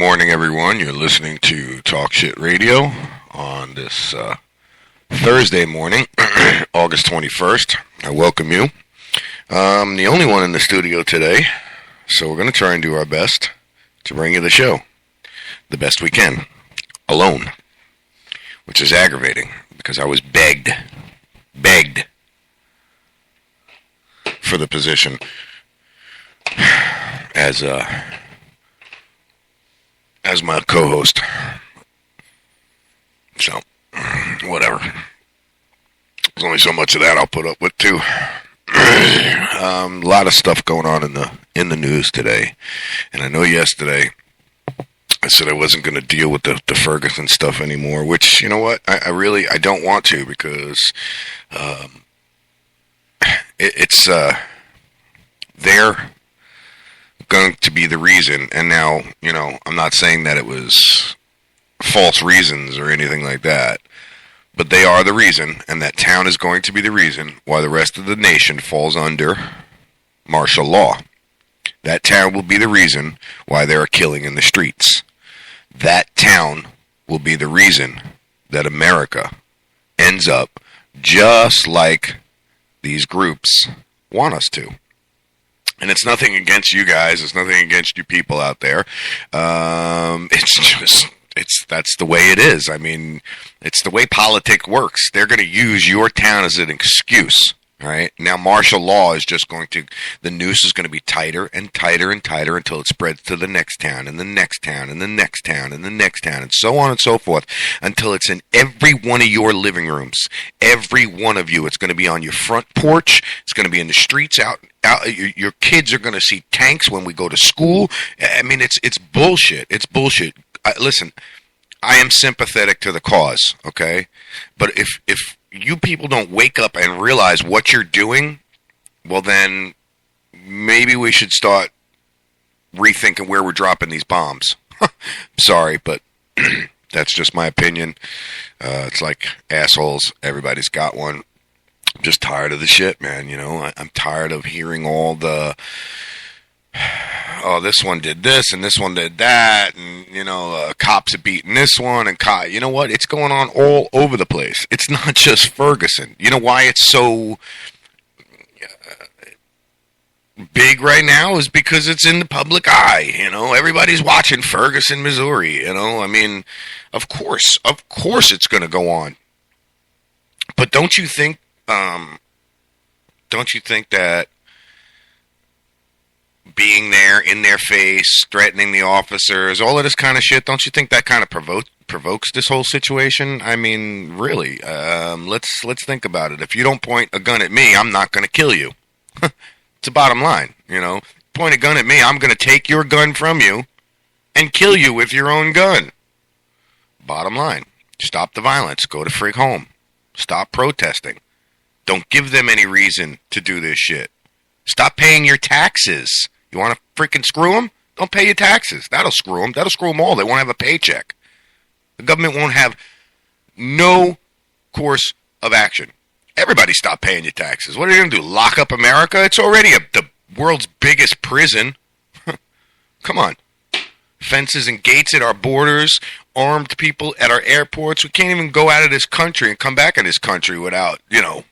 morning, everyone. You're listening to Talk Shit Radio on this Thursday morning, August 21st. I welcome you. I'm the only one in the studio today, so we're going to try and do our best to bring you the show the best we can, alone, which is aggravating because I was begged for the position as my co-host. So, whatever. There's only so much of that I'll put up with, too. A lot of stuff going on in the news today. And I know yesterday I said I wasn't going to deal with the Ferguson stuff anymore, which, you know what? I don't want to because it's they're going to be the reason. And now, you know, I'm not saying that it was false reasons or anything like that, but they are the reason, and that town is going to be the reason why the rest of the nation falls under martial law. That town will be the reason why there are killing in the streets. That town will be the reason that America ends up just like these groups want us to. And it's nothing against you guys. It's nothing against you people out there. That's the way it is. I mean, it's the way politics works. They're going to use your town as an excuse, right? Now, martial law is just the noose is going to be tighter and tighter and tighter until it spreads to the next town and the next town and the next town and the next town and so on and so forth until it's in every one of your living rooms. Every one of you. It's going to be on your front porch. It's going to be in the streets out. Your kids are going to see tanks when we go to school. I mean, it's bullshit. It's bullshit. Listen, I am sympathetic to the cause, okay? But if you people don't wake up and realize what you're doing, well then maybe we should start rethinking where we're dropping these bombs. Sorry, but that's just my opinion. It's like assholes. Everybody's got one. I'm just tired of the shit, man. You know, I'm tired of hearing all the, oh, this one did this and this one did that, and, you know, cops are beating this one, and you know what? It's going on all over the place. It's not just Ferguson. You know why it's so big right now is because it's in the public eye. You know, everybody's watching Ferguson, Missouri. You know, I mean, of course it's going to go on. But don't you think that being there in their face, threatening the officers, all of this kind of shit, don't you think that kind of provokes this whole situation? I mean, really, let's think about it. If you don't point a gun at me, I'm not going to kill you. It's the bottom line, you know. Point a gun at me, I'm going to take your gun from you and kill you with your own gun. Bottom line. Stop the violence. Go to frig home. Stop protesting. Don't give them any reason to do this shit. Stop paying your taxes. You want to freaking screw them? Don't pay your taxes. That'll screw them. That'll screw them all. They won't have a paycheck. The government won't have no course of action. Everybody stop paying your taxes. What are you going to do? Lock up America? It's already the world's biggest prison. Come on. Fences and gates at our borders, armed people at our airports. We can't even go out of this country and come back in this country without, you know,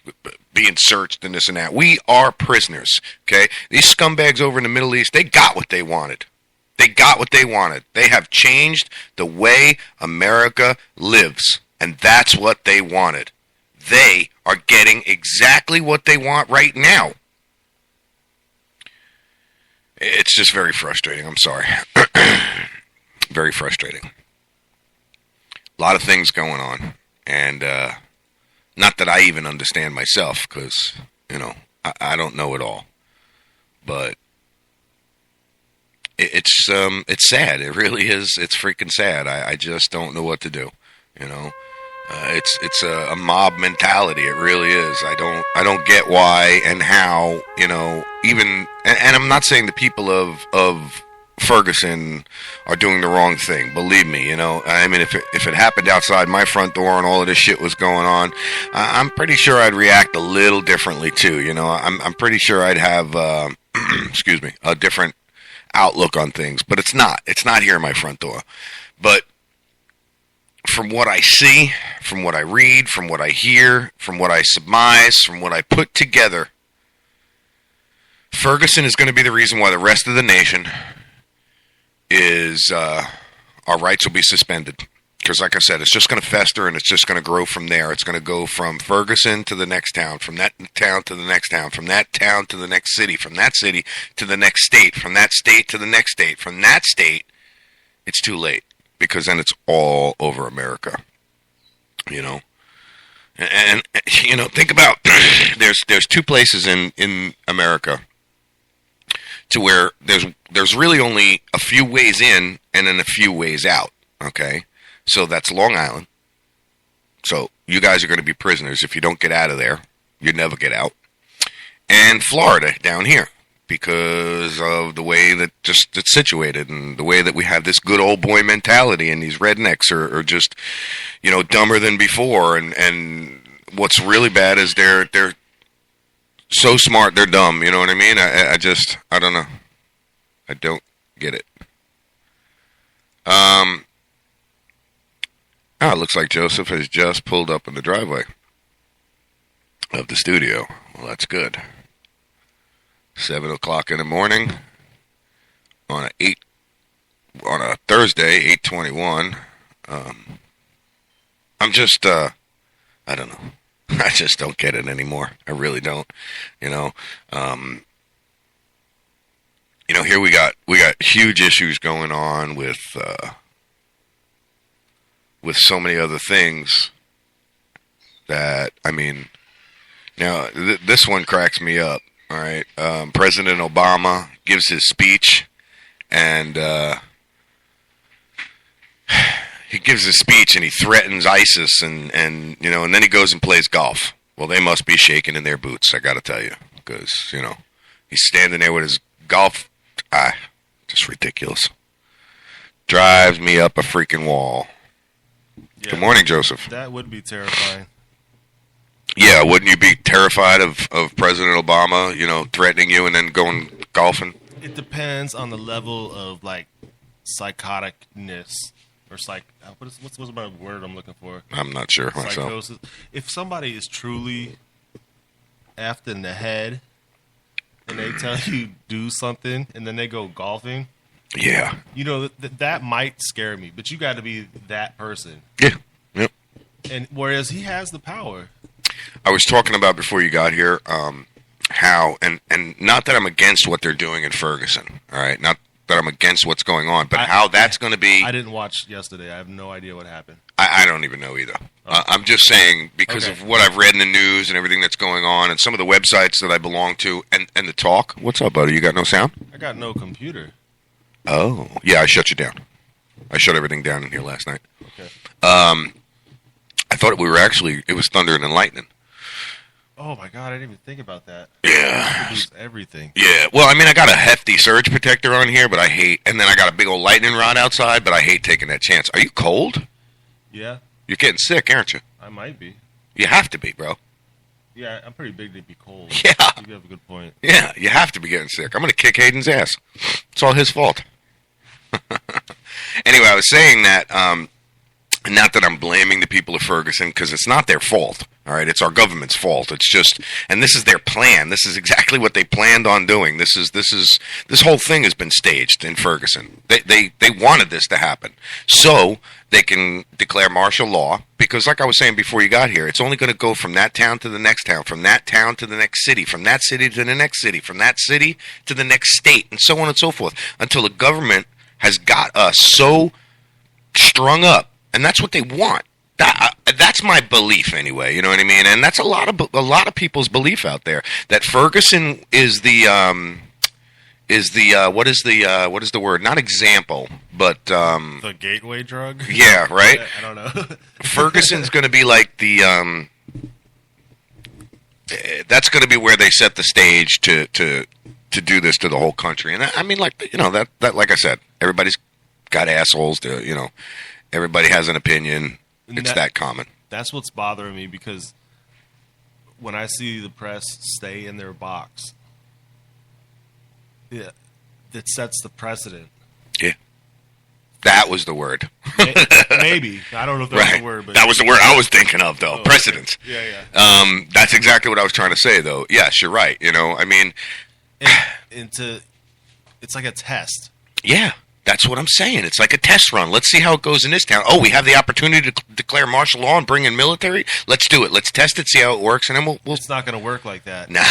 being searched and this and that. We are prisoners, okay? These scumbags over in the Middle East, they got what they wanted. They got what they wanted. They have changed the way America lives, and that's what they wanted. They are getting exactly what they want right now. It's just very frustrating. I'm sorry. Very frustrating. A lot of things going on. And not that I even understand myself, because, you know, I don't know it all. But it's sad. It really is. It's freaking sad. I just don't know what to do, you know. It's a mob mentality. It really is. I don't get why and how, you know, even, and I'm not saying the people of Ferguson are doing the wrong thing. Believe me, you know. I mean, if it happened outside my front door and all of this shit was going on, I'm pretty sure I'd react a little differently too. You know, I'm pretty sure I'd have, excuse me, a different outlook on things, but it's not. It's not here in my front door. But from what I see, from what I read, from what I hear, from what I surmise, from what I put together, Ferguson is going to be the reason why the rest of the nation is, our rights will be suspended. Because like I said, it's just going to fester and it's just going to grow from there. It's going to go from Ferguson to the next town, from that town to the next town, from that town to the next city, from that city to the next state, from that state to the next state, from that state. It's too late because then it's all over America, you know. And you know, think about there's two places in America to where there's really only a few ways in and then a few ways out. Okay. So that's Long Island. So you guys are going to be prisoners. If you don't get out of there, you never get out. And Florida down here because of the way that just it's situated and the way that we have this good old boy mentality and these rednecks are just, you know, dumber than before. And what's really bad is they're so smart they're dumb. You know what I mean? I don't know. I don't get it. Oh, it looks like Joseph has just pulled up in the driveway of the studio. Well, that's good. 7 o'clock in the morning on a Thursday, 8/21. I'm just, I don't know. I just don't get it anymore. I really don't. You know, here we got huge issues going on with so many other things that, I mean, now this one cracks me up, all right? President Obama gives his speech, and he gives his speech, and he threatens ISIS, and then he goes and plays golf. Well, they must be shaking in their boots, I got to tell you, because, you know, he's standing there with his golf, just ridiculous. Drives me up a freaking wall. Yeah, good morning, Joseph. That would be terrifying. Yeah, wouldn't you be terrified of President Obama, you know, threatening you and then going golfing? It depends on the level of, like, psychoticness or what's my word I'm looking for? I'm not sure myself. Psychosis. If somebody is truly effed in the head and they tell you do something and then they go golfing. Yeah. You know, that might scare me, but you got to be that person. Yeah. Yep. And whereas he has the power. I was talking about before you got here how, and not that I'm against what they're doing in Ferguson, all right? Not that I'm against what's going on, but how that's going to be. I didn't watch yesterday. I have no idea what happened. I don't even know either. Oh. I'm just saying because of what I've read in the news and everything that's going on and some of the websites that I belong to and the talk. What's up, buddy? You got no sound? I got no computer. Oh, yeah, I shut you down. I shut everything down in here last night. Okay. I thought it was thunder and lightning. Oh, my God, I didn't even think about that. Yeah. I lose everything. Yeah, well, I mean, I got a hefty surge protector on here, but and then I got a big old lightning rod outside, but I hate taking that chance. Are you cold? Yeah. You're getting sick, aren't you? I might be. You have to be, bro. Yeah, I'm pretty big to be cold. Yeah. You have a good point. Yeah, you have to be getting sick. I'm going to kick Hayden's ass. It's all his fault. Anyway, I was saying that, not that I'm blaming the people of Ferguson, because it's not their fault, all right? It's our government's fault. It's just, and this is their plan. This is exactly what they planned on doing. This whole thing has been staged in Ferguson. They wanted this to happen. So they can declare martial law, because like I was saying before you got here, it's only going to go from that town to the next town, from that town to the next city, from that city to the next city, from that city to the next state, and so on and so forth, until the government has got us so strung up. And that's what they want. That's my belief anyway. You know what I mean? And that's a lot of people's belief out there that Ferguson is the what is the word? Not example, but the gateway drug. Yeah, right. I don't know. Ferguson's going to be like the that's going to be where they set the stage to do this to the whole country. And I mean, like, you know, that like I said, everybody's got assholes. Everybody has an opinion. It's that common. That's what's bothering me, because when I see the press stay in their box, yeah, that sets the precedent. Yeah. That was the word. Maybe. I don't know if that was the word. But that was the word I was thinking of, though. Precedence. Okay. Yeah. That's exactly what I was trying to say, though. Yes, you're right. I mean... It's like a test. Yeah, that's what I'm saying. It's like a test run. Let's see how it goes in this town. Oh, we have the opportunity to declare martial law and bring in military? Let's do it. Let's test it, see how it works, and then we'll... It's not going to work like that. Nah.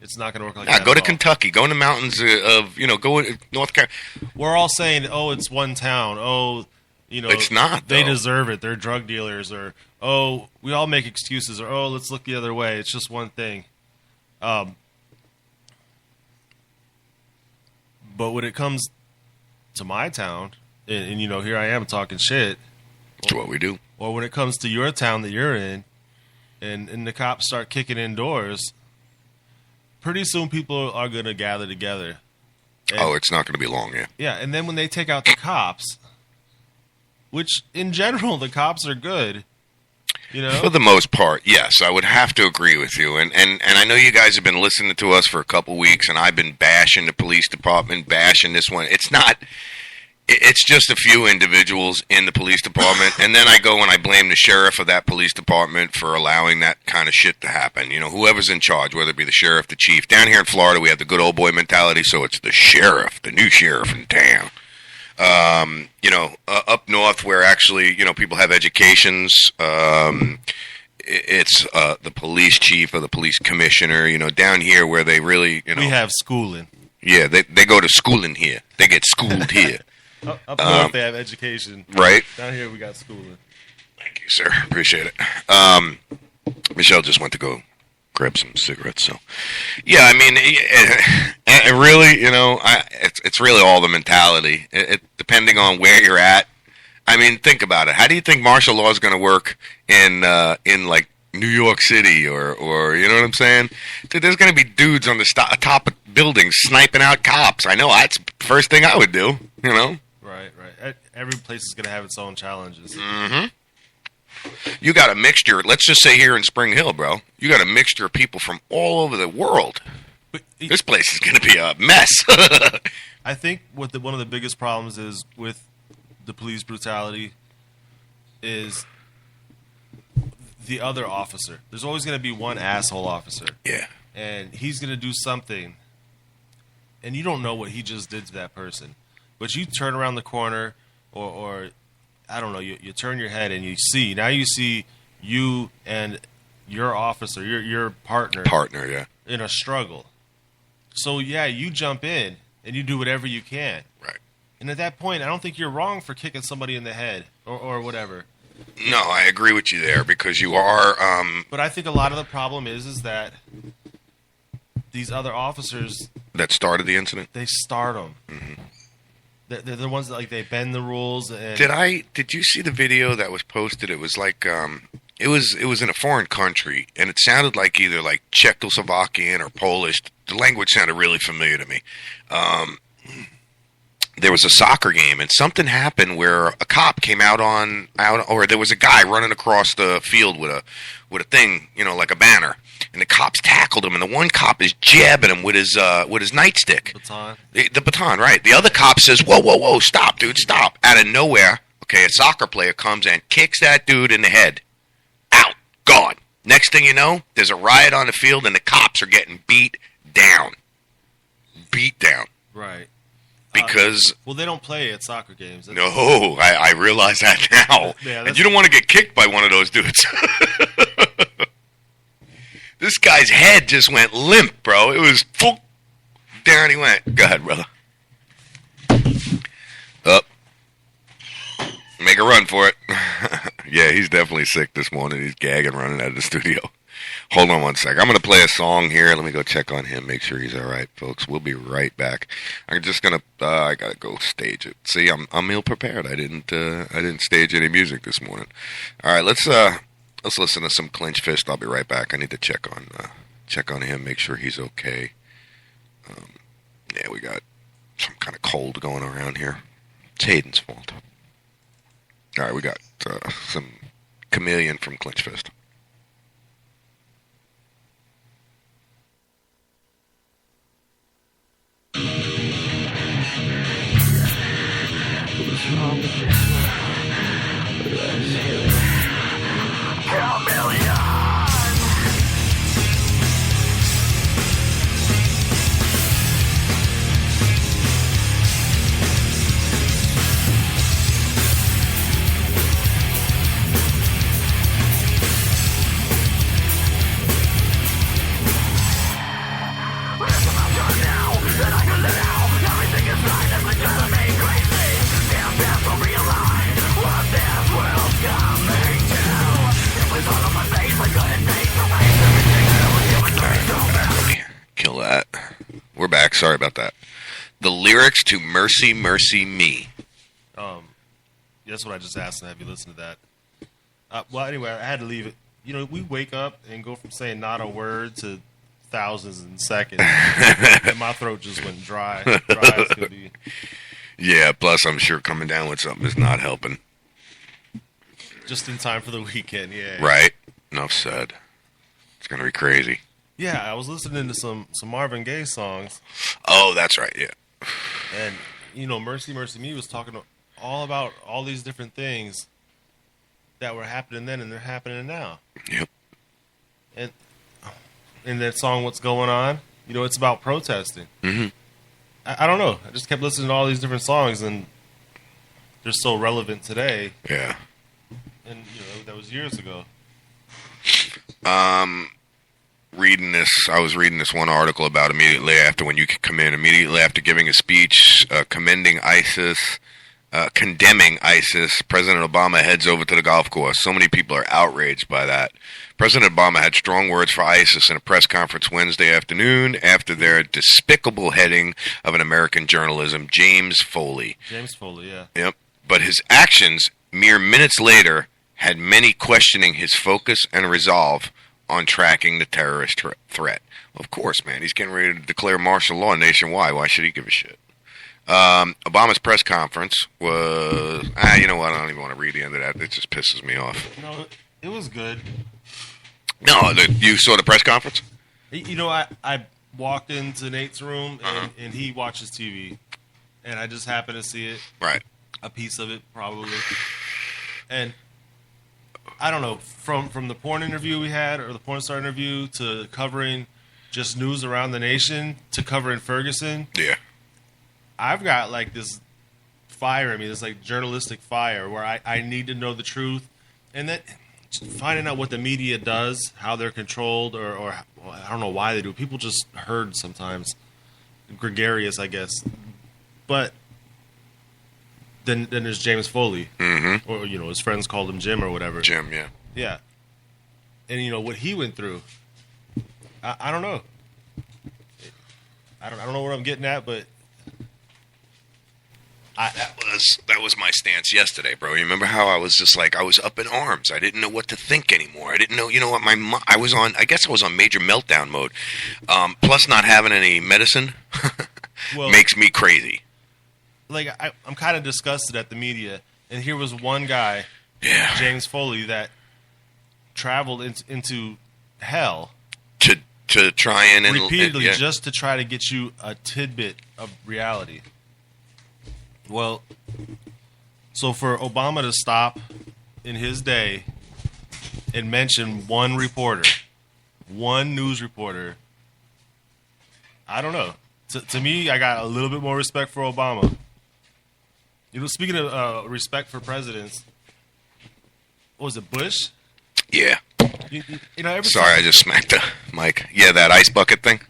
It's not going to work like that. Go to Kentucky. Go in the mountains of, go in North Carolina. We're all saying, oh, it's one town. Oh, it's not. They deserve it. They're drug dealers. Or, oh, we all make excuses. Or, oh, let's look the other way. It's just one thing. But when it comes to my town, and here I am talking shit. That's what we do. Or when it comes to your town that you're in, and the cops start kicking in doors, pretty soon people are going to gather together. And, it's not going to be long, yeah. Yeah, and then when they take out the cops, which in general the cops are good, For the most part, yes, I would have to agree with you. And I know you guys have been listening to us for a couple weeks, and I've been bashing the police department, bashing this one. It's not... It's just a few individuals in the police department, and then I go and I blame the sheriff of that police department for allowing that kind of shit to happen. Whoever's in charge, whether it be the sheriff, the chief. Down here in Florida, we have the good old boy mentality, so it's the sheriff, the new sheriff in town. Up north where actually, people have educations, it's the police chief or the police commissioner. Down here where they really, we have schooling. Yeah, they go to schooling here. They get schooled here. Up north, they have education. Right. Down here, we got schooling. Thank you, sir. Appreciate it. Michelle just went to go grab some cigarettes. So, yeah, I mean, it really, it's really all the mentality. Depending on where you're at. I mean, think about it. How do you think martial law is going to work in like New York City or you know what I'm saying? Dude, there's going to be dudes on the top of buildings sniping out cops. I know that's the first thing I would do. Right. Every place is going to have its own challenges. Mm-hmm. You got a mixture. Let's just say here in Spring Hill, bro. You got a mixture of people from all over the world. But this place is going to be a mess. I think one of the biggest problems is with the police brutality is the other officer. There's always going to be one asshole officer. Yeah. And he's going to do something, and you don't know what he just did to that person. But you turn around the corner, or I don't know, you turn your head and you see you and your officer, your partner. Yeah. In a struggle. So, yeah, you jump in and you do whatever you can. Right. And at that point, I don't think you're wrong for kicking somebody in the head or whatever. No, I agree with you there because you are... But I think a lot of the problem is that these other officers... That started the incident? They start them. Mm-hmm. They're the ones that they bend the rules. And Did you see the video that was posted? It was like it was in a foreign country, and it sounded like either like Czechoslovakian or Polish. The language sounded really familiar to me. There was a soccer game, and something happened where a cop came out, or there was a guy running across the field with a thing, like a banner. And the cops tackled him, and the one cop is jabbing him with his nightstick. Baton. The baton, right. The other cop says, whoa, stop, dude, stop. Out of nowhere, okay, a soccer player comes and kicks that dude in the head. Out. Gone. Next thing you know, there's a riot on the field, and the cops are getting beat down. Right. Because... well, they don't play at soccer games. No, I realize that now. Yeah, and you don't want to get kicked by one of those dudes. This guy's head just went limp, bro. It was full. Down he went. Go ahead, brother. Up. Make a run for it. Yeah, he's definitely sick this morning. He's gagging running out of the studio. Hold on one sec. I'm going to play a song here. Let me go check on him, make sure he's all right, folks. We'll be right back. I'm just going to, I got to go stage it. See, I'm ill prepared. I didn't stage any music this morning. All right, let's listen to some Clinch Fist. I'll be right back. I need to check on him, make sure he's okay. Yeah, we got some kind of cold going around here. It's Hayden's fault. All right, we got some Chameleon from Clinch Fist. track. Sorry about that. The lyrics to Mercy, Mercy Me. That's what I just asked, and have you listened to that? Well, anyway, I had to leave it. You know, we wake up and go from saying not a word to thousands in seconds. And my throat just went dry. Dry as could be. Yeah, plus I'm sure coming down with something is not helping. Just in time for the weekend, yeah. Right? Enough said. It's going to be crazy. Yeah, I was listening to some Marvin Gaye songs. Oh, that's right, yeah. And, you know, Mercy, Mercy Me was talking all about all these different things that were happening then and they're happening now. Yep. And in that song, What's Going On, you know, it's about protesting. Mm-hmm. I don't know. I just kept listening to all these different songs, and they're so relevant today. Yeah. And, you know, that was years ago. I was reading this one article about immediately after when you could come in, immediately after giving a speech condemning ISIS, President Obama heads over to the golf course. So many people are outraged by that. President Obama had strong words for ISIS in a press conference Wednesday afternoon after their despicable heading of an American journalism, James Foley. James Foley, yeah. Yep. But his actions, mere minutes later, had many questioning his focus and resolve on tracking the terrorist threat. Well, of course, man. He's getting ready to declare martial law nationwide. Why should he give a shit? Obama's press conference was... you know what? I don't even want to read the end of that. It just pisses me off. No, it was good. No, you saw the press conference? You know, I walked into Nate's room, and he watches TV. And I just happened to see it. Right. A piece of it, probably. And... I don't know, from the porn interview we had, or the porn star interview, to covering just news around the nation, to covering Ferguson. Yeah. I've got, like, this fire in me, this, like, journalistic fire, where I need to know the truth. And then finding out what the media does, how they're controlled, or I don't know why they do. People just herd sometimes. Gregarious, I guess. But... Then there's James Foley, or you know his friends called him Jim or whatever. Jim, yeah, yeah. And you know what he went through. I don't know. I don't know what I'm getting at, but that was my stance yesterday, bro. You remember how I was just like I was up in arms. I didn't know what to think anymore. I didn't know. You know what? I was on major meltdown mode. Plus, not having any medicine makes me crazy. Like, I'm kind of disgusted at the media. And here was one guy, James Foley, that traveled into hell to try and repeatedly just to try to get you a tidbit of reality. Well, so for Obama to stop in his day and mention one news reporter, I don't know. To me, I got a little bit more respect for Obama. You know, speaking of respect for presidents, what was it, Bush? Yeah. You know, Sorry, I just smacked the mic. Yeah, that ice bucket thing.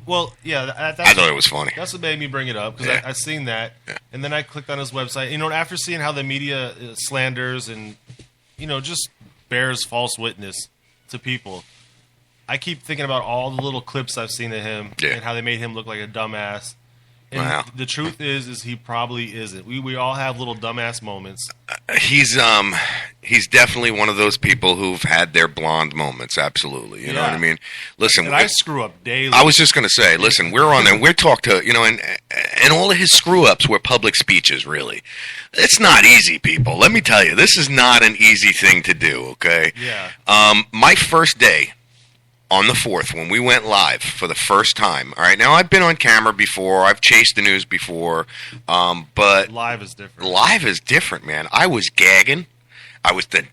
Well, yeah, I thought it was funny. That's what made me bring it up, because I seen that, and then I clicked on his website. You know, after seeing how the media slanders and, you know, just bears false witness to people, I keep thinking about all the little clips I've seen of him and how they made him look like a dumbass. And the truth is he probably isn't. We all have little dumbass moments. He's definitely one of those people who've had their blonde moments. Absolutely, you know what I mean. Listen, and I screw up daily. I was just gonna say, listen, we're on there. We're talk to and all of his screw ups were public speeches. Really, it's not easy, people. Let me tell you, this is not an easy thing to do. Okay. Yeah. My first day. On the 4th, when we went live for the first time. All right, now I've been on camera before. I've chased the news before. But live is different. Live is different, man. I was gagging. I was the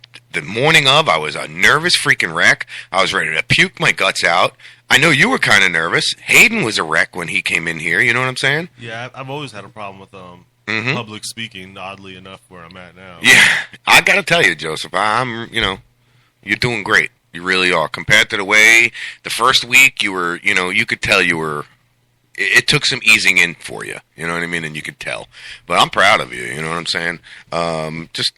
morning of. I was a nervous freaking wreck. I was ready to puke my guts out. I know you were kind of nervous. Hayden was a wreck when he came in here. You know what I'm saying? Yeah, I've always had a problem with public speaking, oddly enough, where I'm at now. Yeah, I got to tell you, Joseph, you're doing great. You really are. Compared to the way the first week you were, you could tell you were, it took some easing in for you. You know what I mean? And you could tell. But I'm proud of you. You know what I'm saying? Just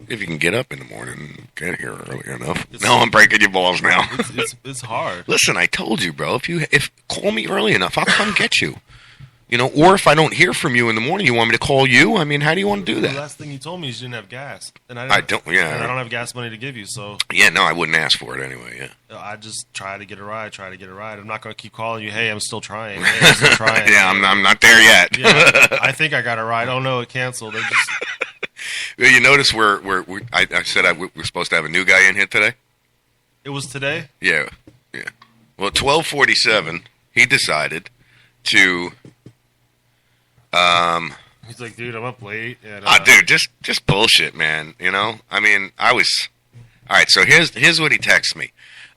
If you can get up in the morning and get here early enough. It's- No, I'm breaking your balls now. It's hard. Listen, I told you, bro. If call me early enough, I'll come get you. You know, or if I don't hear from you in the morning, you want me to call you? I mean, how do you want to do The that? last thing you told me is you didn't have gas, and I don't. And I Yeah, don't have gas money to give you, so yeah. No, I wouldn't ask for it anyway. Yeah. I just try to get a ride. I'm not going to keep calling you. Hey, I'm still trying. Hey, I'm still trying. Yeah, I'm not there yet. Yeah, I think I got a ride. Oh no, it canceled. They just You notice I said we're supposed to have a new guy in here today. it was today. Yeah, yeah. Well, 12:47, he decided to. He's like, dude, I'm up late. And, Dude, just bullshit, man. You know, I mean, I was. All right, so here's what he texts me,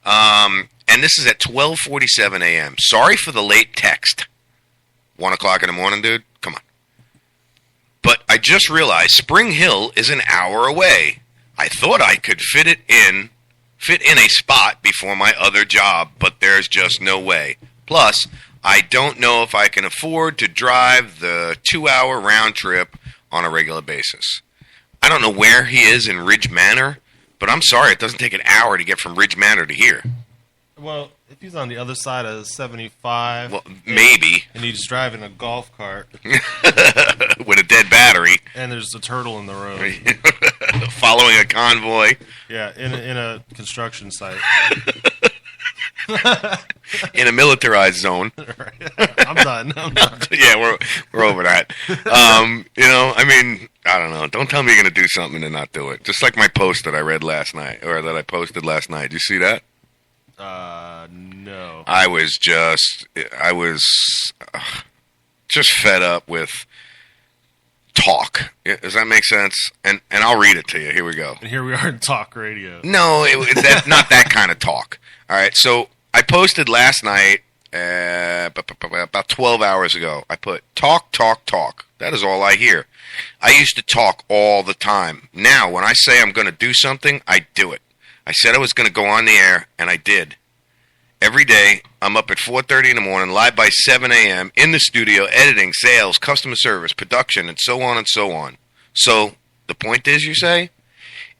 and this is at 12:47 a.m. Sorry for the late text. 1:00 in the morning, dude. Come on. But I just realized Spring Hill is an hour away. I thought I could fit in a spot before my other job, but there's just no way. Plus, I don't know if I can afford to drive the 2-hour round trip on a regular basis. I don't know where he is in Ridge Manor, but I'm sorry, it doesn't take an hour to get from Ridge Manor to here. well, if he's on the other side of 75, Well, maybe. and he's driving a golf cart, With a dead battery, and there's a turtle in the road. following a convoy Yeah, in a construction site. in a militarized zone. I'm done. Yeah, we're over that. You know, I mean, I don't know. Don't tell me you're going to do something and not do it. Just like my post that I read last night, or that I posted last night. Did you see that? No. I was just fed up with talk. Does that make sense? And I'll read it to you. Here we go. And here we are in talk radio. No, that's not that kind of talk. All right, so I posted last night, about 12 hours ago. I put, talk, talk, talk. That is all I hear. I used to talk all the time. Now, when I say I'm going to do something, I do it. I said I was going to go on the air, and I did. Every day, I'm up at 4:30 in the morning, live by 7 a.m., in the studio, editing, sales, customer service, production, and so on and so on. So, the point is, you say,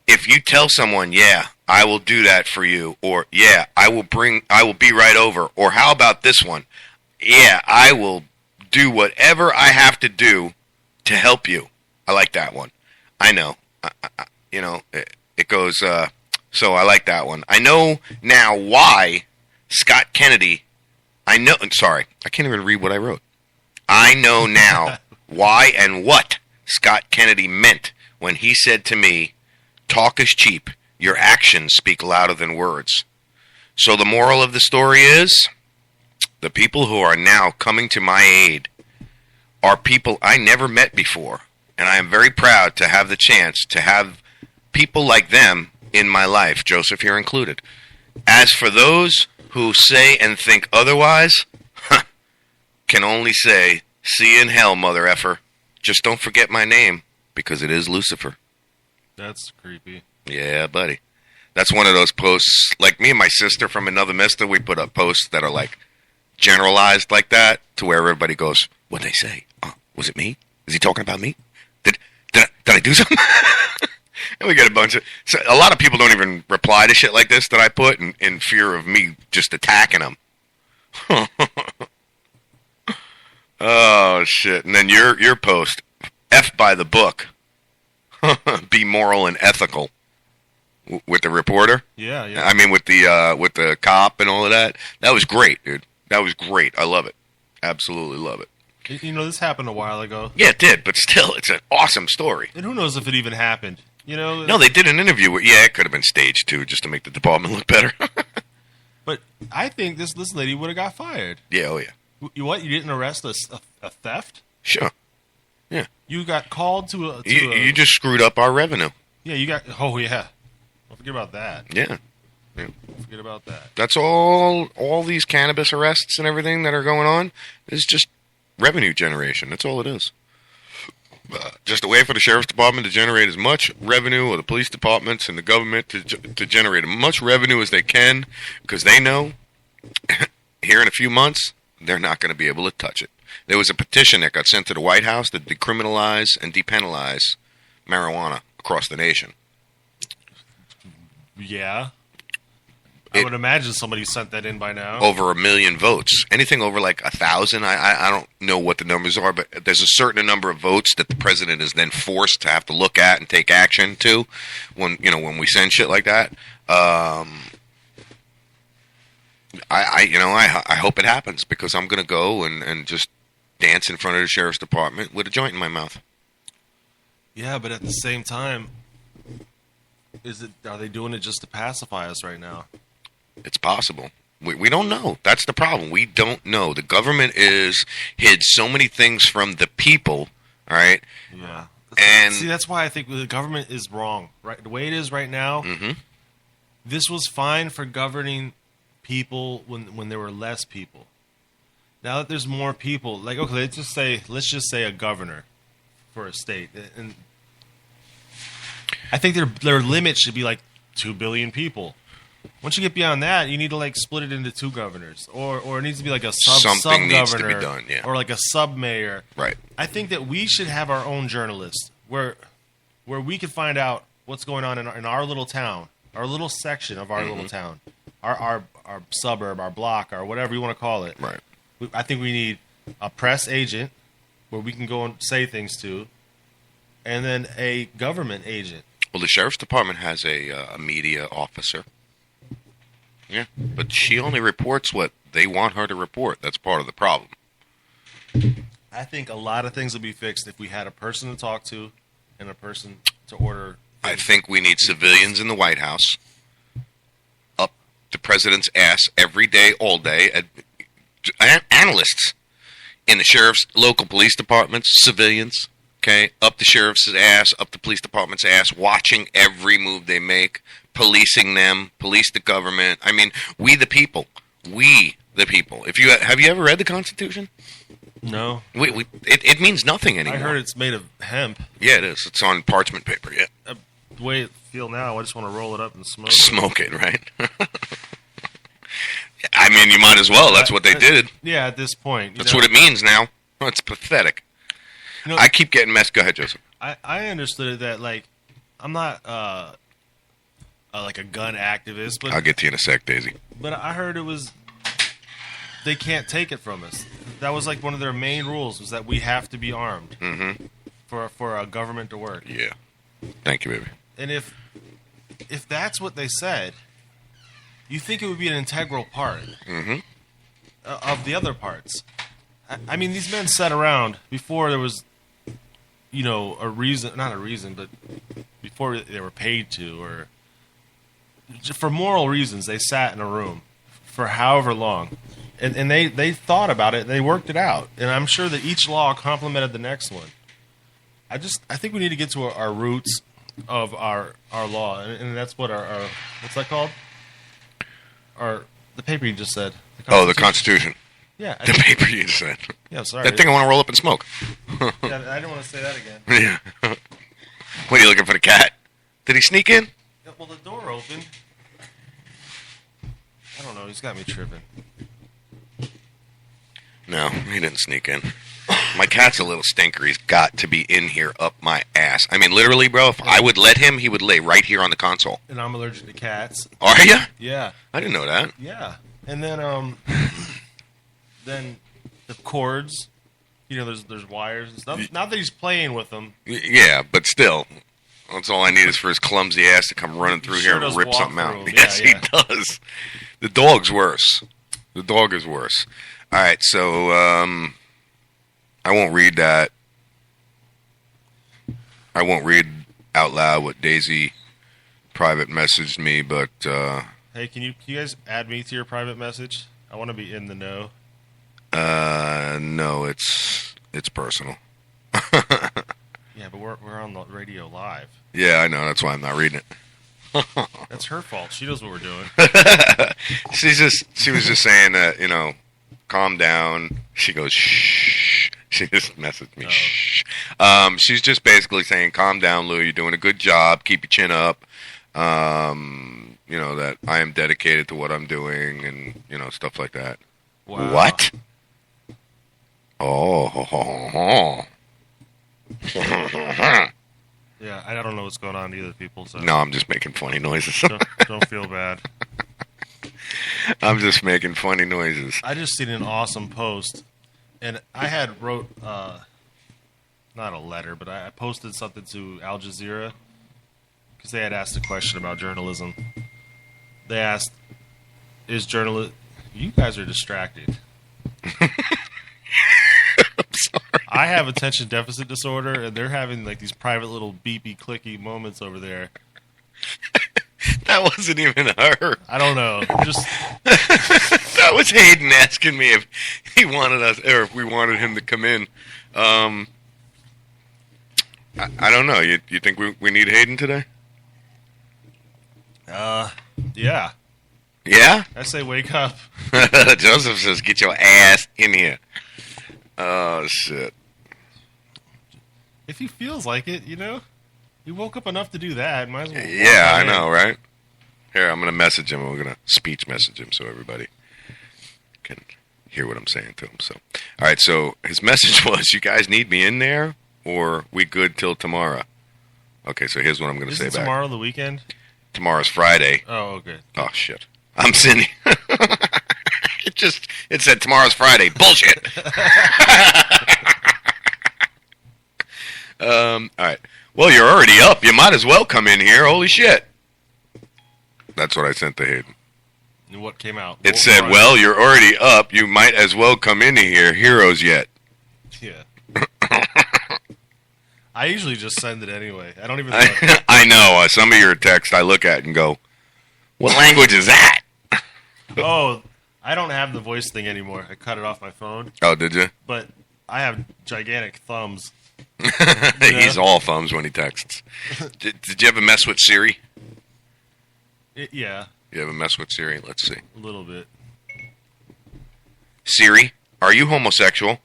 if you tell someone, yeah, I will do that for you, or yeah, I will be right over, or how about this one? Yeah, I will do whatever I have to do to help you. I like that one. I know. You know, it goes, so I like that one. I know now why Scott Kennedy, sorry, I can't even read what I wrote. I know now why and what Scott Kennedy meant when he said to me, talk is cheap. Your actions speak louder than words. So the moral of the story is, the people who are now coming to my aid are people I never met before. And I am very proud to have the chance to have people like them in my life, Joseph here included. As for those who say and think otherwise, can only say, see you in hell, mother effer. Just don't forget my name, because it is Lucifer. That's creepy. Yeah, buddy. That's one of those posts, like me and my sister from another mister, we put up posts that are like generalized like that, to where everybody goes, what'd they say? Was it me? Is he talking about me? Did I do something? And we get a lot of people don't even reply to shit like this that I put in fear of me just attacking them. Oh, shit. And then your post, F by the book. Be moral and ethical. With the reporter? Yeah, yeah. I mean, with the cop and all of that. That was great, dude. That was great. I love it. Absolutely love it. You know, this happened a while ago. Yeah, it did, but still, it's an awesome story. And who knows if it even happened? You know? No, they did an interview where, yeah, it could have been staged too, just to make the department look better. But I think this lady would have got fired. Yeah, oh yeah. What? You didn't arrest a theft? Sure. Yeah. You got called to a... You just screwed up our revenue. Yeah, you got... Oh, yeah. Don't forget about that. Yeah. Don't forget about that. That's all these cannabis arrests and everything that are going on is just revenue generation. That's all it is. Just a way for the sheriff's department to generate as much revenue, or the police departments and the government to generate as much revenue as they can, because they know here in a few months they're not going to be able to touch it. There was a petition that got sent to the White House to decriminalize and depenalize marijuana across the nation. Yeah. I would imagine somebody sent that in by now. Over 1 million votes. Anything over like 1,000, I don't know what the numbers are, but there's a certain number of votes that the president is then forced to have to look at and take action to when we send shit like that. I hope it happens because I'm gonna go and just dance in front of the sheriff's department with a joint in my mouth. Yeah, but at the same time, are they doing it just to pacify us right now? It's possible. We don't know. That's the problem. We don't know. The government is hid so many things from the people, all right? Yeah. And see, that's why I think the government is wrong. Right, the way it is right now, this was fine for governing people when there were less people. Now that there's more people, like, okay, let's just say a governor for a state, and I think their limit should be like 2 billion people. Once you get beyond that, you need to like split it into 2 governors, or it needs to be like a something needs to governor, be done, yeah, or like a sub mayor. Right. I think that we should have our own journalists where we can find out what's going on in our little town, our little section of our little town, our suburb, our block, or whatever you want to call it. Right. I think we need a press agent where we can go and say things to, and then a government agent. Well, the sheriff's department has a media officer. Yeah, but she only reports what they want her to report. That's part of the problem. I think a lot of things would be fixed if we had a person to talk to and a person to order things. I think we need civilians in the White House, up the president's ass every day, all day. Analysts in the sheriff's local police departments, civilians, okay, up the sheriff's ass, up the police department's ass, watching every move they make, policing them, police the government. I mean, we the people. Have you ever read the Constitution? No. It means nothing anymore. I heard it's made of hemp. Yeah, it is. It's on parchment paper, yeah. The way it feels now, I just want to roll it up and smoke it. Smoke it, right? I mean, you might as well. That's what they did. Yeah, at this point. That's what it means now. Oh, it's pathetic. I keep getting messed. Go ahead, Joseph. I understood that, like, I'm not like a gun activist, but I'll get to you in a sec, Daisy. But I heard it was they can't take it from us. That was like one of their main rules was that we have to be armed for a government to work. Yeah. Thank you, baby. And if that's what they said, you think it would be an integral part of the other parts. I mean, these men sat around before there was, a reason, not a reason, but before they were paid to, or for moral reasons, they sat in a room for however long. And they thought about it, and they worked it out. And I'm sure that each law complemented the next one. I think we need to get to our roots of our law, and that's what our what's that called? The paper you just said. The Constitution. Yeah. The paper you just said. Yeah, sorry. That thing I want to roll up and smoke. Yeah, I didn't want to say that again. Yeah. What, are you looking for the cat? Did he sneak in? Yeah, well, the door opened. I don't know. He's got me tripping. No, he didn't sneak in. My cat's a little stinker. He's got to be in here up my ass. I mean, literally, bro, if I would let him, he would lay right here on the console. And I'm allergic to cats. Are you? Yeah. I didn't know that. Yeah. And then then the cords, there's wires and stuff. Not that he's playing with them. Yeah, but still, that's all I need is for his clumsy ass to come running through here and rip something out. Yes, he does. The dog's worse. The dog is worse. All right, so I won't read that. I won't read out loud what Daisy private messaged me, but hey, can you guys add me to your private message? I want to be in the know. No, it's personal. Yeah, but we're on the radio live. Yeah, I know. That's why I'm not reading it. That's her fault. She knows what we're doing. She was just saying that, calm down. She goes, shh. She just messaged me, shh. She's just basically saying, calm down, Lou. You're doing a good job. Keep your chin up. That I am dedicated to what I'm doing and, stuff like that. Wow. What? Oh. Yeah, I don't know what's what's going on either, people. So No, I'm just making funny noises. don't feel bad. I'm just making funny noises. I just seen an awesome post, and I had wrote not a letter, but I posted something to Al Jazeera because they had asked a question about journalism. They asked, "Is journalism?" You guys are distracted. I'm sorry. I have attention deficit disorder, and they're having like these private little beepy, clicky moments over there. That wasn't even her. I don't know. Just That was Hayden asking me if he wanted us, or if we wanted him to come in. I don't know. You think we need Hayden today? yeah. Yeah? I say wake up. Joseph says, get your ass in here. Oh, shit. If he feels like it, you know. He woke up enough to do that. Might as well. Yeah, I know, right? Here, I'm going to message him. We're going to speech message him so everybody can hear what I'm saying to him. So, all right, so his message was, you guys need me in there, or we good till tomorrow? Okay, so here's what I'm going to say back. Tomorrow the weekend? Tomorrow's Friday. Oh, okay. Oh, shit. I'm Cindy. It said tomorrow's Friday. Bullshit. All right. Well, you're already up. You might as well come in here. Holy shit. That's what I sent to Hayden. And what came out? It said, well, you're already up. You might as well come in here. Heroes yet. Yeah. I usually just send it anyway. I don't even I know. Some of your texts I look at and go, what language is that? Oh, I don't have the voice thing anymore. I cut it off my phone. Oh, did you? But I have gigantic thumbs. He's all thumbs when he texts. Did you ever mess with Siri? Yeah. You ever mess with Siri? Let's see. A little bit. Siri, are you homosexual?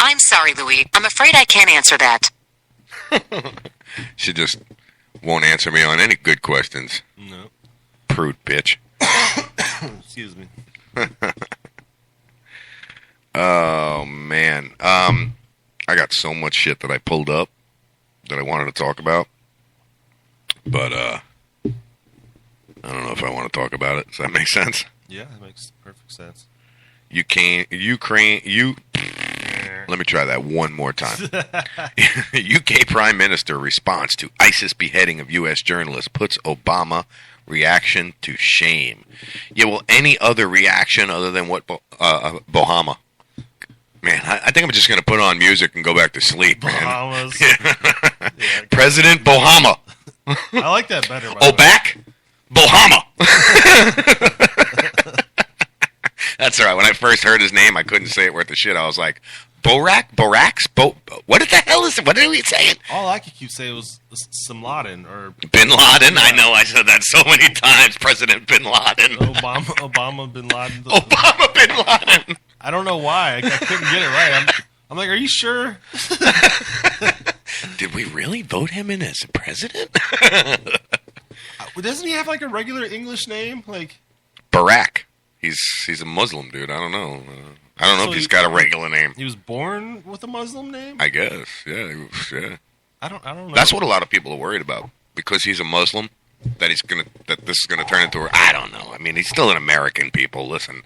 I'm sorry, Louis. I'm afraid I can't answer that. She just won't answer me on any good questions. No. Prude bitch. Excuse me. Oh, man. I got so much shit that I pulled up that I wanted to talk about. But, I don't know if I want to talk about it. Does that make sense? Yeah, that makes perfect sense. Ukraine, let me try that one more time. UK Prime Minister response to ISIS beheading of U.S. journalist puts Obama reaction to shame. Yeah, well, any other reaction other than what Bahama? Man, I think I'm just going to put on music and go back to sleep, man. Bahamas. Yeah, President Bahama. I like that better. Back? Bahama. That's all right. When I first heard his name, I couldn't say it worth a shit. I was like, Borax? What the hell is it? What are we saying? All I could keep saying was Bin Laden or Bin Laden. Yeah. I know. I said that so many times. President Bin Laden. Obama Bin Laden. Obama Bin Laden. I don't know why. I couldn't get it right. I'm like, are you sure? Did we really vote him in as president? Doesn't he have like a regular English name? Like Barack. He's a Muslim dude. I don't know. I don't know if he's got a regular name. He was born with a Muslim name? I guess. Yeah. Yeah. I don't know. That's what a lot of people are worried about because he's a Muslim. That this is gonna turn into I don't know. I mean, he's still an American. People, listen.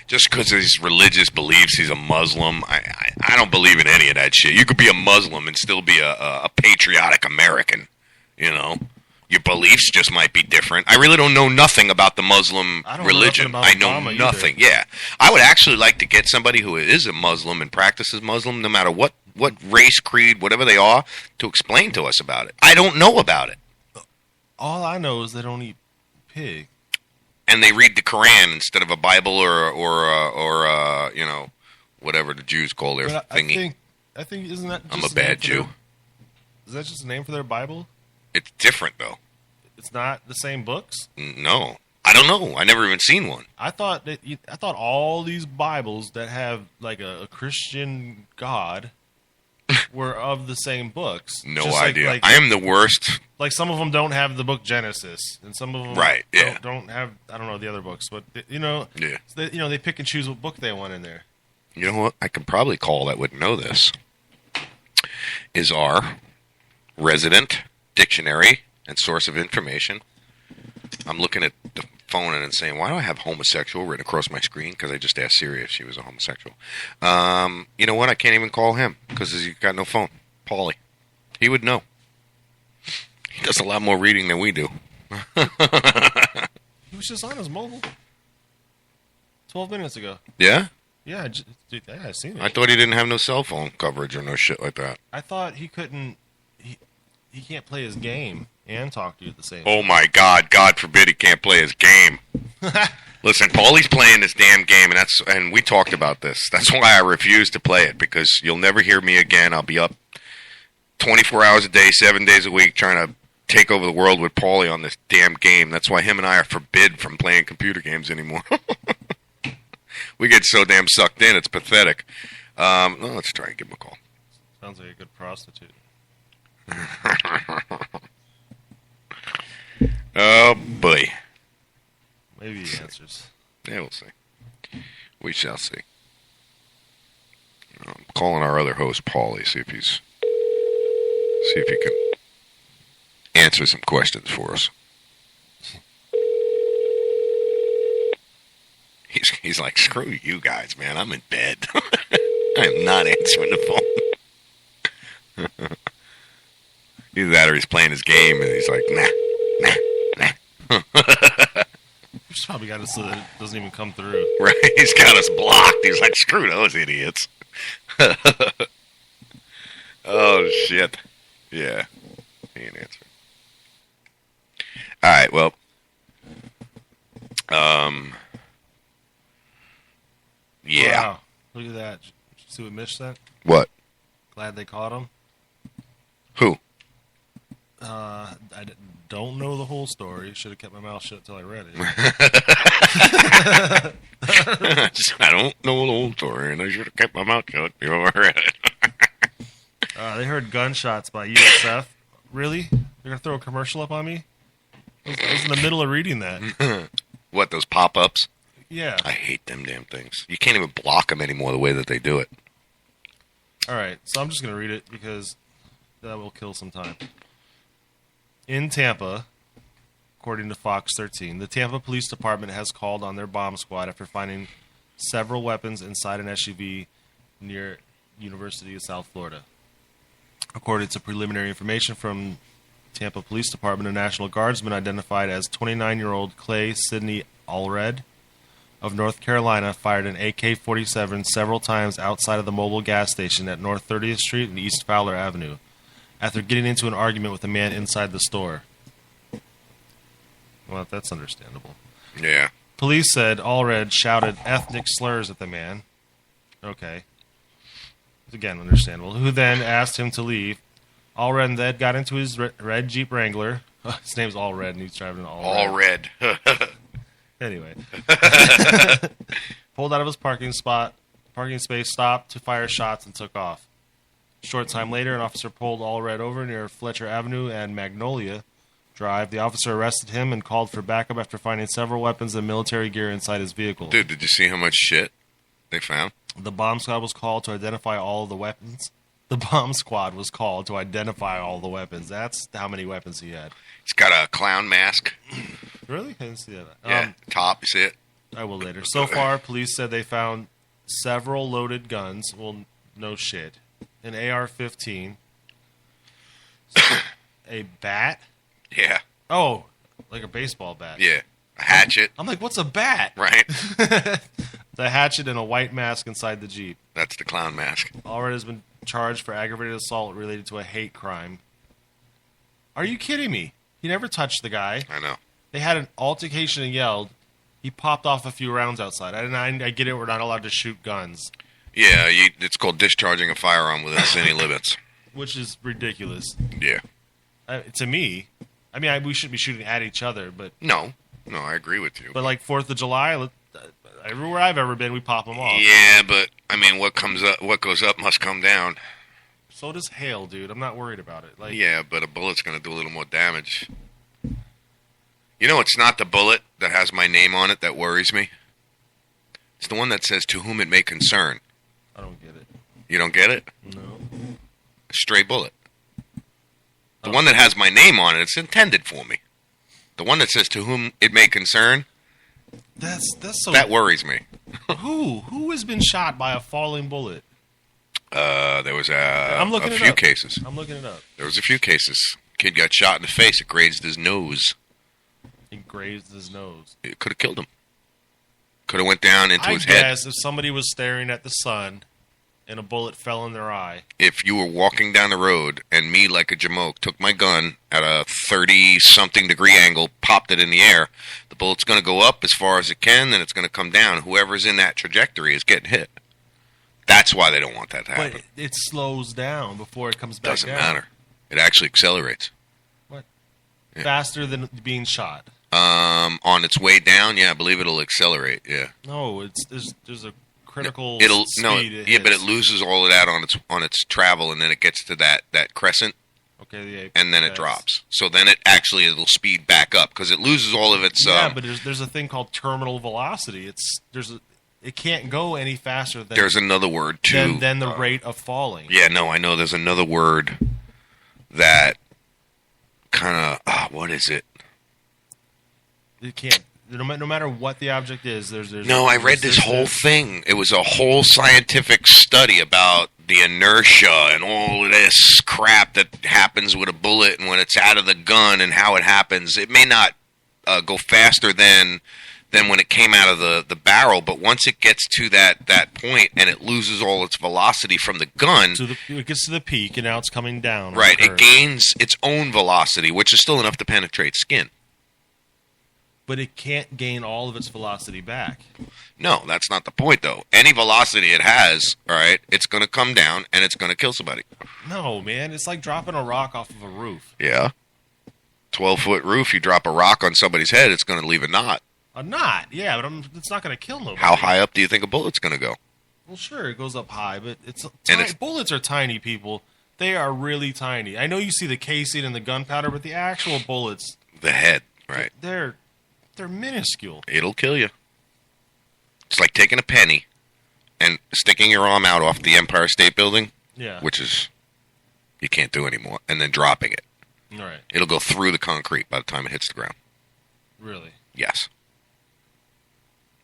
Just because of his religious beliefs, he's a Muslim. I don't believe in any of that shit. You could be a Muslim and still be a patriotic American. You know, your beliefs just might be different. I really don't know nothing about the Muslim religion. I know nothing. Either. Yeah, I would actually like to get somebody who is a Muslim and practices Muslim, no matter what race, creed, whatever they are, to explain to us about it. I don't know about it. All I know is they don't eat pig, and they read the Quran instead of a Bible or you know, whatever the Jews call their thingy. I think isn't that? I'm a bad Jew. Is that just a name for their Bible? It's different though. It's not the same books. No, I don't know. I never even seen one. I thought all these Bibles that have like a Christian God were of the same books. No idea. Like, I am the worst. Like some of them don't have the book Genesis, and some of them don't have. I don't know the other books, but you know, they pick and choose what book they want in there. You know what? I can probably call that would know this. is our resident dictionary and source of information. I'm looking at the phone and saying, why do I have homosexual written across my screen? Because I just asked Siri if she was a homosexual. You know what? I can't even call him because he's got no phone. Paulie. He would know. He does a lot more reading than we do. He was just on his mobile 12 minutes ago. Yeah? Yeah, dude, I seen it. I thought he didn't have no cell phone coverage or no shit like that. I thought he couldn't. He can't play his game and talk to you at the same Oh time. my God! God forbid he can't play his game. Listen, Paulie's playing this damn game, and we talked about this. That's why I refuse to play it, because you'll never hear me again. I'll be up 24 hours a day, 7 days a week, trying to take over the world with Paulie on this damn game. That's why him and I are forbid from playing computer games anymore. We get so damn sucked in, it's pathetic. Well, let's try and give him a call. Sounds like a good prostitute. Oh, boy. Maybe he answers. Yeah, we'll see. We shall see. I'm calling our other host, Paulie, see if he can answer some questions for us. He's like, screw you guys, man. I'm in bed. I am not answering the phone. Either that or he's playing his game and he's like, nah. He's probably got it so that it doesn't even come through. Right? He's got us blocked. He's like, screw those idiots. Oh, shit. Yeah. He ain't answering. All right, well. Yeah. Wow. Look at that. Did you see what Mitch said? What? Glad they caught him. Who? Don't know the whole story. Should have kept my mouth shut till I read it. I don't know the whole story, and I should have kept my mouth shut before I read it. They heard gunshots by USF. Really? They're going to throw a commercial up on me? I was in the middle of reading that. What, those pop-ups? Yeah. I hate them damn things. You can't even block them anymore the way that they do it. All right, so I'm just going to read it because that will kill some time. In Tampa, according to Fox 13, the Tampa Police Department has called on their bomb squad after finding several weapons inside an SUV near University of South Florida. According to preliminary information from Tampa Police Department, a National Guardsman identified as 29-year-old Clay Sidney Allred of North Carolina fired an AK-47 several times outside of the mobile gas station at North 30th Street and East Fowler Avenue after getting into an argument with a man inside the store. Well, that's understandable. Yeah. Police said Allred shouted ethnic slurs at the man. Okay. Again, understandable. Who then asked him to leave. Allred then got into his red Jeep Wrangler. His name's Allred, and he's driving an All red. Anyway. Pulled out of his parking space, stopped to fire shots, and took off. Short time later, an officer pulled Allred over near Fletcher Avenue and Magnolia Drive. The officer arrested him and called for backup after finding several weapons and military gear inside his vehicle. Dude, did you see how much shit they found? The bomb squad was called to identify all of the weapons. That's how many weapons he had. It's got a clown mask. Really? I didn't see that. Yeah, top, you see it? I will later. So far, police said they found several loaded guns. Well, no shit. An AR-15. A bat? Yeah. Oh, like a baseball bat. Yeah. A hatchet. I'm like, what's a bat? Right. The hatchet and a white mask inside the Jeep. That's the clown mask. Allred has been charged for aggravated assault related to a hate crime. Are you kidding me? He never touched the guy. I know. They had an altercation and yelled. He popped off a few rounds outside. I get it. We're not allowed to shoot guns. Yeah, it's called discharging a firearm within city limits. Which is ridiculous. Yeah. To me. I mean, we shouldn't be shooting at each other, but... No, I agree with you. But like 4th of July, everywhere I've ever been, we pop them off. Yeah, but, I mean, what goes up must come down. So does hail, dude. I'm not worried about it. Like, yeah, but a bullet's going to do a little more damage. You know, it's not the bullet that has my name on it that worries me. It's the one that says, to whom it may concern. I don't get it. You don't get it? No. stray bullet. The one that has my name on it, it's intended for me. The one that says "to whom it may concern," That's so. that worries me. Who has been shot by a falling bullet? There was a looking it few up. cases. I'm looking it up. There was a few cases. Kid got shot in the face. It grazed his nose. He grazed his nose. It could have killed him. Could have went down into I his head. guess if somebody was staring at the sun and a bullet fell in their eye. If you were walking down the road and me, like a jamoke, took my gun at a 30-something degree angle, popped it in the air, the bullet's going to go up as far as it can, then it's going to come down. Whoever's in that trajectory is getting hit. That's why they don't want that to happen. But it slows down before it comes back Doesn't down. matter. It actually accelerates. What? Yeah. Faster than being shot. On its way down, yeah, I believe it'll accelerate. Yeah. No, there's a critical It'll speed. but it loses all of that on its travel, and then it gets to that crescent, Okay, the apex. and then it drops. So then it'll speed back up because it loses all of its. Yeah, but there's a thing called terminal velocity. It can't go any faster than There's another word too. than the rate of falling. Yeah, no, I know. There's another word that kind of what is it? It can't. No matter what the object is, there's No, I read this whole thing. It was a whole scientific study about the inertia and all of this crap that happens with a bullet and when it's out of the gun and how it happens. It may not go faster than when it came out of the barrel, but once it gets to that point and it loses all its velocity from the gun, it gets to the peak and now it's coming down. right? It gains its own velocity, which is still enough to penetrate skin. But it can't gain all of its velocity back. No, that's not the point, though. Any velocity it has, all right, it's going to come down and it's going to kill somebody. No, man, it's like dropping a rock off of a roof. Yeah. 12-foot roof, you drop a rock on somebody's head, it's going to leave a knot. A knot, yeah, but it's not going to kill nobody. How high up do you think a bullet's going to go? Well, sure, it goes up high, but it's- bullets are tiny, people. They are really tiny. I know you see the casing and the gunpowder, but the actual bullets, The head, right. they're minuscule. It'll kill you. It's like taking a penny and sticking your arm out off the Empire State Building, Yeah. which is you can't do anymore, and then dropping it. All right. It'll go through the concrete by the time it hits the ground. Really? Yes.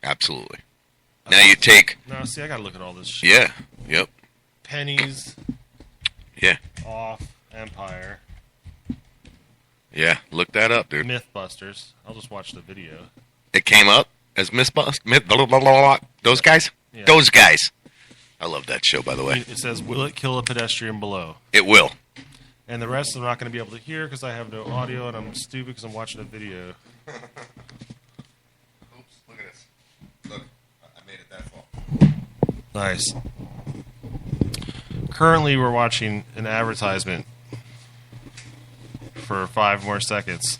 Absolutely. Now you take... No, see, I got to look at all this shit. Yeah. Yep. Pennies Yeah. off Empire. Yeah. Look that up, dude. Mythbusters. I'll just watch the video. It came up as Myth, blah, blah, blah, blah. Those guys? Yeah. Those guys. I love that show, by the way. It says, will it kill a pedestrian below? It will. And the rest I'm not going to be able to hear because I have no audio and I'm stupid because I'm watching a video. Oops, look at this. Look, I made it that far. Nice. Currently, we're watching an advertisement for 5 more seconds.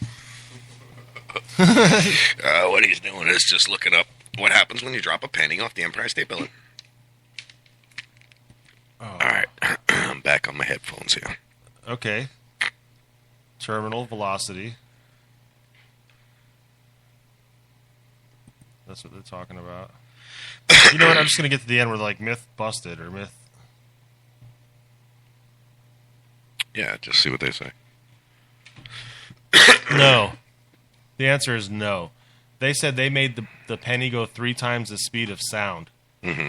What he's doing is just looking up what happens when you drop a penny off the Empire State Building. Oh. All right. I'm back on my headphones here. Okay. Terminal velocity. That's what they're talking about. You know what? I'm just going to get to the end where like myth busted or myth. Yeah, just see what they say. No. The answer is no. They said they made the penny go 3 times the speed of sound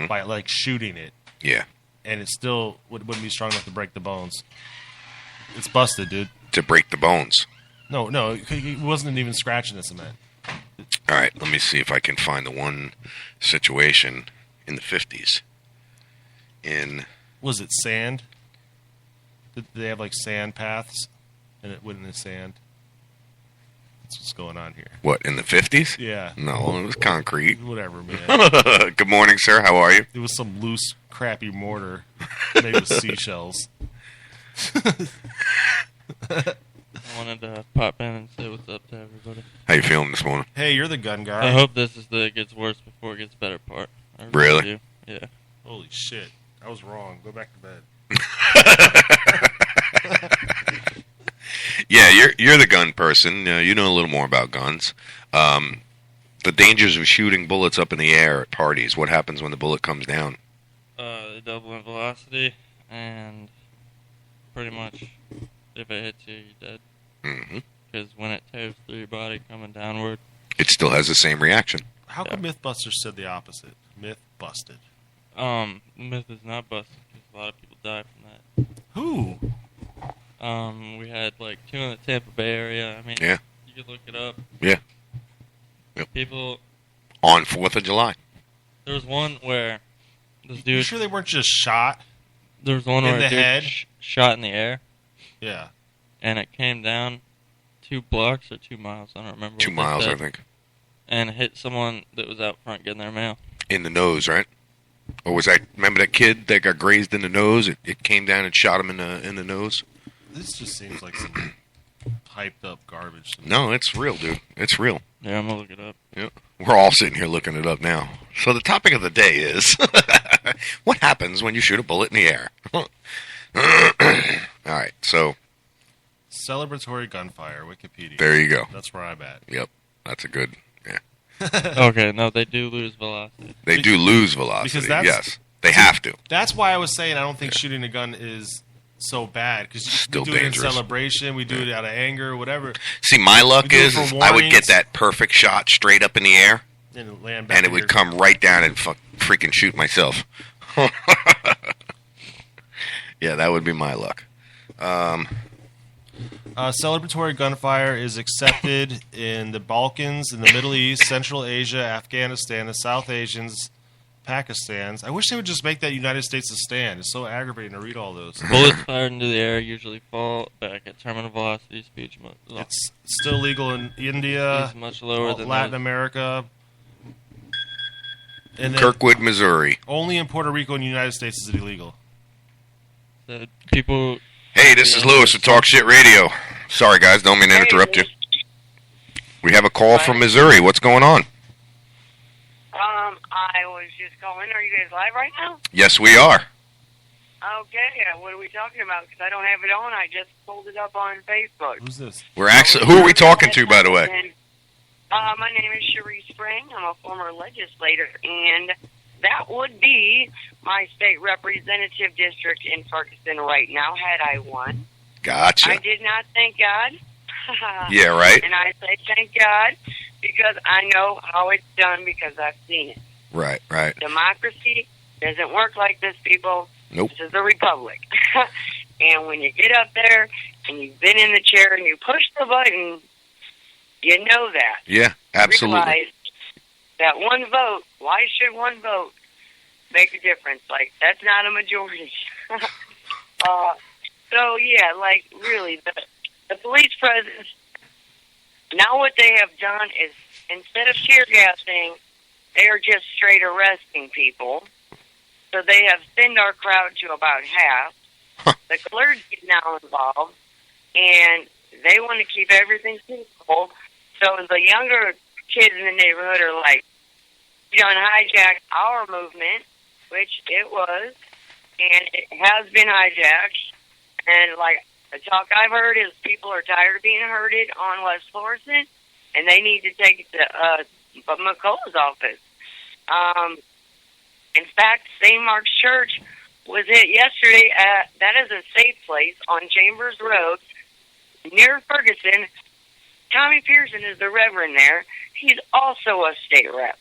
by like shooting it. Yeah. And it still wouldn't be strong enough to break the bones. It's busted, dude. To break the bones. No, he wasn't even scratching the cement. All right, let me see if I can find the one situation in the 50s. Was it sand? Did they have like sand paths? And it went in the sand? That's what's going on here. What, in the 50s? Yeah. No, it was concrete. Whatever, man. Good morning, sir. How are you? It was some loose, crappy mortar made with seashells. I wanted to pop in and say what's up to everybody. How you feeling this morning? Hey, you're the gun guy. I hope this is the gets worse before it gets better part. I Really? do. Yeah. Holy shit. I was wrong. Go back to bed. Yeah, you're the gun person. You know a little more about guns. The dangers of shooting bullets up in the air at parties. What happens when the bullet comes down? They double in velocity, and pretty much, if it hits you, you're dead. Mm-hmm. Because when it tears through your body coming downward, It still has the same reaction. How come MythBusters said the opposite? Myth busted. myth is not busted because a lot of people die from that. Who? We had like 2 in the Tampa Bay area. I mean, Yeah. you could look it up. Yeah. Yep. People. On 4th of July. There was one where this You dude. sure they weren't just shot? There was one in where the a dude head? shot in the air, Yeah. and it came down 2 blocks or 2 miles. I don't remember. 2 what they miles, said, I think. And hit someone that was out front getting their mail. In the nose, right? Or was that, remember that kid that got grazed in the nose? It came down and shot him in the nose? This just seems like some hyped up garbage. to me. No, it's real, dude. It's real. Yeah, I'm gonna look it up. Yeah. We're all sitting here looking it up now. So the topic of the day is, what happens when you shoot a bullet in the air? All right, so Celebratory gunfire, Wikipedia. there you go. That's where I'm at. Yep, that's a good, yeah. Okay, no, they do lose velocity. They do lose velocity, Because that's- yes. They have to. That's why I was saying I don't think shooting a gun is so bad. Because Still we do it dangerous. in celebration, we do it out of anger, whatever, See, my luck We do it is for I would warnings. get that perfect shot straight up in the air, and land back and it in would your- come right down and freaking shoot myself. Yeah, that would be my luck. Celebratory gunfire is accepted in the Balkans, in the Middle East, Central Asia, Afghanistan, the South Asians, Pakistans. I wish they would just make that United States a stand. It's so aggravating to read all those. Bullets fired into the air usually fall back at terminal velocity. Speed It's still legal in India, is much lower than Latin those. America, and then Kirkwood, Missouri. only in Puerto Rico and the United States is it illegal. The people. Hey, this is Lewis at Talk Shit Radio. Sorry, guys, don't mean to interrupt you. We have a call from Missouri. What's going on? I was just calling. Are you guys live right now? Yes, we are. Okay, what are we talking about? Because I don't have it on. I just pulled it up on Facebook. Who's this? We're actually. Who are we talking to, by the way? My name is Cherie Spring. I'm a former legislator, and that would be my state representative district in Ferguson right now, had I won. Gotcha. I did not thank God. Yeah, right. And I say thank God because I know how it's done because I've seen it. Right, right. Democracy doesn't work like this, people. Nope. This is a republic. And when you get up there and you've been in the chair and you push the button, you know that. Yeah, absolutely. Realize that one vote, why should one vote make a difference? Like, that's not a majority. So, yeah, like, really, the police presence, now what they have done is, instead of tear gassing, they are just straight arresting people. So they have thinned our crowd to about half. Huh. The clergy is now involved, and they want to keep everything peaceful. So the younger kids in the neighborhood are like, you done hijacked our movement, which it was, and it has been hijacked. And, like, the talk I've heard is people are tired of being herded on West Florissant, and they need to take it to McCullough's office. In fact, St. Mark's Church was hit yesterday. That is a safe place on Chambers Road near Ferguson. Tommy Pearson is the reverend there. He's also a state rep.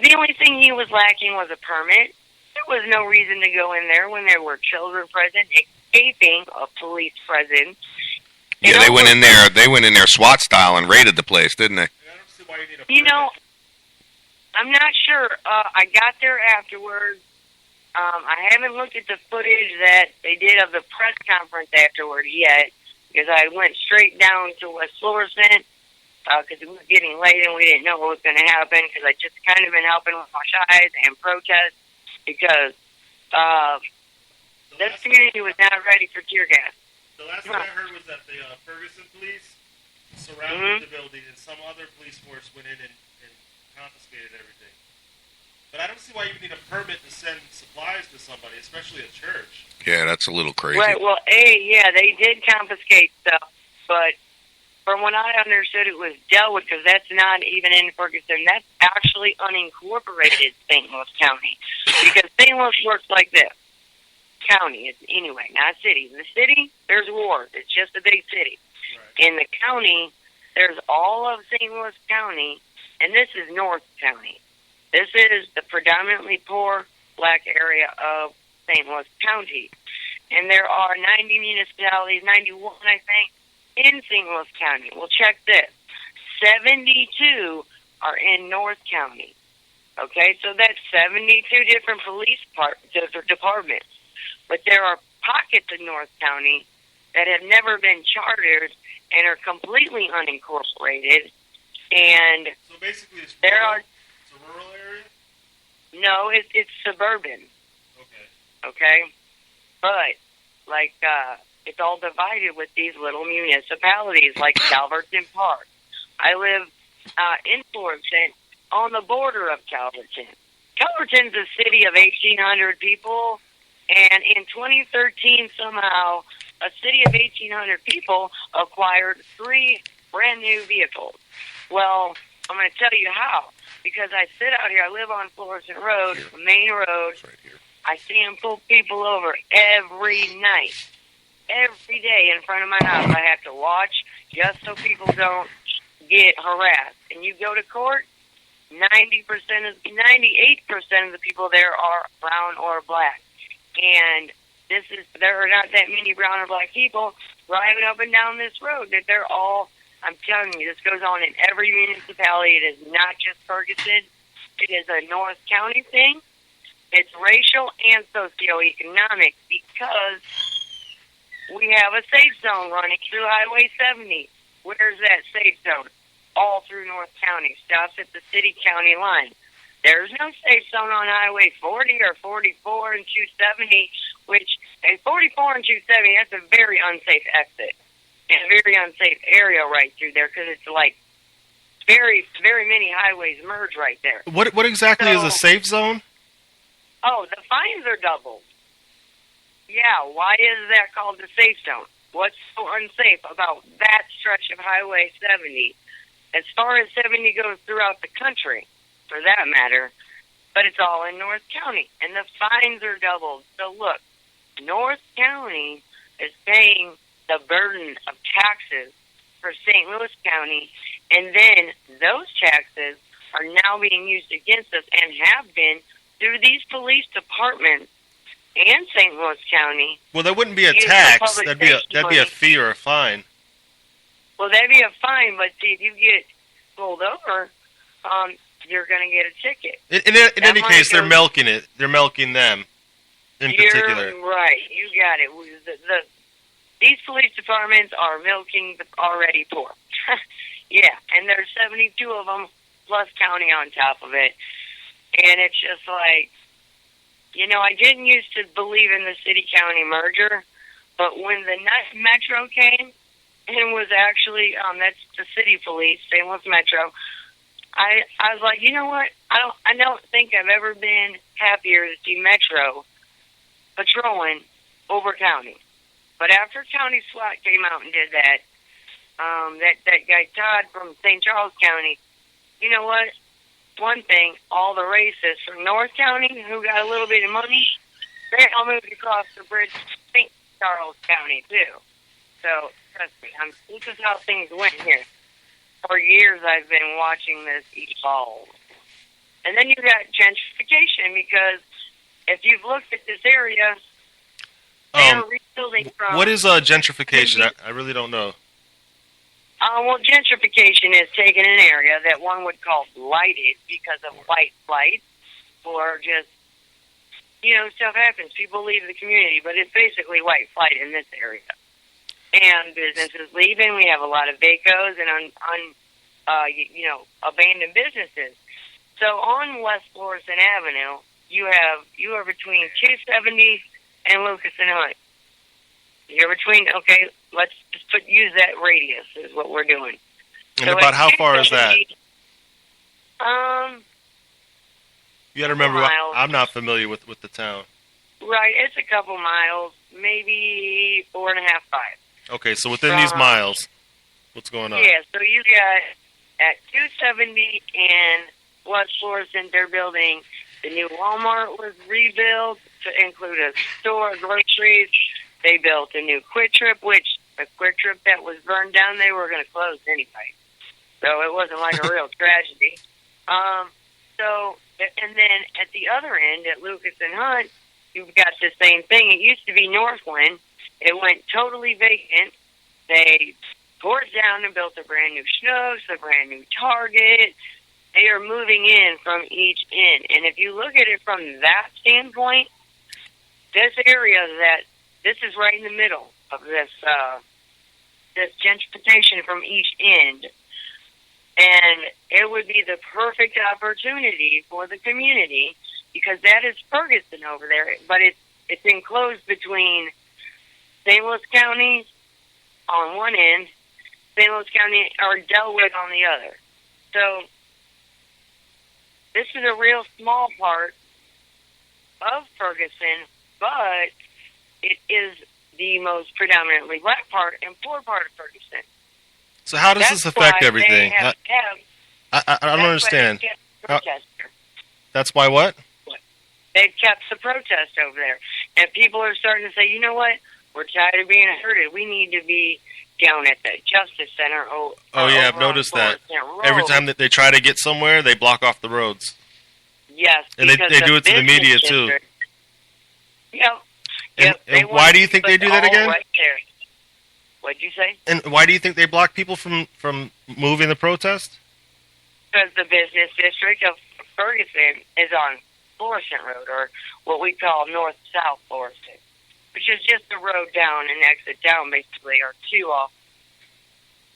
The only thing he was lacking was a permit. There was no reason to go in there when there were children present, escaping a police presence. Yeah, they went in there. They went in there SWAT style and raided the place, didn't they? You know, I'm not sure. I got there afterwards. I haven't looked at the footage that they did of the press conference afterward yet, because I went straight down to West Florissant because it was getting late and we didn't know what was going to happen, because I just kind of been helping with my shies and protests because this community was not ready for tear gas. The last thing I heard was that the Ferguson police surrounded the building and some other police force went in and confiscated everything. But I don't see why you need a permit to send supplies to somebody, especially a church. Yeah, that's a little crazy. Right, well, yeah, they did confiscate stuff, but from what I understood, it was dealt with, because that's not even in Ferguson. That's actually unincorporated St. Louis County, because St. Louis works like this. county. It's, anyway, not city. In the city, there's wars. It's just a big city. Right. In the county, there's all of St. Louis County, and this is North County. This is the predominantly poor black area of St. Louis County. And there are 90 municipalities, 91, I think, in St. Louis County. Well, check this. 72 are in North County. Okay, so that's 72 different police departments. But there are pockets in North County that have never been chartered and are completely unincorporated. And so basically, it's there rural, are it's a rural area. No, it's suburban. Okay. Okay, but like it's all divided with these little municipalities like Calverton Park. I live in Fullerton, on the border of Calverton. Calverton's a city of 1,800 people, and in 2013, somehow, a city of 1,800 people acquired 3 brand new vehicles. Well, I'm going to tell you how. Because I sit out here, I live on Fullerton Road, the main road. Right here. I see them pull people over every night. Every day in front of my house. I have to watch just so people don't get harassed. And you go to court, 98% of the people there are brown or black. And there are not that many brown or black people driving up and down this road. That they're all, I'm telling you, this goes on in every municipality. It is not just Ferguson. It is a North County thing. It's racial and socioeconomic because we have a safe zone running through Highway 70. Where's that safe zone? All through North County. Stops at the city-county line. There's no safe zone on Highway 40 or 44 and 270, which, at 44 and 270, that's a very unsafe exit. And a very unsafe area right through there because it's like very, very many highways merge right there. What exactly is a safe zone? Oh, the fines are doubled. Yeah, why is that called the safe zone? What's so unsafe about that stretch of Highway 70? As far as 70 goes throughout the country, for that matter, but it's all in North County, and the fines are doubled. So look, North County is paying the burden of taxes for St. Louis County, and then those taxes are now being used against us and have been through these police departments and St. Louis County. Well, that wouldn't be a tax. That'd be a fee or a fine. Well, that'd be a fine, but see, if you get pulled over, you're going to get a ticket. In any case, they're milking it. They're milking them in particular. You're right. You got it. These police departments are milking the already poor. Yeah, and there's 72 of them, plus county on top of it. And it's just like, I didn't used to believe in the city-county merger, but when the Metro came and was actually, that's the city police, St. Louis Metro, I was like, you know what? I don't think I've ever been happier to see Metro patrolling over county. But after County SWAT came out and did that, that guy Todd from St. Charles County, you know what? One thing, all the racists from North County who got a little bit of money, they all moved across the bridge to St. Charles County too. So trust me, this is how things went here. For years, I've been watching this evolve. And then you got gentrification because if you've looked at this area, they're rebuilding from... What is gentrification? I really don't know. Well, gentrification is taking an area that one would call blighted because of white flight or just, stuff happens. People leave the community, but it's basically white flight in this area. And businesses leaving. We have a lot of vacos and abandoned businesses. So on West Florissant Avenue, you are between 270 and Lucas and Hunt. You're between, okay, let's just use that radius is what we're doing. And so about how far is that? You got to remember, I'm not familiar with the town. Right, it's a couple miles, maybe 4.5, 5. Okay, so within these miles, what's going on? Yeah, so you got at 270 and West Florissant, they're building The new Walmart was rebuilt to include a store, groceries. They built a new Quick Trip, which a Quick Trip that was burned down, they were going to close anyway. So it wasn't like a real tragedy. And then at the other end, at Lucas and Hunt, you've got the same thing. It used to be Northland. It went totally vacant. They tore it down and built a brand new Schnucks, a brand new Target. They are moving in from each end. And if you look at it from that standpoint, this area this is right in the middle of this gentrification from each end. And it would be the perfect opportunity for the community because that is Ferguson over there. But it's enclosed between St. Louis County on one end, St. Louis County, or Delaware on the other. So this is a real small part of Ferguson, but it is the most predominantly black part and poor part of Ferguson. So how does this affect everything? I don't understand. That's why what? They've kept the protest over there. And people are starting to say, you know what? We're tired of being herded. We need to be down at the Justice Center. Oh yeah, I've noticed that. Every time that they try to get somewhere, they block off the roads. Yes. And they do it to the media, too. Yep. And why do you think they do that again? Right there. What'd you say? And why do you think they block people from moving the protest? Because the business district of Ferguson is on Florissant Road, or what we call north-south Florissant, which is just a road down and exit down, basically, or two off.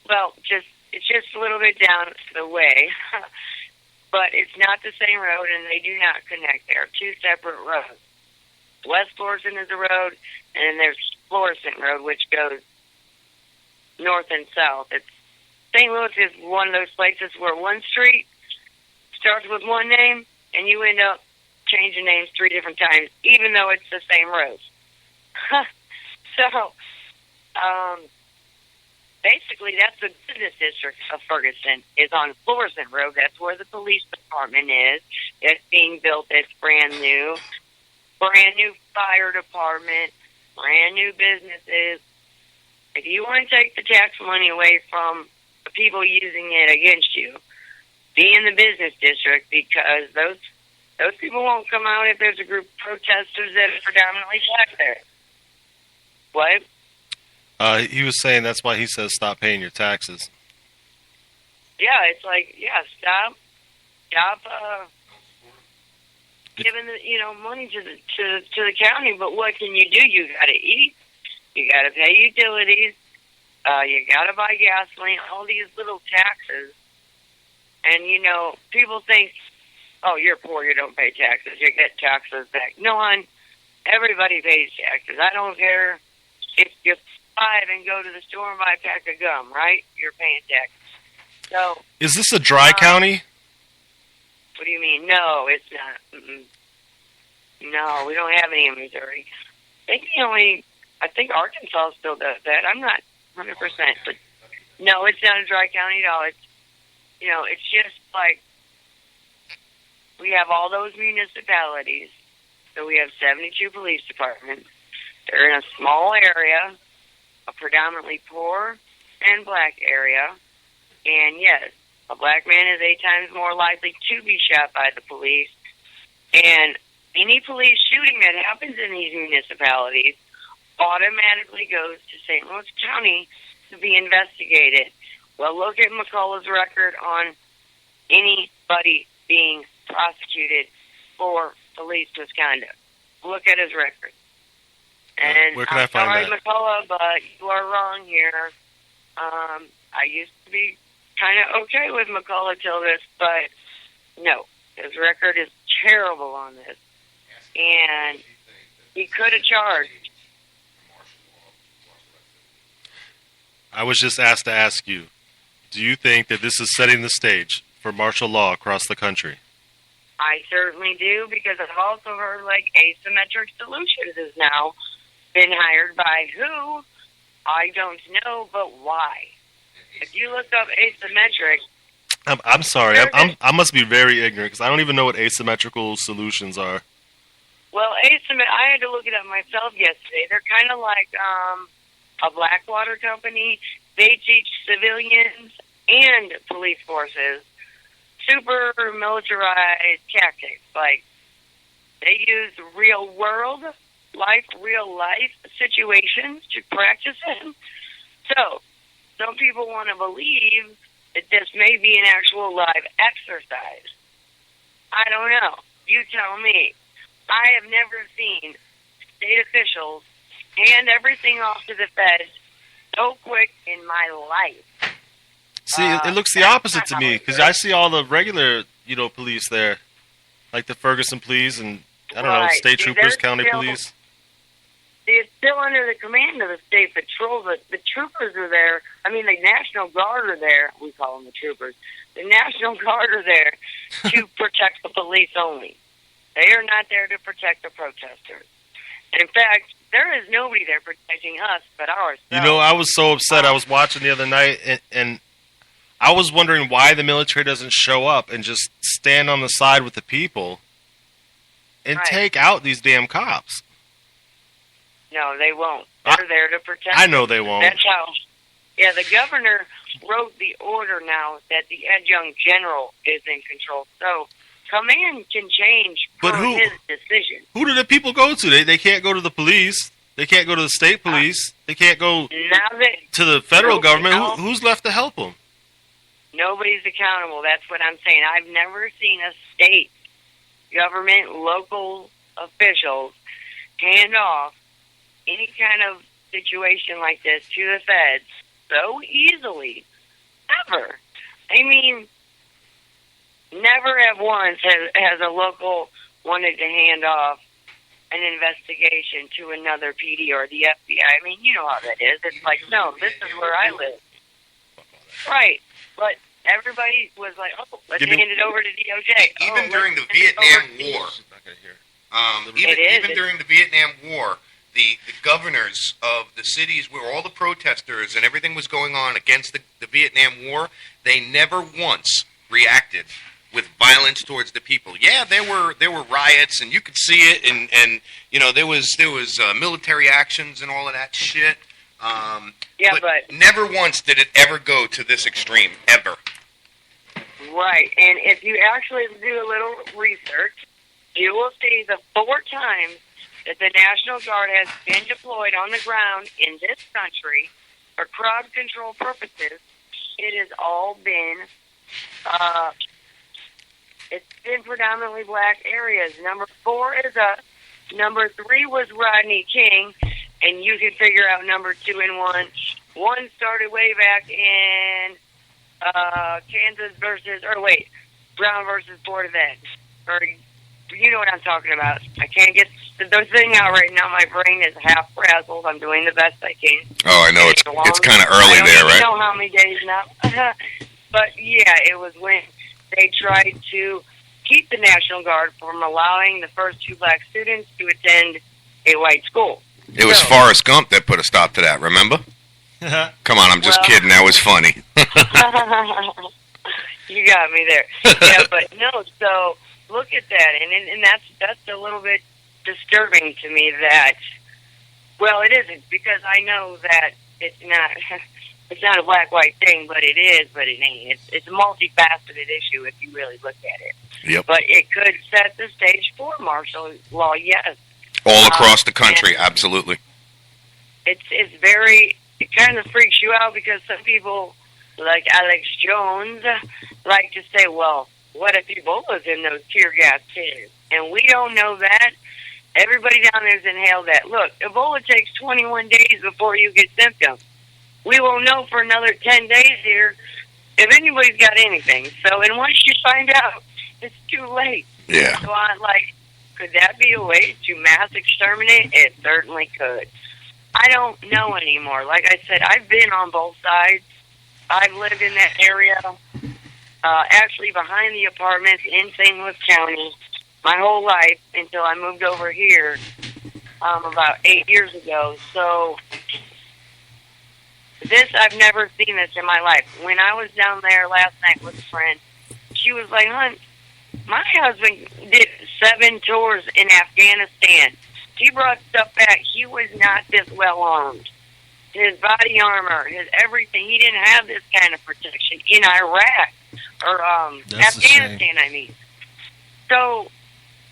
Well, it's just a little bit down the way, but it's not the same road, and they do not connect. They are two separate roads. West Florissant is a road, and then there's Florissant Road, which goes north and south. St. Louis is one of those places where one street starts with one name, and you end up changing names 3 different times, even though it's the same road. So, basically, that's the business district of Ferguson, is on Florissant Road. That's where the police department is. It's being built. It's brand new fire department, brand new businesses. If you want to take the tax money away from the people using it against you, be in the business district, because those people won't come out if there's a group of protesters that are predominantly black there. What? He was saying that's why he says stop paying your taxes. Yeah, it's like, stop giving the money to the county. But what can you do? You got to eat. You got to pay utilities. You got to buy gasoline. All these little taxes. And people think, oh, you're poor, you don't pay taxes. You get taxes back. No, hon, everybody pays taxes. I don't care if you 5 and go to the store and buy a pack of gum, right? You're paying taxes. So, is this a dry county? What do you mean? No, it's not. Mm-mm. No, we don't have any in Missouri. I think Arkansas still does that. I'm not 100%, but no, it's not a dry county at all. It's just like we have all those municipalities. So we have 72 police departments. They're in a small area, a predominantly poor and black area. And yes, a black man is 8 times more likely to be shot by the police. And any police shooting that happens in these municipalities automatically goes to St. Louis County to be investigated. Well, look at McCullough's record on anybody being prosecuted for police misconduct. Look at his record. And where can I find sorry, that? McCullough, but you are wrong here. I used to be kind of okay with McCullough till this, but no, his record is terrible on this. And he could have charged. I was just asked to ask you, do you think that this is setting the stage for martial law across the country? I certainly do, because I've also heard Asymmetric Solutions has now been hired by who? I don't know, but why? If you look up Asymmetric, I'm sorry. There's I must be very ignorant because I don't even know what asymmetrical solutions are. Well, I had to look it up myself yesterday. They're kind of like a Blackwater company. They teach civilians and police forces super militarized tactics. Like, they use real life situations to practice in. So, some people want to believe that this may be an actual live exercise. I don't know. You tell me. I have never seen state officials hand everything off to the feds so quick in my life. See, it looks the opposite to me because I see all the regular, police there, like the Ferguson police and I don't know, state troopers, county police. It's still under the command of the state patrol. The troopers are there. I mean, the National Guard are there. We call them the troopers. The National Guard are there to protect the police only. They are not there to protect the protesters. In fact, there is nobody there protecting us but ourselves. I was so upset. I was watching the other night, and I was wondering why the military doesn't show up and just stand on the side with the people and take out these damn cops. No, they won't. They're there to protect. I know they won't. That's how. Yeah, the governor wrote the order now that the adjunct general is in control. So command can change per his decision. Who do the people go to? They can't go to the police. They can't go to the state police. They can't go to the federal government. Who's left to help them? Nobody's accountable. That's what I'm saying. I've never seen a state government, local officials hand off any kind of situation like this to the feds so easily. Ever. I mean, never have once has a local wanted to hand off an investigation to another PD or the FBI. I mean, you know how that is. It's like, no, this is where I live. Right. But everybody was like, oh, let's hand it over to DOJ. Even during the Vietnam War, even during the Vietnam War, the governors of the cities where all the protesters and everything was going on against the Vietnam War, they never once reacted with violence towards the people. Yeah, there were riots, and you could see it, and there was military actions and all of that shit. But never once did it ever go to this extreme, ever. Right, and if you actually do a little research, you will see the 4 times that the National Guard has been deployed on the ground in this country for crowd control purposes. It has all been, it's been predominantly black areas. Number 4 is us. Number 3 was Rodney King, and you can figure out number 2 and 1. 1 started way back in Brown versus Board of Ed. Or, you know what I'm talking about. I can't get the thing out right now. My brain is half frazzled. I'm doing the best I can. Oh, I know. It's kind of early there, right? I don't know how many days now. But, yeah, it was when they tried to keep the National Guard from allowing the first 2 black students to attend a white school. It was Forrest Gump that put a stop to that, remember? Come on, I'm just kidding. That was funny. You got me there. Yeah, but no, so look at that. And that's a little bit disturbing to me that, well, it isn't, because I know that it's not a black-white thing, but it is, but it ain't. It's a multifaceted issue if you really look at it. Yep. But it could set the stage for martial law, yes. All across the country, absolutely. It kind of freaks you out because some people, like Alex Jones, like to say, well, what if Ebola's in those tear gas cans? And we don't know that. Everybody down there's inhaled that. Look, Ebola takes 21 days before you get symptoms. We won't know for another 10 days here if anybody's got anything. So, and once you find out, it's too late. Yeah. So I'm like, could that be a way to mass exterminate? It certainly could. I don't know anymore. Like I said, I've been on both sides. I've lived in that area, actually behind the apartments in St. Louis County, my whole life until I moved over here about 8 years ago. So I've never seen this in my life. When I was down there last night with a friend, she was like, "Hon, my husband did 7 tours in Afghanistan. He brought stuff back. He was not this well armed. His body armor, his everything. He didn't have this kind of protection in Iraq or Afghanistan. I mean, so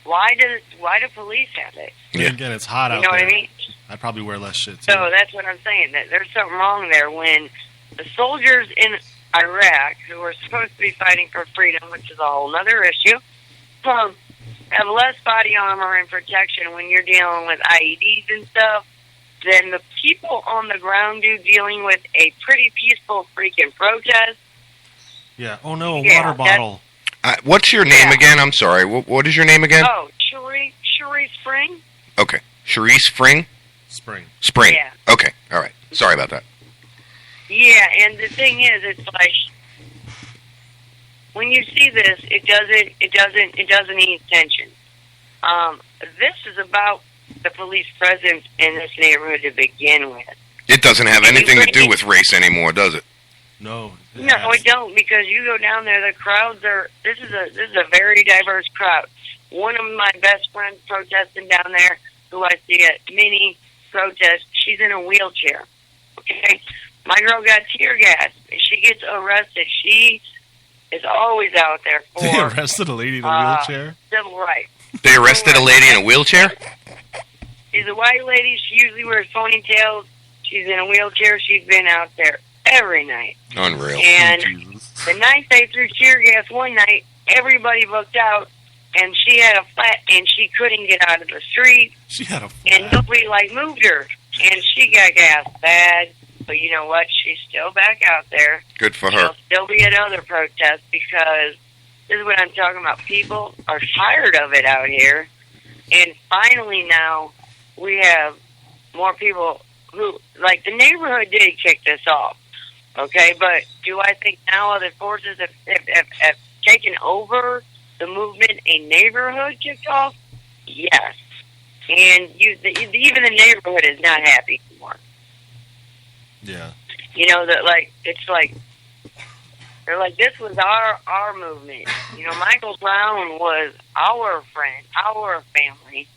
why do police have it? Yeah. Again, it's hot out there. You know what I mean? I'd probably wear less shit too. So that's what I'm saying. That there's something wrong there when the soldiers in Iraq, who are supposed to be fighting for freedom, which is a whole other issue, have less body armor and protection when you're dealing with IEDs and stuff than the people on the ground do dealing with a pretty peaceful freaking protest. Yeah. Oh no, a water bottle. What's your name again? I'm sorry. What is your name again? Oh, Cherie Spring. Okay. Cherie Spring? Spring. Yeah. Okay. All right. Sorry about that. Yeah, and the thing is, it's like when you see this, it doesn't ease tension. This is about the police presence in this neighborhood to begin with. It doesn't have anything to do with race anymore, does it? No. No, it don't, because you go down there, the crowds are. This is a very diverse crowd. One of my best friends protesting down there, who I see at many protests, she's in a wheelchair. Okay, my girl got tear gas. She gets arrested. She is always out there for. They arrested a lady in a wheelchair. Civil rights. They arrested a lady in a wheelchair? She's a white lady. She usually wears ponytails. She's in a wheelchair. She's been out there every night. Unreal. And the night they threw tear gas one night, everybody booked out, and she had a flat, and she couldn't get out of the street. She had a flat. And nobody, moved her. And she got gas bad. But you know what? She's still back out there. Good for her. She'll still be at other protests because this is what I'm talking about. People are tired of it out here. And finally now we have more people who, the neighborhood did kick this off. Okay, but do I think now other forces have taken over the movement a neighborhood kicked off? Yes. And even the neighborhood is not happy anymore. Yeah. You know, that it's like they're like, this was our movement. You know, Michael Brown was our friend, our family,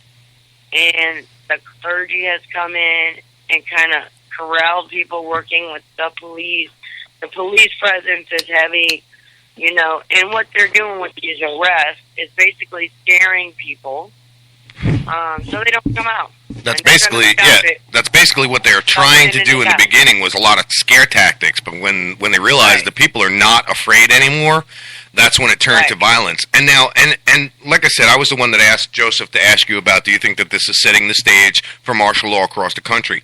and the clergy has come in and kind of corralled people working with the police. The police presence is heavy, you know, and what they're doing with these arrests is basically scaring people, so they don't come out. That's basically what they're trying to do in the beginning was a lot of scare tactics, but when they realized the people are not afraid anymore, that's when it turned to violence. And now, and like I said, I was the one that asked Joseph to ask you about, do you think that this is setting the stage for martial law across the country?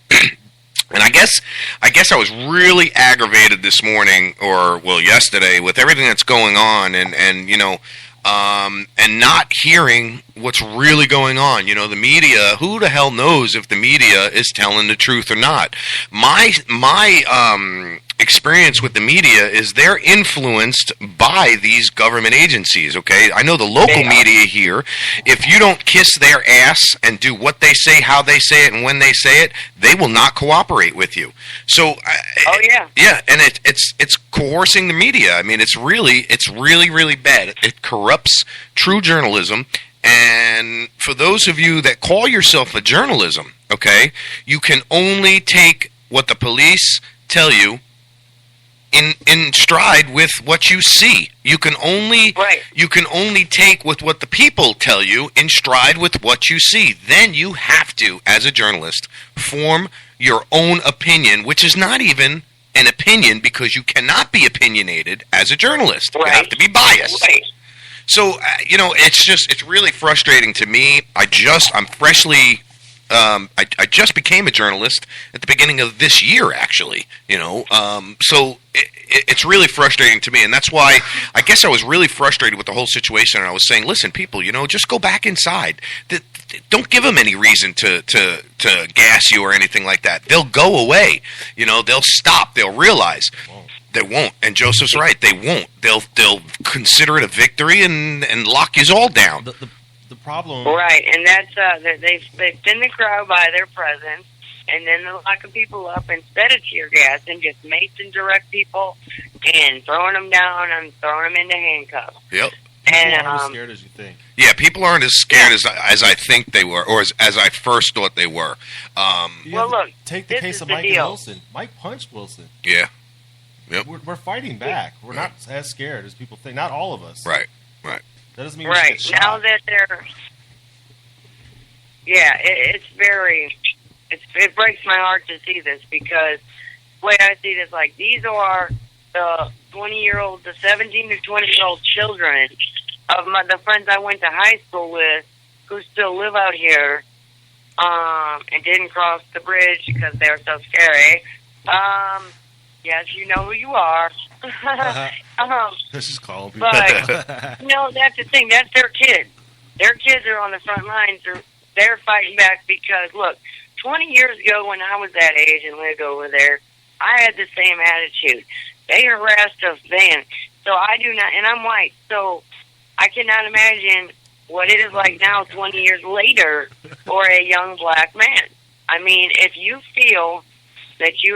And I guess I was really aggravated this morning, or yesterday, with everything that's going on, and you know, and not hearing what's really going on. You know, the media. Who the hell knows if the media is telling the truth or not? My experience with the media is they're influenced by these government agencies, okay? I know the local media here, if you don't kiss their ass and do what they say, how they say it, and when they say it, they will not cooperate with you. So, yeah, and it's coercing the media. I mean, it's really bad. It corrupts true journalism. And for those of you that call yourself a journalism, okay, you can only take what the police tell you in stride with what you see. You can only take with what the people tell you in stride with what you see. Then you have to, as a journalist, form your own opinion, which is not even an opinion because you cannot be opinionated as a journalist. You have to be biased. So, you know, it's really frustrating to me. I just became a journalist at the beginning of this year, actually, you know, so it's really frustrating to me, and that's why I guess I was really frustrated with the whole situation, and I was saying, listen, people, you know, just go back inside. Don't give them any reason to gas you or anything like that. They'll go away, you know, they'll stop, they'll realize. They won't, and Joseph's right, they won't. They'll consider it a victory and lock you all down. The problem, right? And that's they've thinned the crowd by their presence. and then they're locking people up instead of tear gas and just mace and direct people and throwing them down and throwing them into handcuffs. Yep. People And aren't as scared as you think. Yeah, people aren't as scared as I think they were, or as I first thought they were. You Well, have to look, take the this case is of the Mike and deal. Wilson. Mike punched Wilson. Yeah. Yep. We're fighting back. We're not as scared as people think. Not all of us. Right. That doesn't mean we should right get now shot. that they're, yeah, it's very, it breaks my heart to see this because the way I see it is like these are the 20-year-old, the 17 to 20-year-old children of the friends I went to high school with who still live out here and didn't cross the bridge because they're so scary. Yes, you know who you are. Let's just call them. But, no, that's the thing. That's their kids. Their kids are on the front lines. They're fighting back because, look, 20 years ago when I was that age and lived over there, I had the same attitude. They harassed us then. So I do not, and I'm white, so I cannot imagine what it is like now 20 years later for a young black man. I mean, if you feel that you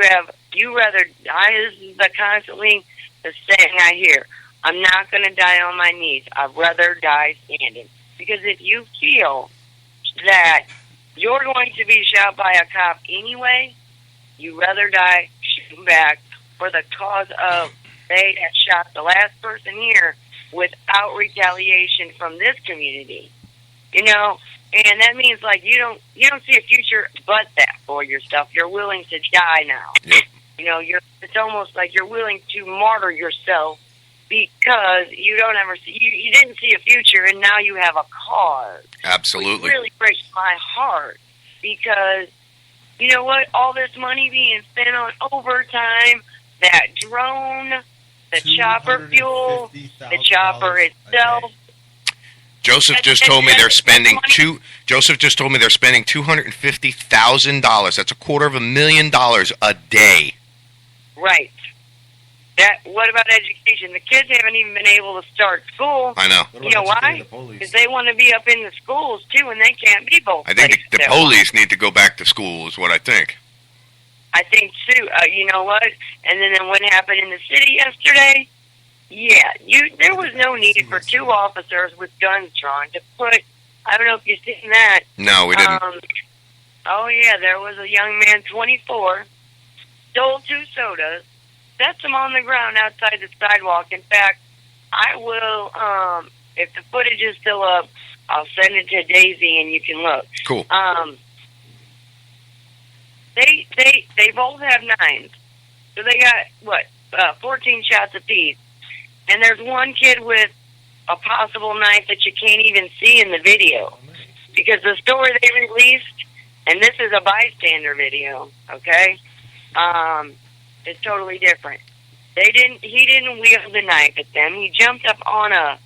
rather die, this is constantly the saying I hear, I'm not going to die on my knees. I'd rather die standing. Because if you feel that you're going to be shot by a cop anyway, you'd rather die shooting back for the cause of they that shot the last person here without retaliation from this community. You know, and that means like you don't see a future but that for yourself. You're willing to die now. Yep. You know, it's almost like you're willing to martyr yourself because you don't ever see you didn't see a future and now you have a cause. Absolutely. It really breaks my heart because you know what? All this money being spent on overtime, that drone, the chopper fuel, the chopper itself. Joseph just told me they're spending $250,000. That's $250,000 a day. Right. What about education? The kids haven't even been able to start school. I know. You know why? Because they want to be up in the schools too, and they can't be both. I think the police need to go back to school. Is what I think. I think too. You know what? And then what happened in the city yesterday? Yeah, there was no need for two officers with guns drawn to put. I don't know if you've seen that. No, we didn't. Oh yeah, there was a young man, 24, stole 2 sodas, set them on the ground outside the sidewalk. In fact, I will. If the footage is still up, I'll send it to Daisy and you can look. Cool. They both have 9s, so they got 14 shots apiece. And there's one kid with a possible knife that you can't even see in the video. Because the story they released, and this is a bystander video, okay? It's totally different. He didn't wield the knife at them. He jumped up on a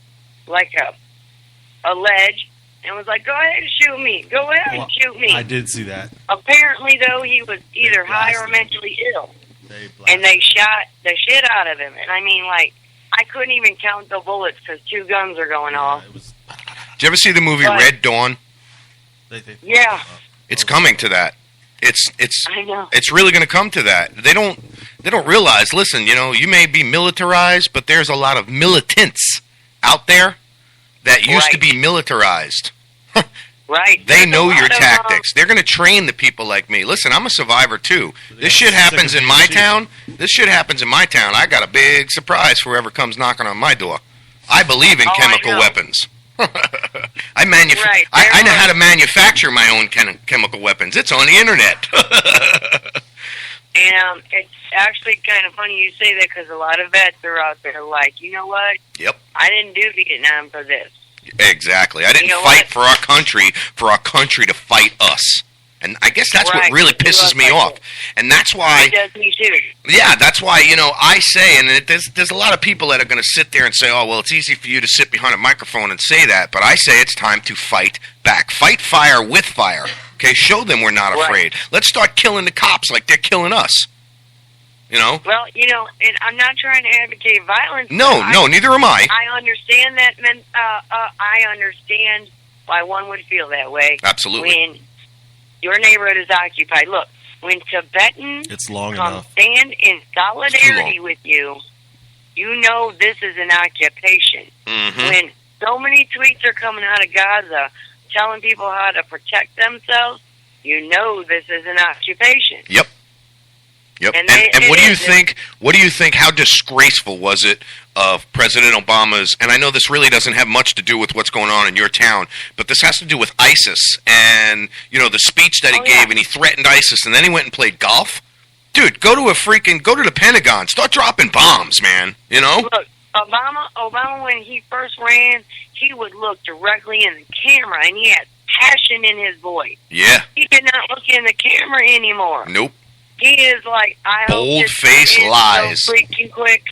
ledge and was like, go ahead and shoot me. Go ahead and shoot me. I did see that. Apparently, though, he was either high or mentally ill. And they shot the shit out of him. And I mean, like, I couldn't even count the bullets because 2 guns are going off. Did you ever see the movie Red Dawn? Yeah. It's coming to that. I know. It's really going to come to that. They don't realize. Listen, you know, you may be militarized, but there's a lot of militants out there that used to be militarized. Right. They know your tactics. They're going to train the people like me. Listen, I'm a survivor too. This shit happens in my town. I got a big surprise for whoever comes knocking on my door. I believe in chemical weapons. I know how to manufacture my own chemical weapons. It's on the internet. And it's actually kind of funny you say that because a lot of vets are out there like, you know what? Yep. I didn't do Vietnam for this. Exactly. I didn't fight for our country to fight us. And I guess that's what really pisses me off. And that's why... It does me too. Yeah, that's why, you know, I say, and there's a lot of people that are going to sit there and say, oh, well, it's easy for you to sit behind a microphone and say that. But I say it's time to fight back. Fight fire with fire. Okay, show them we're not afraid. Let's start killing the cops like they're killing us. You know? Well, you know, and I'm not trying to advocate violence. No, neither am I. I understand that. I understand why one would feel that way. Absolutely. When your neighborhood is occupied. Look, when Tibetans It's long come enough. stand in solidarity long. with you, you know this is an occupation. Mm-hmm. When so many tweets are coming out of Gaza telling people how to protect themselves, you know this is an occupation. Yep. Yep. And And they- what it do you is. think? What do you think? How disgraceful was it of President Obama's? And I know this really doesn't have much to do with what's going on in your town, but this has to do with ISIS and the speech that he Oh, gave, yeah. and he threatened ISIS, and then he went and played golf. Dude, go to the Pentagon, start dropping bombs, man. Look, Obama, when he first ran, he would look directly in the camera, and he had passion in his voice. Yeah. He did not look in the camera anymore. Nope. He is like, I hope this Bold-faced is lies. so freaking quick.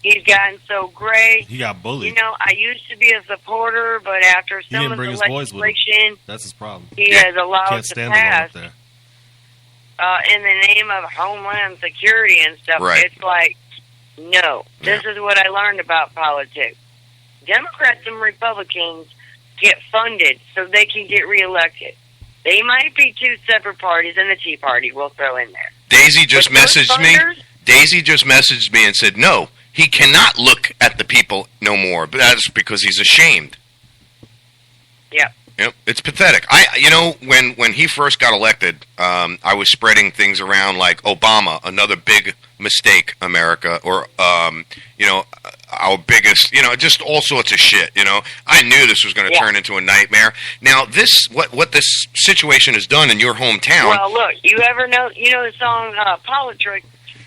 He's gotten so gray. He got bullied. I used to be a supporter, but after some didn't of bring the his boys with him. legislation That's his problem. he Yeah. has allowed Can't to stand the one pass up there. in the name of Homeland Security and stuff, Right. it's like, no. This is what I learned about politics. Democrats and Republicans get funded so they can get reelected. They might be two separate parties, and the Tea Party we'll throw in there. Daisy just But those messaged me. funders- Daisy just messaged me and said, no, he cannot look at the people no more. But that's because he's ashamed. Yep. Yep, it's pathetic. When he first got elected, I was spreading things around like Obama, another big mistake, America, or our biggest, just all sorts of shit. I knew this was going to Yeah. turn into a nightmare. Now, what this situation has done in your hometown. Well, look, you know the song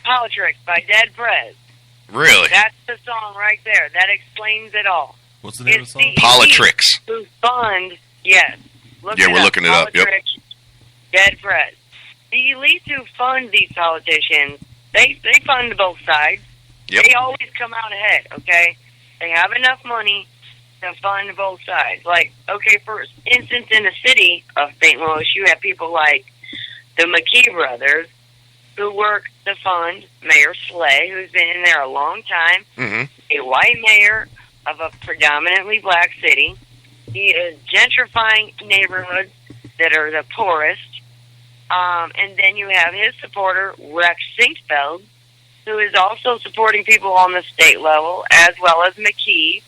Politics by Dead Prez? Really, That's the song right there. That explains it all. What's the name of the It's song? the Politrix. who fund, yes. Look Yeah, it we're up. looking it up, yep. Politrix, Dead Prez. The elites who fund these politicians, they fund both sides. Yep. They always come out ahead, okay? They have enough money to fund both sides. Like, okay, for instance, in the city of St. Louis, you have people like the McKee brothers who work to fund Mayor Slay, who's been in there a long time, Mm-hmm. a white mayor of a predominantly black city. He is gentrifying neighborhoods that are the poorest. And then you have his supporter, Rex Sinkfeld, who is also supporting people on the state level, as well as McKee.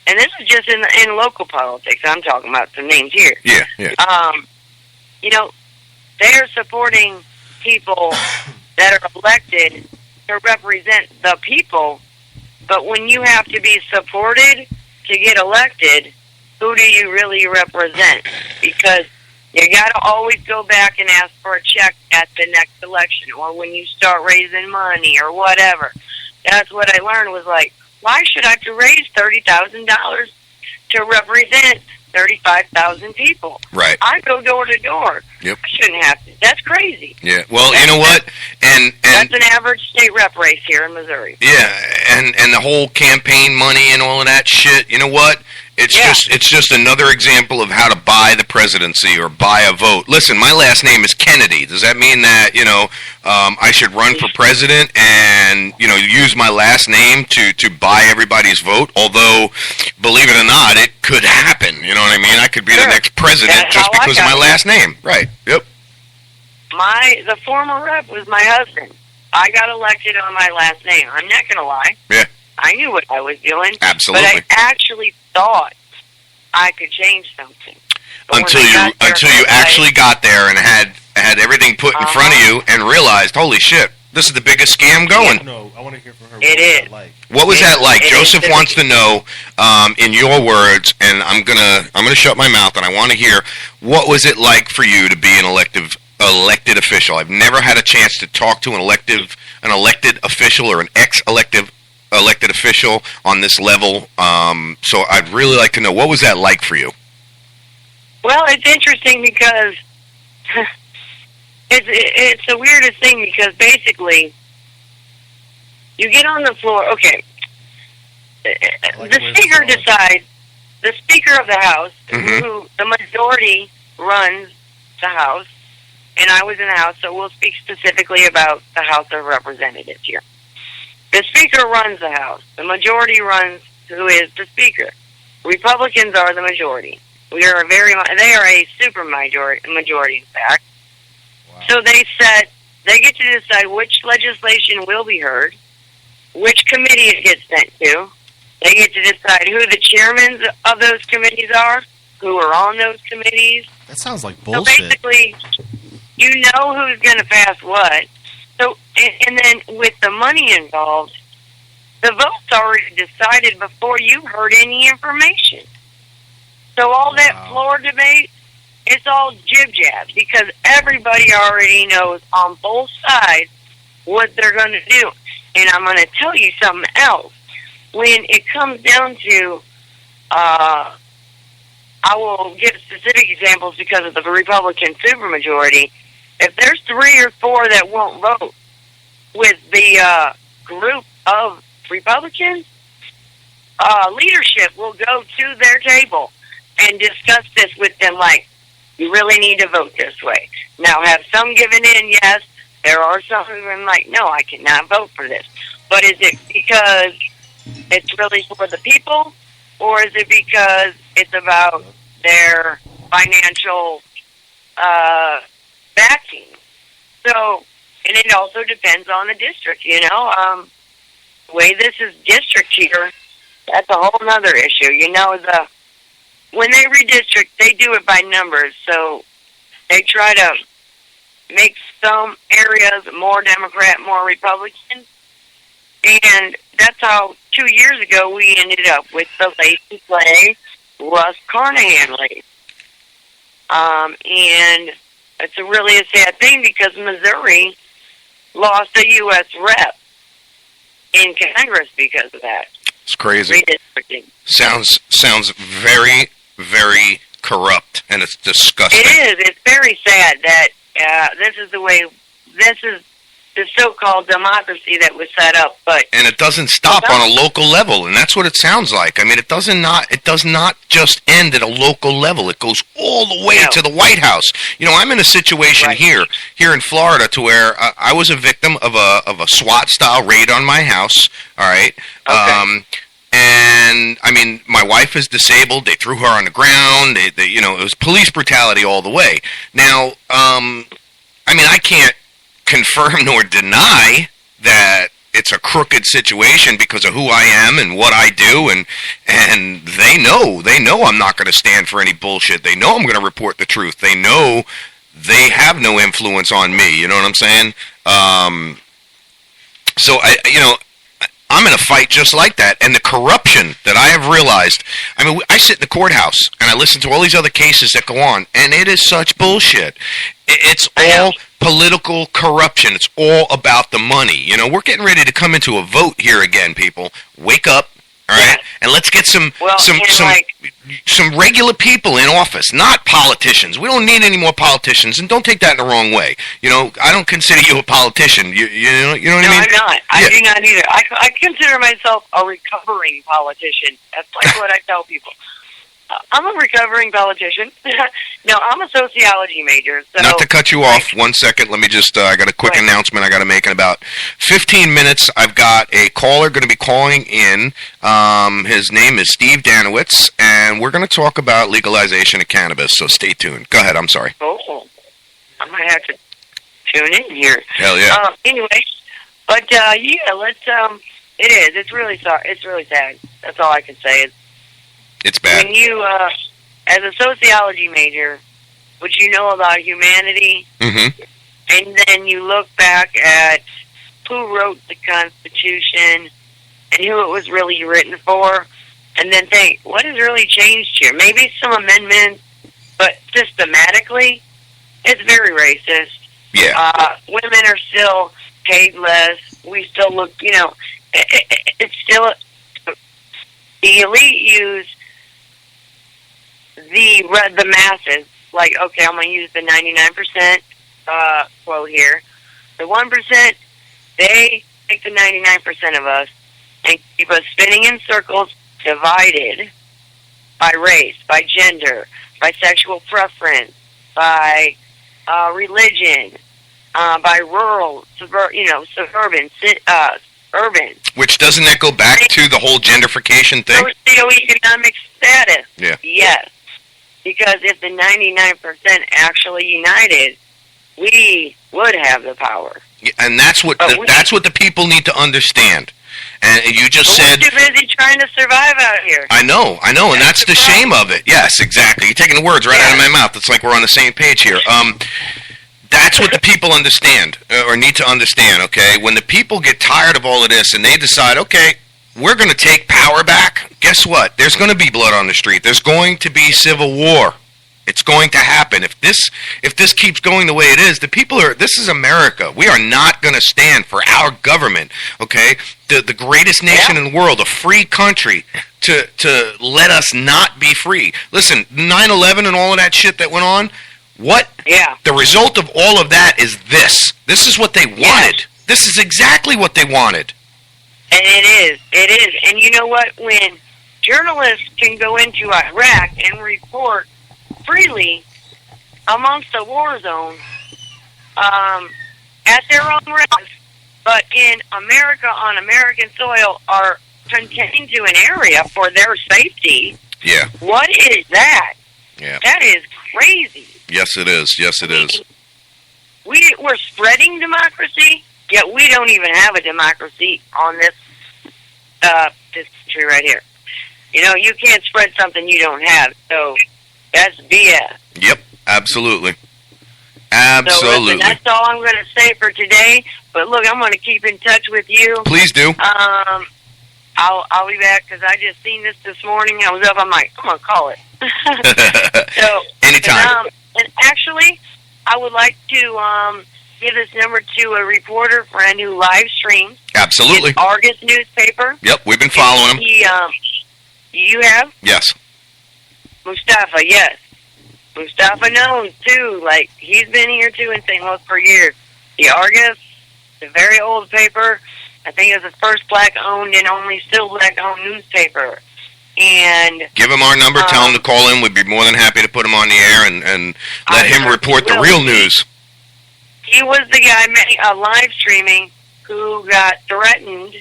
And this is just in local politics. I'm talking about some names here. Yeah, yeah. They're supporting people that are elected to represent the people. But when you have to be supported to get elected, who do you really represent? Because you got to always go back and ask for a check at the next election, or when you start raising money or whatever. That's what I learned was like, why should I have to raise $30,000 to represent 35,000 people? Right. I go door to door. Yep. I shouldn't have to. That's crazy. Yeah. Well, you know what? And That's an average state rep race here in Missouri. yeah, and the whole campaign money and all of that shit. You know what? It's Yeah. just another example of how to buy the presidency or buy a vote. Listen, my last name is Kennedy. Does that mean that I should run for president and use my last name to buy everybody's vote? Although, believe it or not, it could happen. You know what I mean? I could be the Sure. next president That's just how I because of got my it. last name. Right. Yep. The former rep was my husband. I got elected on my last name. I'm not going to lie. Yeah. I knew what I was doing. Absolutely. But I actually thought I could change something. But when Until I you got there, until you I was actually got there and had everything put in front of you and realized, holy shit, this is the biggest scam going. No, I want to hear from her. It What was is. that like? What was that like? It is. Joseph wants to know, in your words, and I'm gonna shut my mouth, and I want to hear what was it like for you to be an elected official. I've never had a chance to talk to an elected official or an elected official on this level. So I'd really like to know, what was that like for you? Well, it's interesting because it's the weirdest thing because basically you get on the floor. Okay, like the where speaker it's going. decides. The Speaker of the House, Mhm. who the majority runs the House, and I was in the House, so we'll speak specifically about the House of Representatives here. The Speaker runs the House. The majority runs who is the Speaker. Republicans are the majority. They are a super majority, in fact. Wow. So they get to decide which legislation will be heard, which committee it gets sent to. They get to decide who the chairmen of those committees are, who are on those committees. That sounds like So bullshit. basically, you know who's going to pass what. So, and then with the money involved, the vote's already decided before you heard any information. So all that floor debate, it's all jib-jab because everybody already knows on both sides what they're going to do. And I'm going to tell you something else. When it comes down to, I will give specific examples because of the Republican supermajority. If there's 3 or 4 that won't vote with the group of Republicans, leadership will go to their table and discuss this with them like, you really need to vote this way. Now, have some given in? Yes. There are some who are like, no, I cannot vote for this. But is it because it's really for the people, or is it because it's about their financial backing? So, and it also depends on the district, you know. The way this is district here, that's a whole other issue. You know, when they redistrict, they do it by numbers. So they try to make some areas more Democrat, more Republican. And that's how 2 years ago we ended up with the Lacey Clay, Russ Carnahan race. And it's really a sad thing because Missouri lost a U.S. rep in Congress because of that. It's crazy. Redistricting. Sounds very, very corrupt, and it's disgusting. It is. It's very sad that this is the so-called democracy that was set up, and it doesn't stop on a local level, and that's what it sounds like. I mean, it does not just end at a local level. It goes all the way to the White House. You know, I'm in a situation here in Florida to where I was a victim of a SWAT style raid on my house. All right. Okay. And I mean, my wife is disabled. They threw her on the ground. They you know, it was police brutality all the way. Now, I mean, I can't confirm nor deny that it's a crooked situation because of who I am and what I do, and they know I'm not going to stand for any bullshit. They know I'm going to report the truth. They know they have no influence on me. You know what I'm saying? So I'm in a fight just like that, and the corruption that I have realized. I mean, I sit in the courthouse and I listen to all these other cases that go on, and it is such bullshit. It's all political corruption. It's all about the money. You know, we're getting ready to come into a vote here again, people. Wake up, all right? And let's get some regular people in office, not politicians. We don't need any more politicians, and don't take that in the wrong way. You know, I don't consider you a politician. You know what I mean? No, I'm not. I do not either. I consider myself a recovering politician. That's like what I tell people. I'm a recovering politician. No, I'm a sociology major. So not to cut you off, 1 second. Let me just, I got a quick announcement I got to make in about 15 minutes. I've got a caller going to be calling in. His name is Steve Danowitz, and we're going to talk about legalization of cannabis, so stay tuned. Go ahead, I'm sorry. Oh, I might have to tune in here. Hell yeah. Anyway, but yeah, let's, it is. It's really sorry. It's really sad. That's all I can say. It's bad. When you, as a sociology major, which you know about humanity, and then you look back at who wrote the Constitution and who it was really written for, and then think, what has really changed here? Maybe some amendments, but systematically, it's very racist. Yeah. Women are still paid less. We still look, you know, it's still, the elite use the masses, like, okay, I'm going to use the 99% quote here. The 1%, they take the 99% of us and keep us spinning in circles, divided by race, by gender, by sexual preference, by religion, by rural, suburban, urban. Which, doesn't that go back to the whole gentrification thing? Socioeconomic status. Yeah. Yes. Because if the 99% actually united, we would have the power. And that's what the people need to understand. And you just But said, we're too busy trying to survive out here. I know, and that's the shame of it. Yes, exactly. You're taking the words right out of my mouth. It's like we're on the same page here. That's what the people understand, or need to understand, okay? When the people get tired of all of this and they decide, okay, we're going to take power back, guess what? There's going to be blood on the street. There's going to be civil war. It's going to happen. If this keeps going the way it is, this is America. We are not going to stand for our government, okay? The greatest nation in the world, a free country, to let us not be free. Listen, 9/11 and all of that shit that went on, what? Yeah. The result of all of that is this. This is what they wanted. Yes. This is exactly what they wanted. And it is. And you know what? When journalists can go into Iraq and report freely amongst a war zone at their own risk, but in America, on American soil, are contained to an area for their safety. Yeah. What is that? Yeah. That is crazy. Yes, it is. Yes, it is. We're spreading democracy, yet we don't even have a democracy on this country right here. You know, you can't spread something you don't have, so that's BS. Yep, absolutely. So listen, that's all I'm going to say for today. But look, I'm going to keep in touch with you. Please do. I'll be back because I just seen this morning. I was up. I'm like, I'm going to call it. So anytime. And actually, I would like to give this number to a reporter friend who live streams. Absolutely. It's Argus newspaper. Yep, we've been following him. You have? Yes. Mustafa, yes. Mustafa knows, too. Like, he's been here, too, in St. Louis for years. The Argus, the very old paper, I think it's the first black-owned and only still black-owned newspaper. And give him our number, tell him to call in. We'd be more than happy to put him on the air and let him report the real news. He was the guy live streaming who got threatened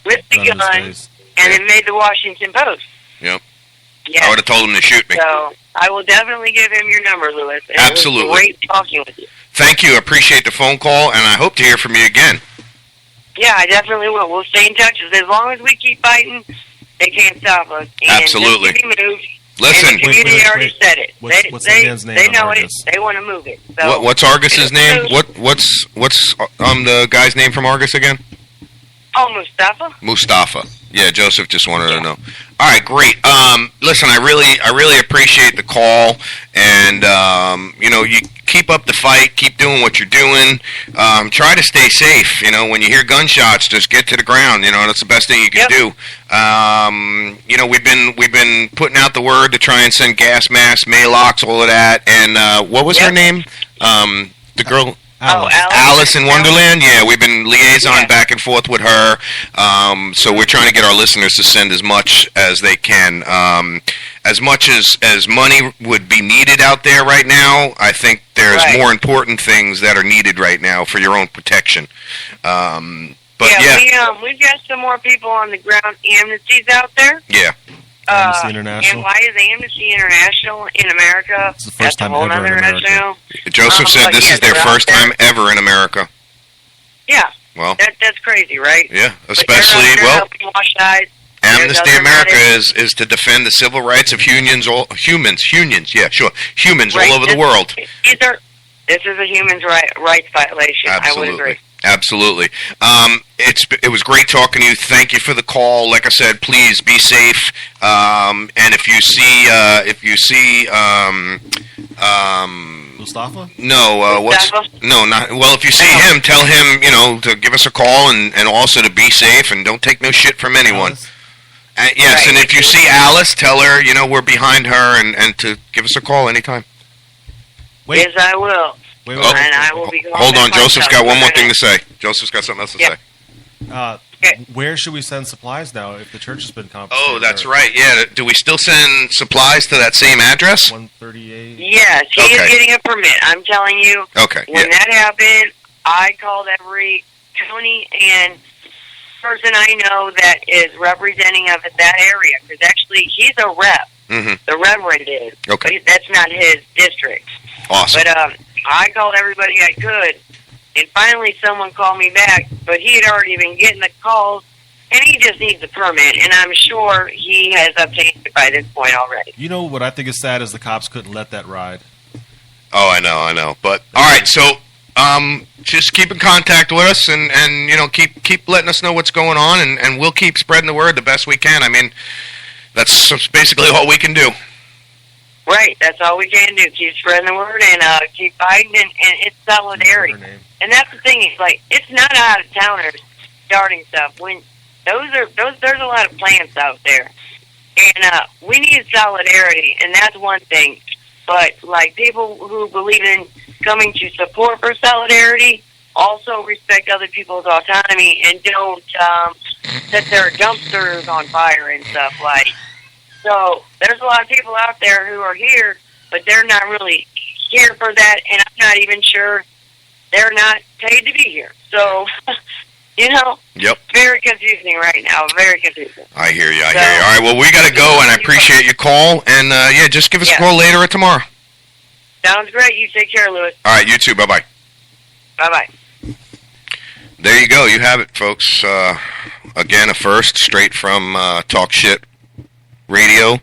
with the gun, and it made the Washington Post. Yep. Yes. I would have told him to shoot me. So I will definitely give him your number, Louis. Absolutely. It was great talking with you. Thank you. I appreciate the phone call, and I hope to hear from you again. Yeah, I definitely will. We'll stay in touch. As long as we keep fighting, they can't stop us. And absolutely. Be moved. Listen. And the community already said it. What's that man's name? They know it. They want to move it. So what's Argus's name? What's the guy's name from Argus again? Oh, Mustafa. Mustafa. Yeah, Joseph just wanted to know. All right, great. Listen, I really appreciate the call, and you keep up the fight, keep doing what you're doing. Try to stay safe. You know, when you hear gunshots, just get to the ground. You know, that's the best thing you can do. We've been putting out the word to try and send gas masks, Maalox, all of that. And what was her name? The girl. Alice in Wonderland. Yeah, we've been liaison back and forth with her. So we're trying to get our listeners to send as much as they can. As much as money would be needed out there right now, I think there's more important things that are needed right now for your own protection. We've got some more people on the ground. Amnesty's out there. Yeah. Amnesty International. And why is Amnesty International in America? It's the first time ever in America. Joseph said this is their first time ever in America. Yeah. Well, that's crazy, right? Yeah, especially Amnesty America is to defend the civil rights of humans all over the world. This is a human rights violation. Absolutely. I would agree. Absolutely. It was great talking to you. Thank you for the call. Like I said, please be safe. And if you see Mustafa? No, not well. If you see him, tell him to give us a call and also to be safe and don't take no shit from anyone. Yes, and if you see Alice, tell her we're behind her and to give us a call anytime. Wait. Yes, I will. Wait. And I will be going. Hold on, Joseph's got one more thing to say. Joseph's got something else to say. Where should we send supplies now if the church has been confiscated? Oh, that's right. Yeah. Do we still send supplies to that same address? 138. Yes, he is getting a permit. I'm telling you. Okay. When that happened, I called every county and person I know that is representing of that area, because actually he's a rep. Mm-hmm. The reverend is. Okay. But that's not his district. Awesome. But I called everybody I could, and finally someone called me back, but he had already been getting the calls, and he just needs a permit, and I'm sure he has obtained it by this point already. You know what I think is sad is the cops couldn't let that ride. Oh, I know. But all right, so just keep in contact with us, and keep letting us know what's going on, and we'll keep spreading the word the best we can. I mean, that's basically all we can do. Right, that's all we can do. Keep spreading the word and keep fighting, and it's solidarity. And that's the thing. It's like it's not out of towners starting stuff. When there's a lot of plants out there, and we need solidarity, and that's one thing. But like people who believe in coming to support for solidarity also respect other people's autonomy and don't set their dumpsters on fire and stuff like. So there's a lot of people out there who are here, but they're not really here for that, and I'm not even sure they're not paid to be here. So, Yep. Very confusing right now. Very confusing. I hear you. All right, well, we got to go, and I appreciate your call. And, just give us a call later or tomorrow. Sounds great. You take care, Louis. All right, you too. Bye-bye. Bye-bye. There you go. You have it, folks. Again, a first straight from Talk Shit Radio,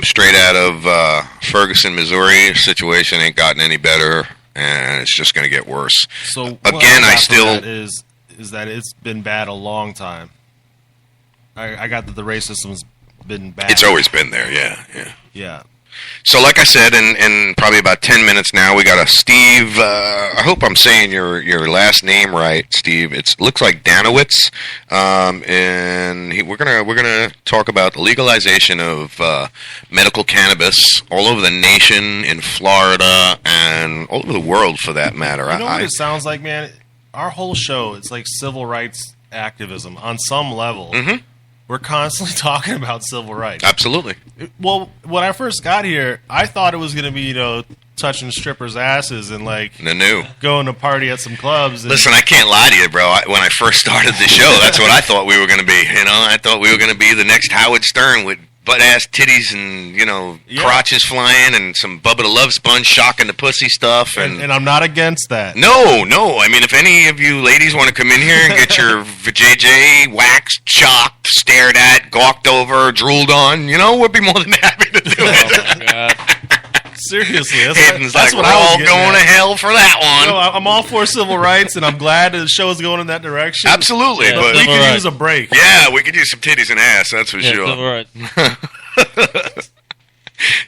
straight out of Ferguson, Missouri. Situation ain't gotten any better, and it's just going to get worse. So again, I still is that it's been bad a long time. I got that the racism's been bad. It's always been there, yeah. So like I said, in probably about 10 minutes now, we got a Steve. I hope I'm saying your last name right, Steve. It looks like Danowitz, and we're gonna talk about the legalization of medical cannabis all over the nation, in Florida, and all over the world for that matter. You know what it sounds like, man? Our whole show, it's like civil rights activism on some level. Mm-hmm. We're constantly talking about civil rights. Absolutely. Well, when I first got here, I thought it was going to be, touching strippers' asses and, going to party at some clubs. Listen, I can't lie to you, bro. When I first started the show, that's what I thought we were going to be. I thought we were going to be the next Howard Stern with butt-ass titties and, crotches flying and some Bubba the Love Sponge shocking the pussy stuff. And I'm not against that. No. I mean, if any of you ladies want to come in here and get your JJ waxed, shocked, stared at, gawked over, drooled on, we'd be more than happy to do it. Oh, my God. Seriously, that's what we're all going to hell for that one. I'm all for civil rights, and I'm glad the show is going in that direction. Absolutely, Yeah, but we could use a break. Yeah, we could use some titties and ass. That's for sure. Civil rights.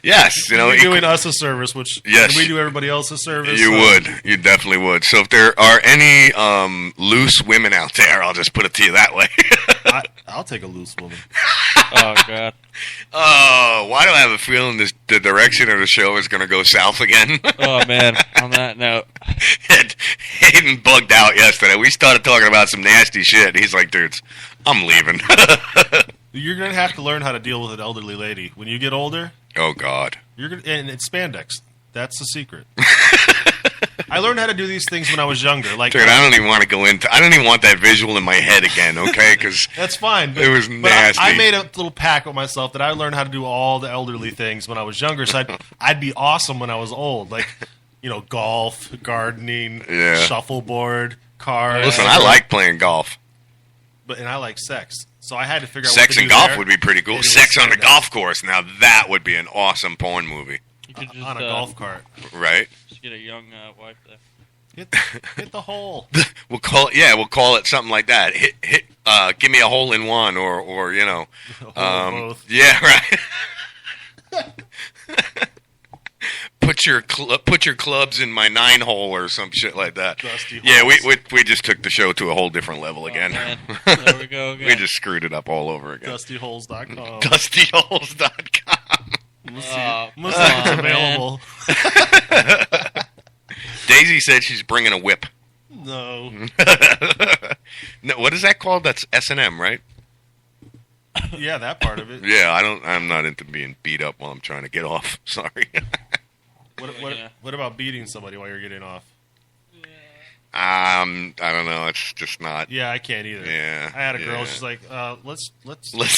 Yes, You're doing us a service, which yes, we do everybody else a service. You would. You definitely would. So if there are any loose women out there, I'll just put it to you that way. I'll take a loose woman. Oh, God. Oh, why do I have a feeling the direction of the show is going to go south again? Oh, man. On that note. Hayden bugged out yesterday. We started talking about some nasty shit. He's like, dudes, I'm leaving. You're going to have to learn how to deal with an elderly lady. When you get older... Oh, God. And it's spandex. That's the secret. I learned how to do these things when I was younger. Like, dude, I don't even want to go into... I don't even want that visual in my head again, okay? Because that's fine. It was nasty. I made a little pact with myself that I learned how to do all the elderly things when I was younger, so I'd be awesome when I was old. Like, golf, gardening, shuffleboard, cards. Listen, I like playing golf. And I like sex. So I had to figure out sex what to and do golf there. would be pretty cool. Sex on the golf course. Now that would be an awesome porn movie. You could just, on a golf cart. Right. Just get a young wife there. Hit the hole. We'll call it something like that. Hit give me a hole in one or both. Yeah, right. Put your clubs in my 9-hole or some shit like that. Dusty holes. Yeah, we just took the show to a whole different level again. Man. There we go again. We just screwed it up all over again. DustyHoles.com. DustyHoles.com. Let's see if it's available. Daisy said she's bringing a whip. No. No, what is that called? That's S&M, right? Yeah, that part of it. Yeah, I'm not into being beat up while I'm trying to get off. Sorry. What about beating somebody while you're getting off? I don't know. It's just not. Yeah, I can't either. Yeah, I had a girl. yeah. She's like, let's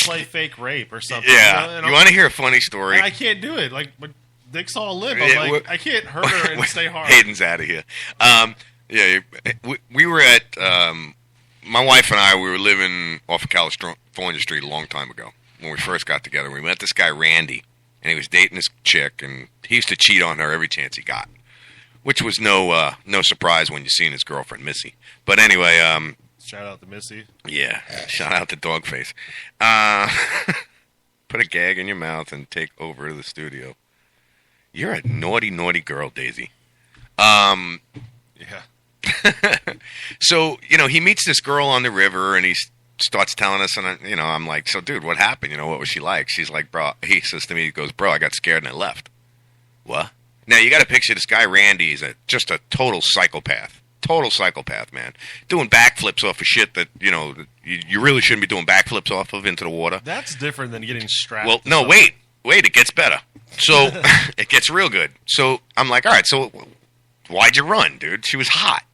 play fake rape or something. Yeah. You want to hear a funny story? I can't do it. Like, dicks all live. Yeah, I'm like, I can't hurt her and stay hard. Hayden's out of here. Yeah, we were at my wife and I. We were living off of California Street a long time ago when we first got together. We met this guy Randy, and he was dating this chick, and he used to cheat on her every chance he got, which was no surprise when you seen his girlfriend Missy. But anyway, shout out to Missy. Yeah, shout out to Dogface. Put a gag in your mouth and take over to the studio. You're a naughty, naughty girl, Daisy. Yeah. So, he meets this girl on the river, and he starts telling us, and I'm like, so, dude, what happened? What was she like? She's like, bro, he says to me, he goes, bro, I got scared and I left. What? Now, you got to picture this guy, Randy, is just a total psychopath. Total psychopath, man. Doing backflips off of shit that, you really shouldn't be doing backflips off of into the water. That's different than getting strapped. Well, no, wait, it gets better. So, it gets real good. So, I'm like, all right, so why'd you run, dude? She was hot.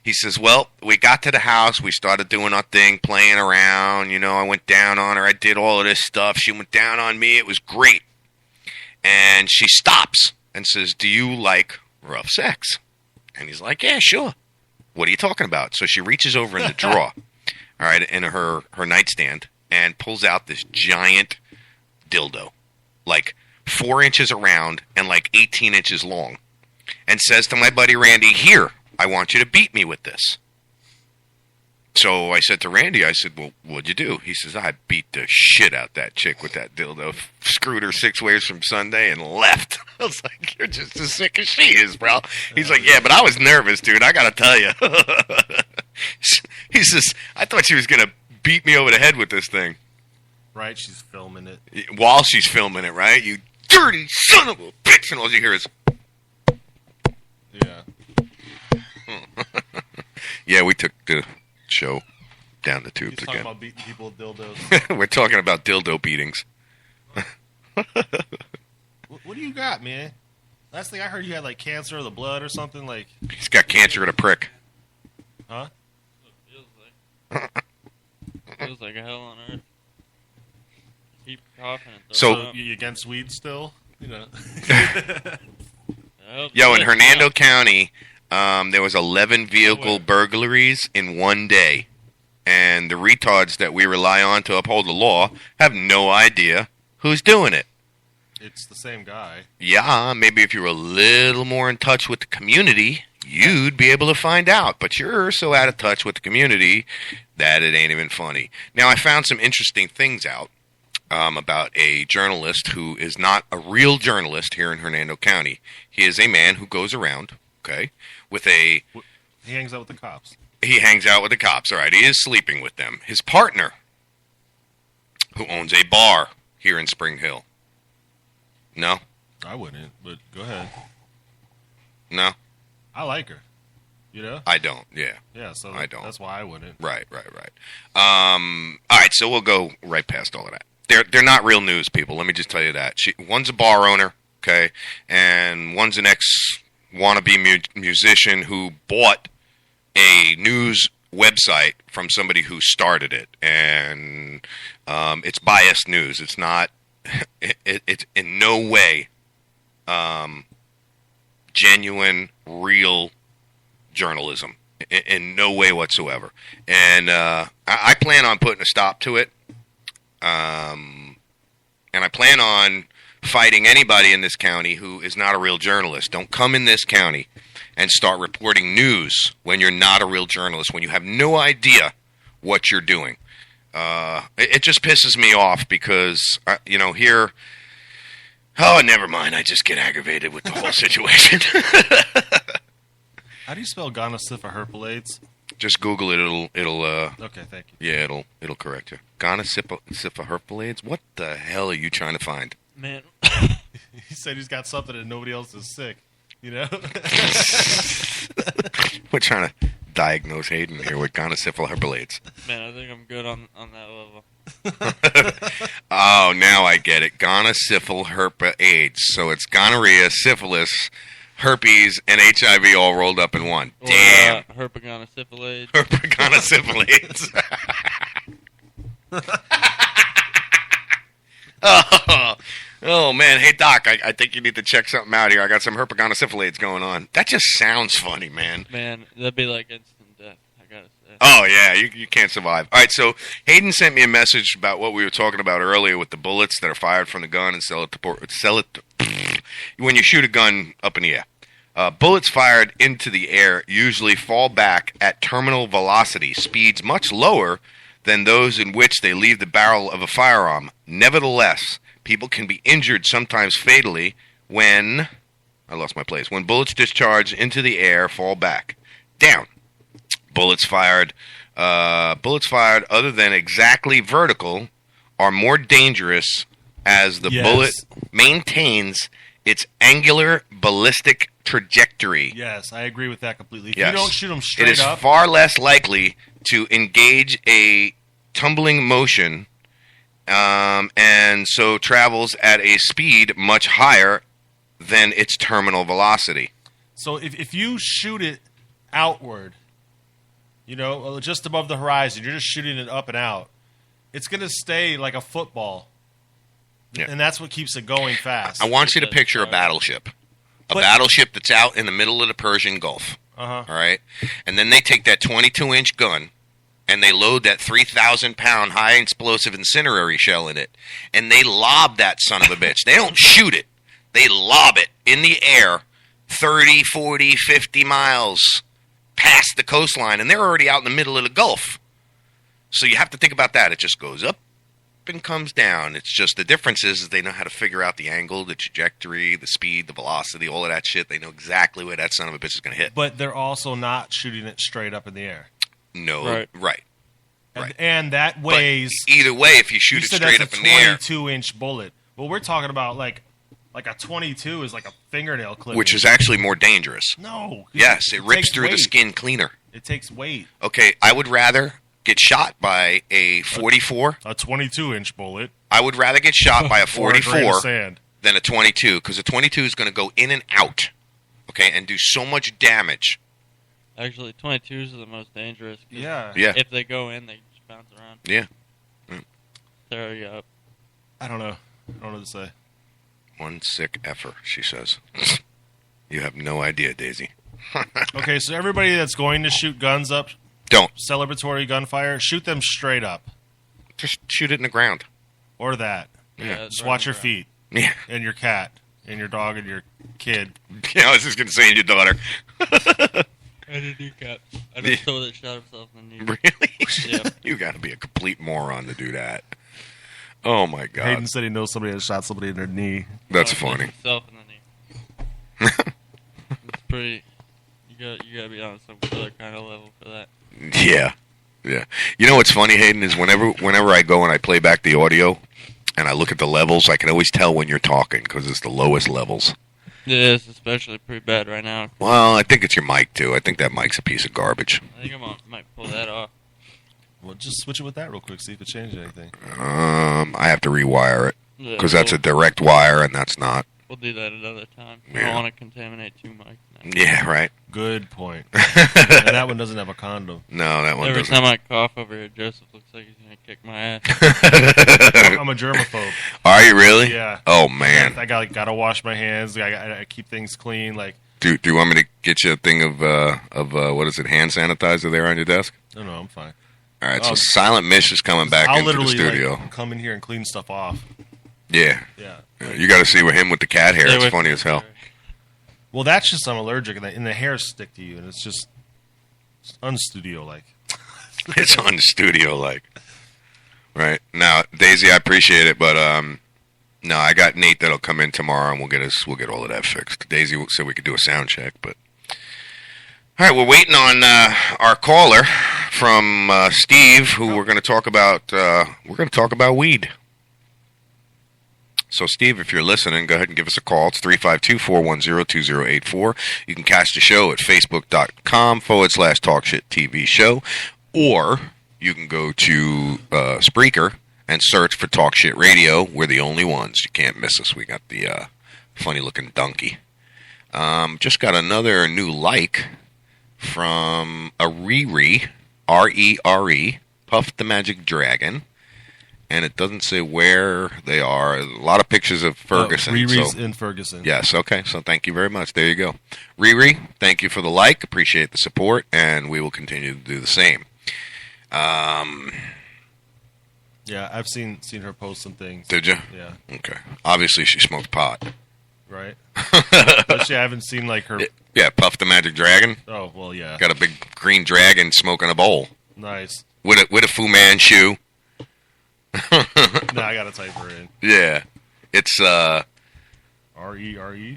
He says, well, we got to the house, we started doing our thing, playing around, I went down on her, I did all of this stuff, she went down on me, it was great. And she stops and says, do you like rough sex? And he's like, yeah, sure. What are you talking about? So she reaches over in the drawer, all right, in her nightstand, and pulls out this giant dildo, like 4 inches around and like 18 inches long, and says to my buddy Randy, here, I want you to beat me with this. So I said to Randy, I said, well, what'd you do? He says, I beat the shit out that chick with that dildo, screwed her 6 ways from Sunday, and left. I was like, you're just as sick as she is, bro. He's like, yeah, but I was nervous, dude. I got to tell you. He says, I thought she was going to beat me over the head with this thing. Right, she's filming it. While she's filming it, right? You dirty son of a bitch. And all you hear is... Yeah. Yeah, we took the show down the tubes He's again. talking about beating people with dildos. We're talking about dildo beatings. What do you got, man? Last thing I heard, you had like cancer of the blood or something. Like, He's got cancer of the prick. huh? Feels like a hell on earth. Keep coughing. And So- throwing up. You against weed still? I hope Yo, so. in Hernando County, there was 11 vehicle burglaries in one day. And the retards that we rely on to uphold the law have no idea who's doing it. It's the same guy. Yeah, maybe if you were a little more in touch with the community, you'd be able to find out. But you're so out of touch with the community that it ain't even funny. Now, I found some interesting things out about a journalist who is not a real journalist here in Hernando County. He is a man who goes around, okay, with a... He hangs out with the cops. He hangs out with the cops, all right. He is sleeping with them. His partner, who owns a bar here in Spring Hill. No? I wouldn't, but go ahead. No? I like her. You know? I don't, yeah. Yeah, so I don't. That's why I wouldn't. Right. All right, so we'll go right past all of that. They're not real news people. Let me just tell you that. One's a bar owner, okay, and one's an ex-wannabe musician who bought a news website from somebody who started it, and it's biased news. It's not. It's in no way genuine, real journalism. In no way whatsoever. And I plan on putting a stop to it. And I plan on fighting anybody in this county who is not a real journalist. Don't come in this county and start reporting news when you're not a real journalist, when you have no idea what you're doing. It just pisses me off because, here... Oh, never mind. I just get aggravated with the whole situation. How do you spell gonosyphoherpalades? Just Google it. It'll Okay, thank you. yeah, it'll correct you. Gonosyphoherpalades? What the hell are you trying to find? Man, He said he's got something and nobody else is sick. You know? We're trying to diagnose Hayden here with gonosyphoherpalades. man, I think I'm good on that level. Oh, now I get it. Gonosyphoherpalades. So it's gonorrhea, syphilis, herpes, and HIV all rolled up in one. Or, Damn. Herpagonosyphilis. Gonosyphilis. Oh, man. Hey, Doc, I think you need to check something out here. I got some herpetogonosyphilades going on. That just sounds funny, man. Man, that'd be like instant death, I gotta say. Oh, yeah, you can't survive. All right, so Hayden sent me a message about what we were talking about earlier with the bullets that are fired from the gun and sell it when you shoot a gun up in the air. Bullets fired into the air usually fall back at terminal velocity, speeds much lower than those in which they leave the barrel of a firearm. Nevertheless, people can be injured, sometimes fatally, when bullets discharge into the air fall back. Down. Bullets fired other than exactly vertical are more dangerous as the bullet maintains its angular ballistic trajectory. Yes, I agree with that completely. If Yes. you don't shoot them It straight is up, far less likely to engage a tumbling motion, and so travels at a speed much higher than its terminal velocity. so if you shoot it outward, just above the horizon, you're just shooting it up and out, it's going to stay like a football. Yeah. And that's what keeps it going fast. I want you to picture a battleship. But- Battleship that's out in the middle of the Persian Gulf. Uh-huh. All right? And then they take that 22-inch gun and they load that 3,000-pound high-explosive incendiary shell in it, and they lob that son of a bitch. They don't shoot it. They lob it in the air 30, 40, 50 miles past the coastline, and they're already out in the middle of the Gulf. So you have to think about that. It just goes up and comes down. It's just the difference is they know how to figure out the angle, the trajectory, the speed, the velocity, all of that shit. They know exactly where that son of a bitch is going to hit. But they're also not shooting it straight up in the air. No, right. And that weighs... But either way, if you shoot You it said straight that's up a in the air, 22-inch bullet. Well, we're talking about like a 22 is like a fingernail clip. which is actually more dangerous. No. Yes, it rips takes through the weight. skin cleaner. It takes weight. Okay, I would rather get shot by a 44. A 22-inch bullet. I would rather get shot by a Or a grain 44 of sand. than a 22, because a 22 is going to go in and out, okay, and do so much damage. Actually, 22s are the most dangerous. 'cause Yeah. Yeah, If they go in, they just bounce around. yeah. Tear you up. I don't know. I don't know what to say. One sick effer, she says. You have no idea, Daisy. Okay, so everybody that's going to shoot guns up, Don't. celebratory gunfire, shoot them straight up. Just shoot it in the ground. Or that. Yeah. Just watch your feet. Yeah. And your cat. And your dog and your kid. Yeah, I was just going to say your daughter. I did do cat. I just saw that shot himself in the knee. Really? Yep. You got to be a complete moron to do that. Oh, my God. Hayden said he knows somebody that shot somebody in their knee. That's Shot funny. himself in the knee. It's pretty. You gotta be on some other kind of level for that. Yeah. Yeah. You know what's funny, Hayden, is whenever I go and I play back the audio and I look at the levels, I can always tell when you're talking because it's the lowest levels. It is especially pretty bad right now. Well, I think it's your mic, too. I think that mic's a piece of garbage. I think might pull that off. Well, just switch it with that real quick, see if it changed anything. I have to rewire it Yeah, because that's a direct wire and that's not. We'll do that another time. I Yeah. don't want to contaminate two mics. now. Yeah, right. Good point. And that one doesn't have a condom. No, that one Every doesn't. time I cough over here, Joseph looks like he's gonna kick my ass. I'm a germaphobe. Are you really? Yeah. Oh, man. I gotta wash my hands. I keep things clean. Like, Do you want me to get you a thing of what is it, hand sanitizer there on your desk? no, I'm fine. All right, so Oh. Silent Mish is coming back I'll into the literally studio. like, come in here and clean stuff off. Yeah. Yeah. You got to see with him with the cat hair. Stay It's with funny me, as hell. sorry. Well, that's just I'm allergic, and the hairs stick to you, and it's just unstudio like. It's on the studio, like. Right. Now, Daisy, I appreciate it, but no, I got Nate that'll come in tomorrow, and we'll get all of that fixed. Daisy said we could do a sound check, but. All right, we're waiting on our caller from Steve, who we're going to talk about. We're going to talk about weed. So, Steve, if you're listening, go ahead and give us a call. It's 352-410-2084. You can catch the show at facebook.com/TalkShitTV show, or you can go to Spreaker and search for Talk Shit Radio. We're the only ones. You can't miss us. We got the funny-looking donkey. Just got another new like from a Rere, R-E-R-E, Puff the Magic Dragon. and it doesn't say where they are. A lot of pictures of Ferguson. Riri's so. in Ferguson. Yes, okay. So thank you very much. There you go. Riri, thank you for the like. Appreciate the support, and we will continue to do the same. Yeah, I've seen her post some things. Did you? Yeah. Okay. Obviously, she smoked pot. Right. But I haven't seen like her. Yeah, Puff the Magic Dragon. Oh well, yeah. Got a big green dragon smoking a bowl. Nice. With a Fu Manchu. No, I gotta type her in. Yeah. It's RERE.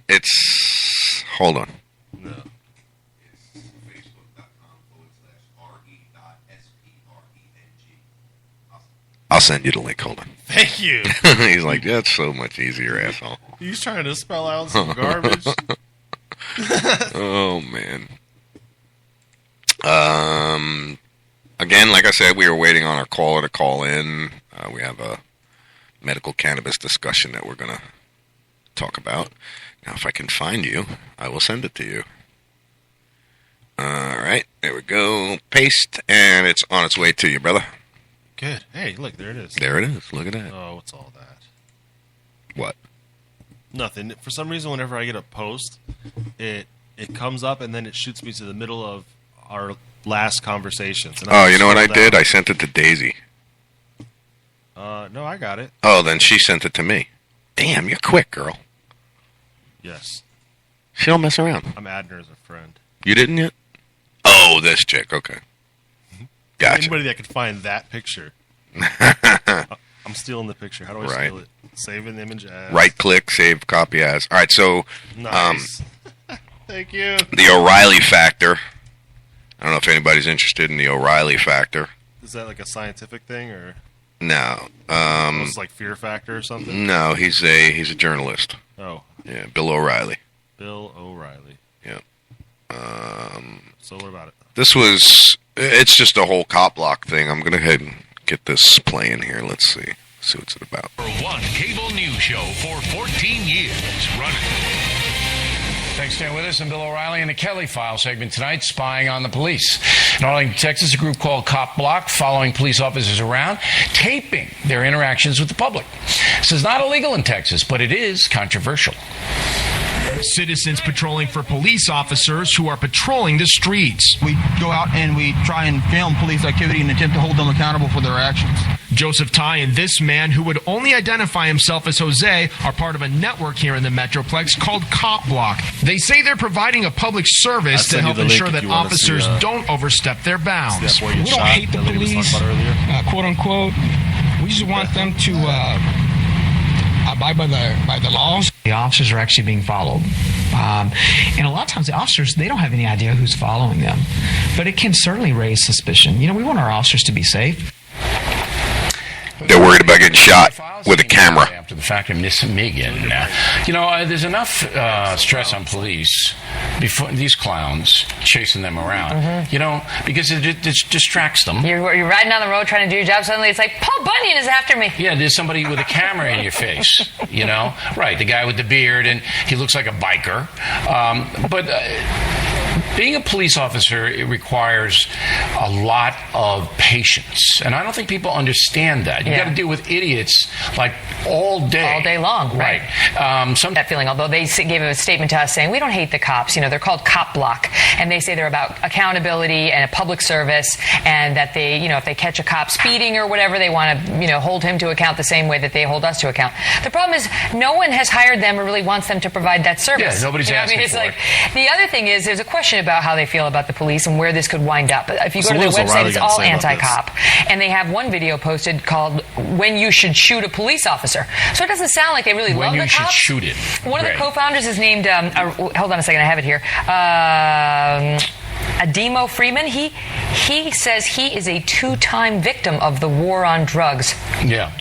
It's hold on. No. I'll send you the link. Hold on. Thank you. He's like, that's so much easier, asshole. He's trying to spell out some garbage. Oh man. Again, like I said, we were waiting on our caller to call in. We have a medical cannabis discussion that we're gonna talk about. Now, if I can find you, I will send it to you. All right, there we go. Paste, and it's on its way to you, brother. Good. Hey, look, there it is. There it is. Look at that. Oh, what's all that? What? Nothing. For some reason, whenever I get a post, it comes up and then it shoots me to the middle of our last conversations. And Oh, you know what I did? I sent it to Daisy. No, I got it. Oh, then she sent it to me. Damn, you're quick, girl. Yes. She don't mess around. I'm adding her as a friend. You didn't yet? Oh, this chick. Okay. Gotcha. Anybody that could find that picture. I'm stealing the picture. How do I Right. steal it? Save an image as. Right click, save copy as. All right, so Nice. Thank you. the O'Reilly factor. I don't know if anybody's interested in the O'Reilly factor. Is that like a scientific thing or No. it's like Fear Factor or something? No, he's a journalist. Oh, Yeah, Bill O'Reilly. Bill O'Reilly. Yeah. So what about it? It's just a whole cop block thing. I'm going to go ahead and get this playing here. Let's see what's it about. Number one cable news show for 14 years running. Thanks for staying with us. I'm Bill O'Reilly in the Kelly File segment tonight, spying on the police. In Arlington, Texas, a group called Cop Block, following police officers around, taping their interactions with the public. This is not illegal in Texas, but it is controversial. Citizens patrolling for police officers who are patrolling the streets. We go out and we try and film police activity and attempt to hold them accountable for their actions. Joseph Ty and this man, who would only identify himself as Jose, are part of a network here in the Metroplex called Cop Block. They say they're providing a public service to help ensure that officers don't overstep their bounds. We don't hate the police, quote unquote. We just want them to abide by the laws. The officers are actually being followed. And a lot of times the officers, they don't have any idea who's following them. But it can certainly raise suspicion. You know, we want our officers to be safe. They're worried about getting shot with a camera. After the fact of Miss Megan. There's enough stress on police before these clowns chasing them around. Because it distracts them. You're riding down the road trying to do your job. Suddenly it's like, Paul Bunyan is after me. Yeah, there's somebody with a camera in your face. Right? The guy with the beard, and he looks like a biker. Being a police officer, it requires a lot of patience. And I don't think people understand that. You got to deal with idiots like all day. All day long, right. That feeling, although they gave a statement to us saying, we don't hate the cops. They're called Cop Block. And they say they're about accountability and a public service, and that they, if they catch a cop speeding or whatever, they want to, hold him to account the same way that they hold us to account. The problem is no one has hired them or really wants them to provide that service. Yeah, nobody's asking it's for like, it. The other thing is there's a question about how they feel about the police and where this could wind up. If you go to their website, it's all anti-cop. And they have one video posted called When You Should Shoot a Police Officer. So it doesn't sound like they really love the cops. When you should shoot it. One of the co-founders is named, hold on a second, I have it here. Ademo Freeman. He says he is a 2-time victim of the war on drugs. Yeah.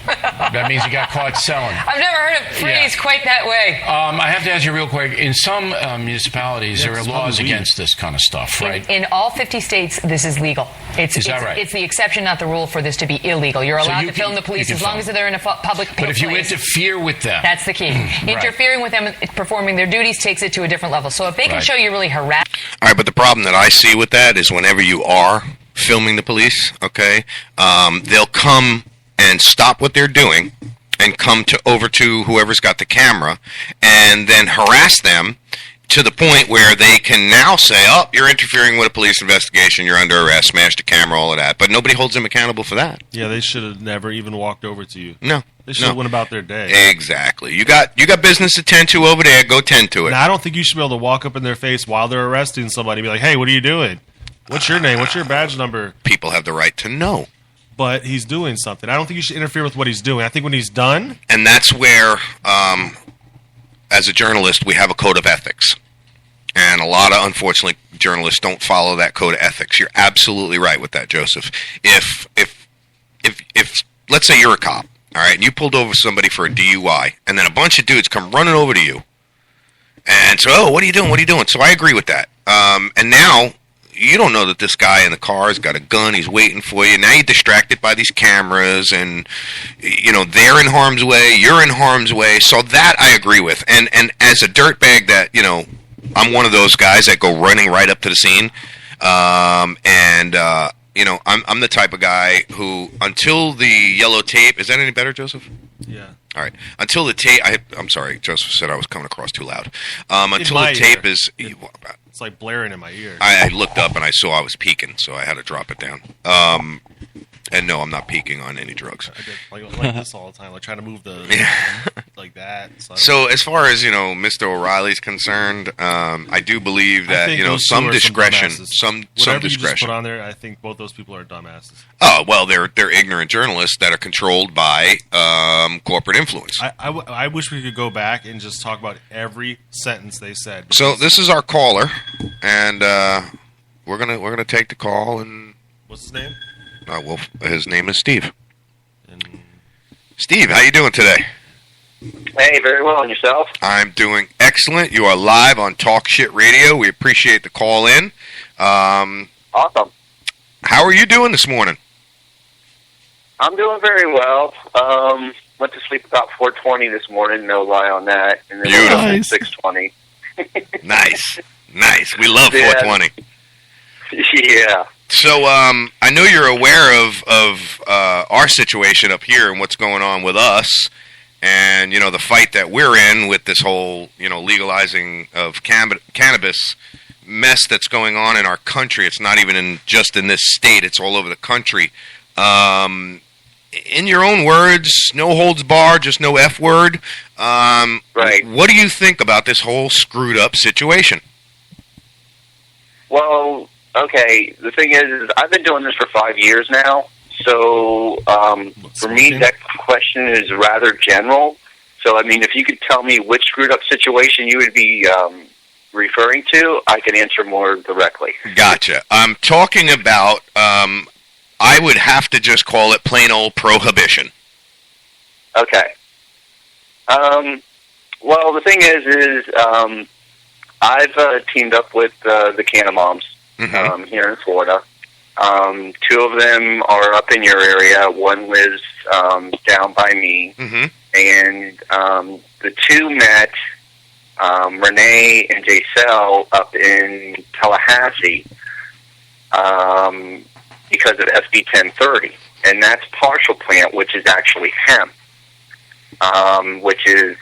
That means he got caught selling. I've never heard it phrased quite that way. I have to ask you real quick. In some municipalities, there are laws against this kind of stuff, right? In all 50 states, this is legal. Is that right? It's the exception, not the rule, for this to be illegal. You're allowed to film the police as long as they're in a public place. But if you interfere with them. That's the key. Interfering with them performing their duties takes it to a different level. So if they can show you really harass. All right, but the problem that I see with that is whenever you are filming the police, okay, they'll come and stop what they're doing and come over to whoever's got the camera and then harass them to the point where they can now say, oh, you're interfering with a police investigation, you're under arrest, smash the camera, all of that. But nobody holds them accountable for that. Yeah, they should have never even walked over to you. No. They should have went about their day. Exactly. You got business to tend to over there, go tend to it. Now, I don't think you should be able to walk up in their face while they're arresting somebody and be like, hey, what are you doing? What's your name? What's your badge number? People have the right to know. But he's doing something. I don't think you should interfere with what he's doing. I think when he's done... And that's where, as a journalist, we have a code of ethics. And a lot of, unfortunately, journalists don't follow that code of ethics. You're absolutely right with that, Joseph. If let's say you're a cop, all right, and you pulled over somebody for a DUI, and then a bunch of dudes come running over to you, and so, oh, what are you doing? What are you doing? So I agree with that. And now you don't know that this guy in the car has got a gun. He's waiting for you. Now you're distracted by these cameras, and they're in harm's way. You're in harm's way. So that I agree with. And as a dirtbag, that I'm one of those guys that go running right up to the scene. I'm the type of guy who, until the yellow tape, is that any better, Joseph? Yeah. All right. Until the tape, I'm sorry, Joseph said I was coming across too loud. Until the tape is... It's like blaring in my ear. I looked up and I saw I was peaking, so I had to drop it down. And no, I'm not peaking on any drugs. I did like this all the time, like trying to move the like that. So as far as Mr. O'Reilly's concerned, I do believe that some discretion, some discretion. You just put on there, I think both those people are dumbasses. Oh well, they're ignorant journalists that are controlled by corporate influence. I wish we could go back and just talk about every sentence they said. So this is our caller, and we're gonna take the call. And what's his name? Well, his name is Steve. Steve, how you doing today? Hey, very well. And yourself? I'm doing excellent. You are live on Talk Shit Radio. We appreciate the call in. Awesome. How are you doing this morning? I'm doing very well. Went to sleep about 4:20 this morning. No lie on that. And then beautiful. At 6:20. Nice. We love 420. Yeah. So I know you're aware of our situation up here and what's going on with us, and the fight that we're in with this whole legalizing of cannabis mess that's going on in our country. It's not even just in this state; it's all over the country. In your own words, no holds barred, just no F word. Right. What do you think about this whole screwed up situation? Well. Okay, the thing is I've been doing this for 5 years now, so for me that question is rather general. So, I mean, if you could tell me which screwed up situation you would be referring to, I could answer more directly. Gotcha. I'm talking about, I would have to just call it plain old prohibition. Okay. Well, the thing is I've teamed up with the Canna Moms. Mm-hmm. Here in Florida. 2 of them are up in your area. One lives down by me. Mm-hmm. And the 2 met Renee and Jaisel up in Tallahassee because of SB 1030. And that's partial plant, which is actually hemp, which is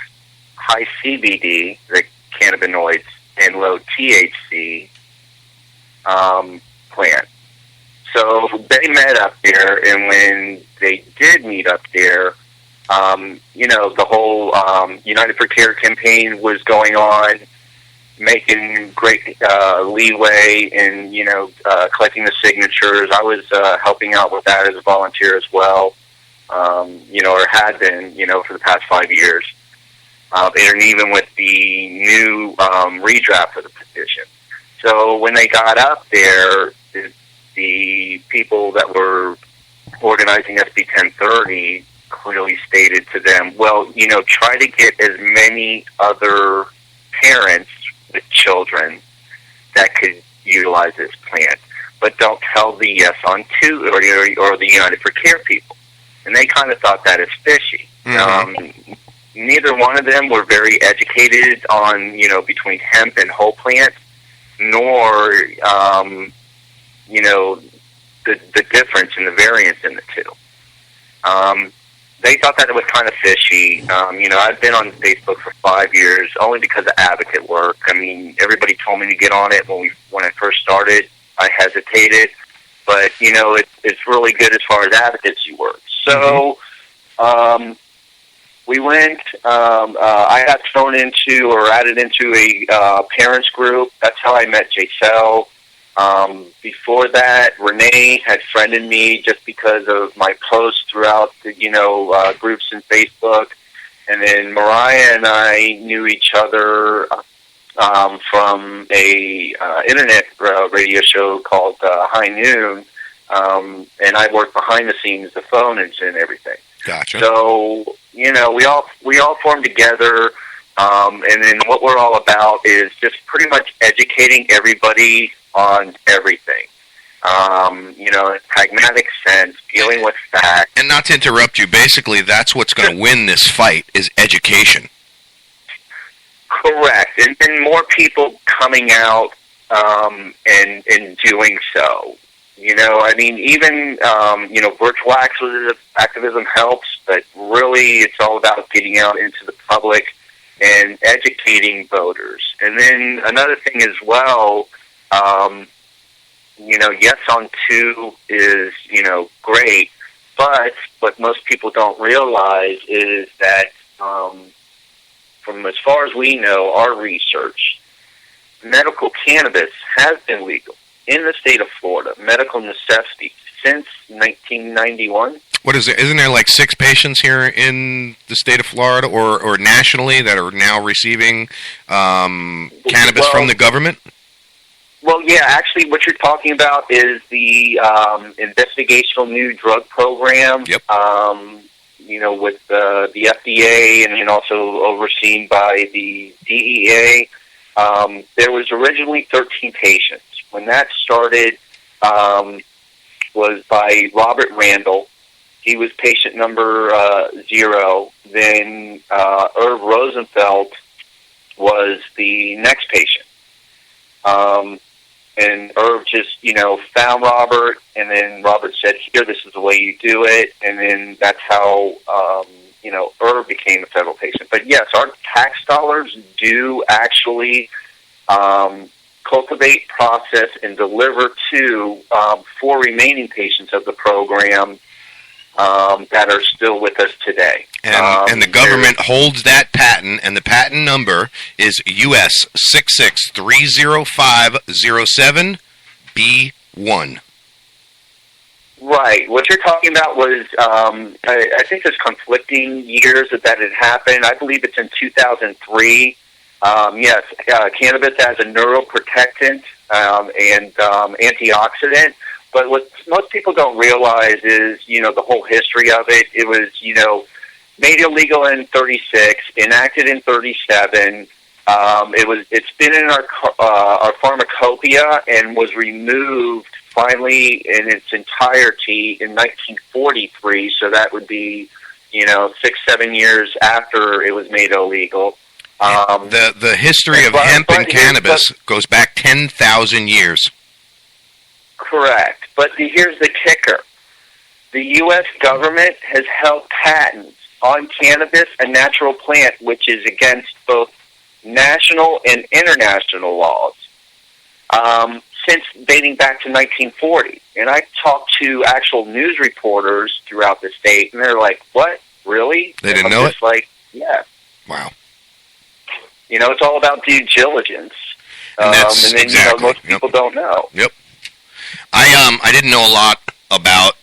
high CBD, the cannabinoids, and low THC plant. So they met up there, and when they did meet up there, the whole United for Care campaign was going on, making great leeway in, collecting the signatures. I was helping out with that as a volunteer as well, or had been, for the past 5 years. And even with the new redraft of the petition. So when they got up there, the people that were organizing SB 1030 clearly stated to them, well, try to get as many other parents with children that could utilize this plant, but don't tell the Yes on 2 or the United for Care people. And they kind of thought that is fishy. Mm-hmm. Neither one of them were very educated on, between hemp and whole plant, nor, the difference in the variance in the 2. They thought that it was kind of fishy. I've been on Facebook for 5 years only because of advocate work. I mean, everybody told me to get on it when I first started. I hesitated, but it's really good as far as advocacy work. So we went. I got thrown into or added into a parents group. That's how I met Giselle. Before that, Renee had friended me just because of my posts throughout the, groups in Facebook. And then Mariah and I knew each other from a internet radio show called High Noon. And I worked behind the scenes, the phone and everything. Gotcha. So, we all formed together. And then what we're all about is just pretty much educating everybody on everything. In pragmatic sense, dealing with facts. And not to interrupt you, basically that's what's going to win this fight is education. Correct. And more people coming out and doing so. Even virtual activism helps, but really it's all about getting out into the public and educating voters. And then another thing as well, Yes on 2 is, great, but what most people don't realize is that from as far as we know, our research, medical cannabis has been legal in the state of Florida, medical necessity, since 1991. What is it? Isn't there like 6 patients here in the state of Florida or nationally that are now receiving cannabis from the government? Well, yeah, actually what you're talking about is the investigational new drug program, yep. With the FDA and then also overseen by the DEA. There was originally 13 patients. When that started was by Robert Randall. He was patient number 0. Then Irv Rosenfeld was the next patient. And Irv just, found Robert, and then Robert said, here, this is the way you do it. And then that's how, Irv became a federal patient. But yes, our tax dollars do actually cultivate, process, and deliver to 4 remaining patients of the program that are still with us today. And the government holds that patent, and the patent number is US 6630507B1. Right. What you're talking about was, I think there's conflicting years that had happened. I believe it's in 2003. Yes, cannabis as a neuroprotectant and antioxidant. But what most people don't realize is, the whole history of it. It was, made illegal in 36, enacted in 37. It's been in our pharmacopoeia and was removed finally in its entirety in 1943. So that would be, 6-7 years after it was made illegal. The history of hemp and cannabis goes back 10,000 years. Correct. But here's the kicker. The U.S. government has held patents on cannabis, a natural plant, which is against both national and international laws, since dating back to 1940. And I talked to actual news reporters throughout the state, and they're like, what? Really? They didn't know it? Like, yeah. Wow. It's all about due diligence. And that's and then, exactly. Most people don't know. Yep. I didn't know a lot about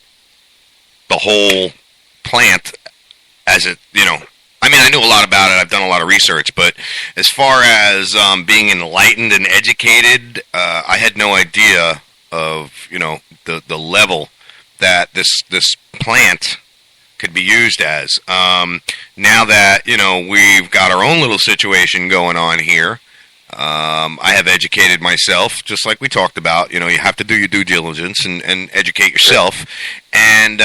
the whole plant as it, I knew a lot about it. I've done a lot of research, but as far as being enlightened and educated, I had no idea of, the level that this plant could be used as. Now that, we've got our own little situation going on here, I have educated myself, just like we talked about. You have to do your due diligence and educate yourself and,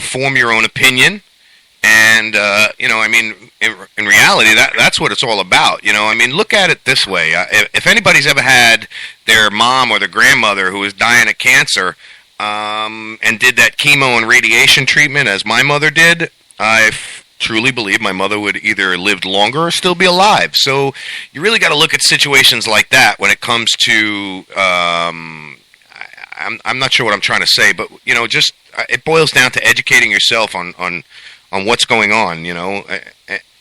form your own opinion. And, in reality, that's what it's all about. Look at it this way. If anybody's ever had their mom or their grandmother who is dying of cancer, and did that chemo and radiation treatment as my mother did, I truly believe my mother would either lived longer or still be alive. So you really got to look at situations like that when it comes to. I'm not sure what I'm trying to say, but just it boils down to educating yourself on what's going on,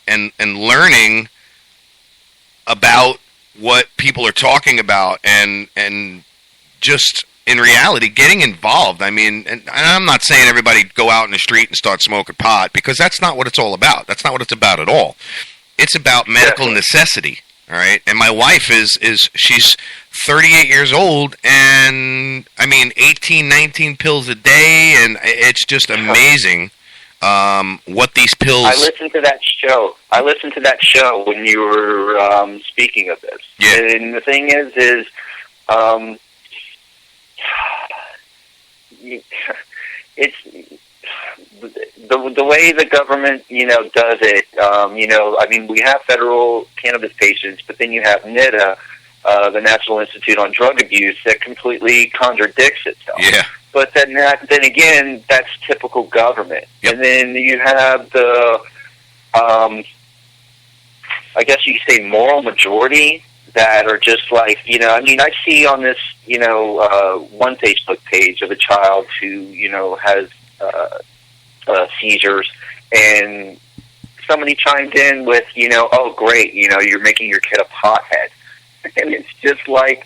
and learning about what people are talking about, and just in reality getting involved. I mean, and I'm not saying everybody go out in the street and start smoking pot, because that's not what it's all about. That's not what it's about at all. It's about medical necessity. All right, and my wife she's 38 years old, and I mean 18, 19 pills a day, and it's just amazing what these pills. I listened to that show. When you were speaking of this. Yeah. And the thing is it's the way the government, does it. I mean, we have federal cannabis patients, but then you have NIDA, the National Institute on Drug Abuse, that completely contradicts itself. Yeah. But then again, that's typical government. Yep. And then you have the, I guess you could say, moral majority that are just like, I mean, I see on this, one Facebook page of a child who, has seizures, and somebody chimed in with, oh, great, you're making your kid a pothead. And it's just like,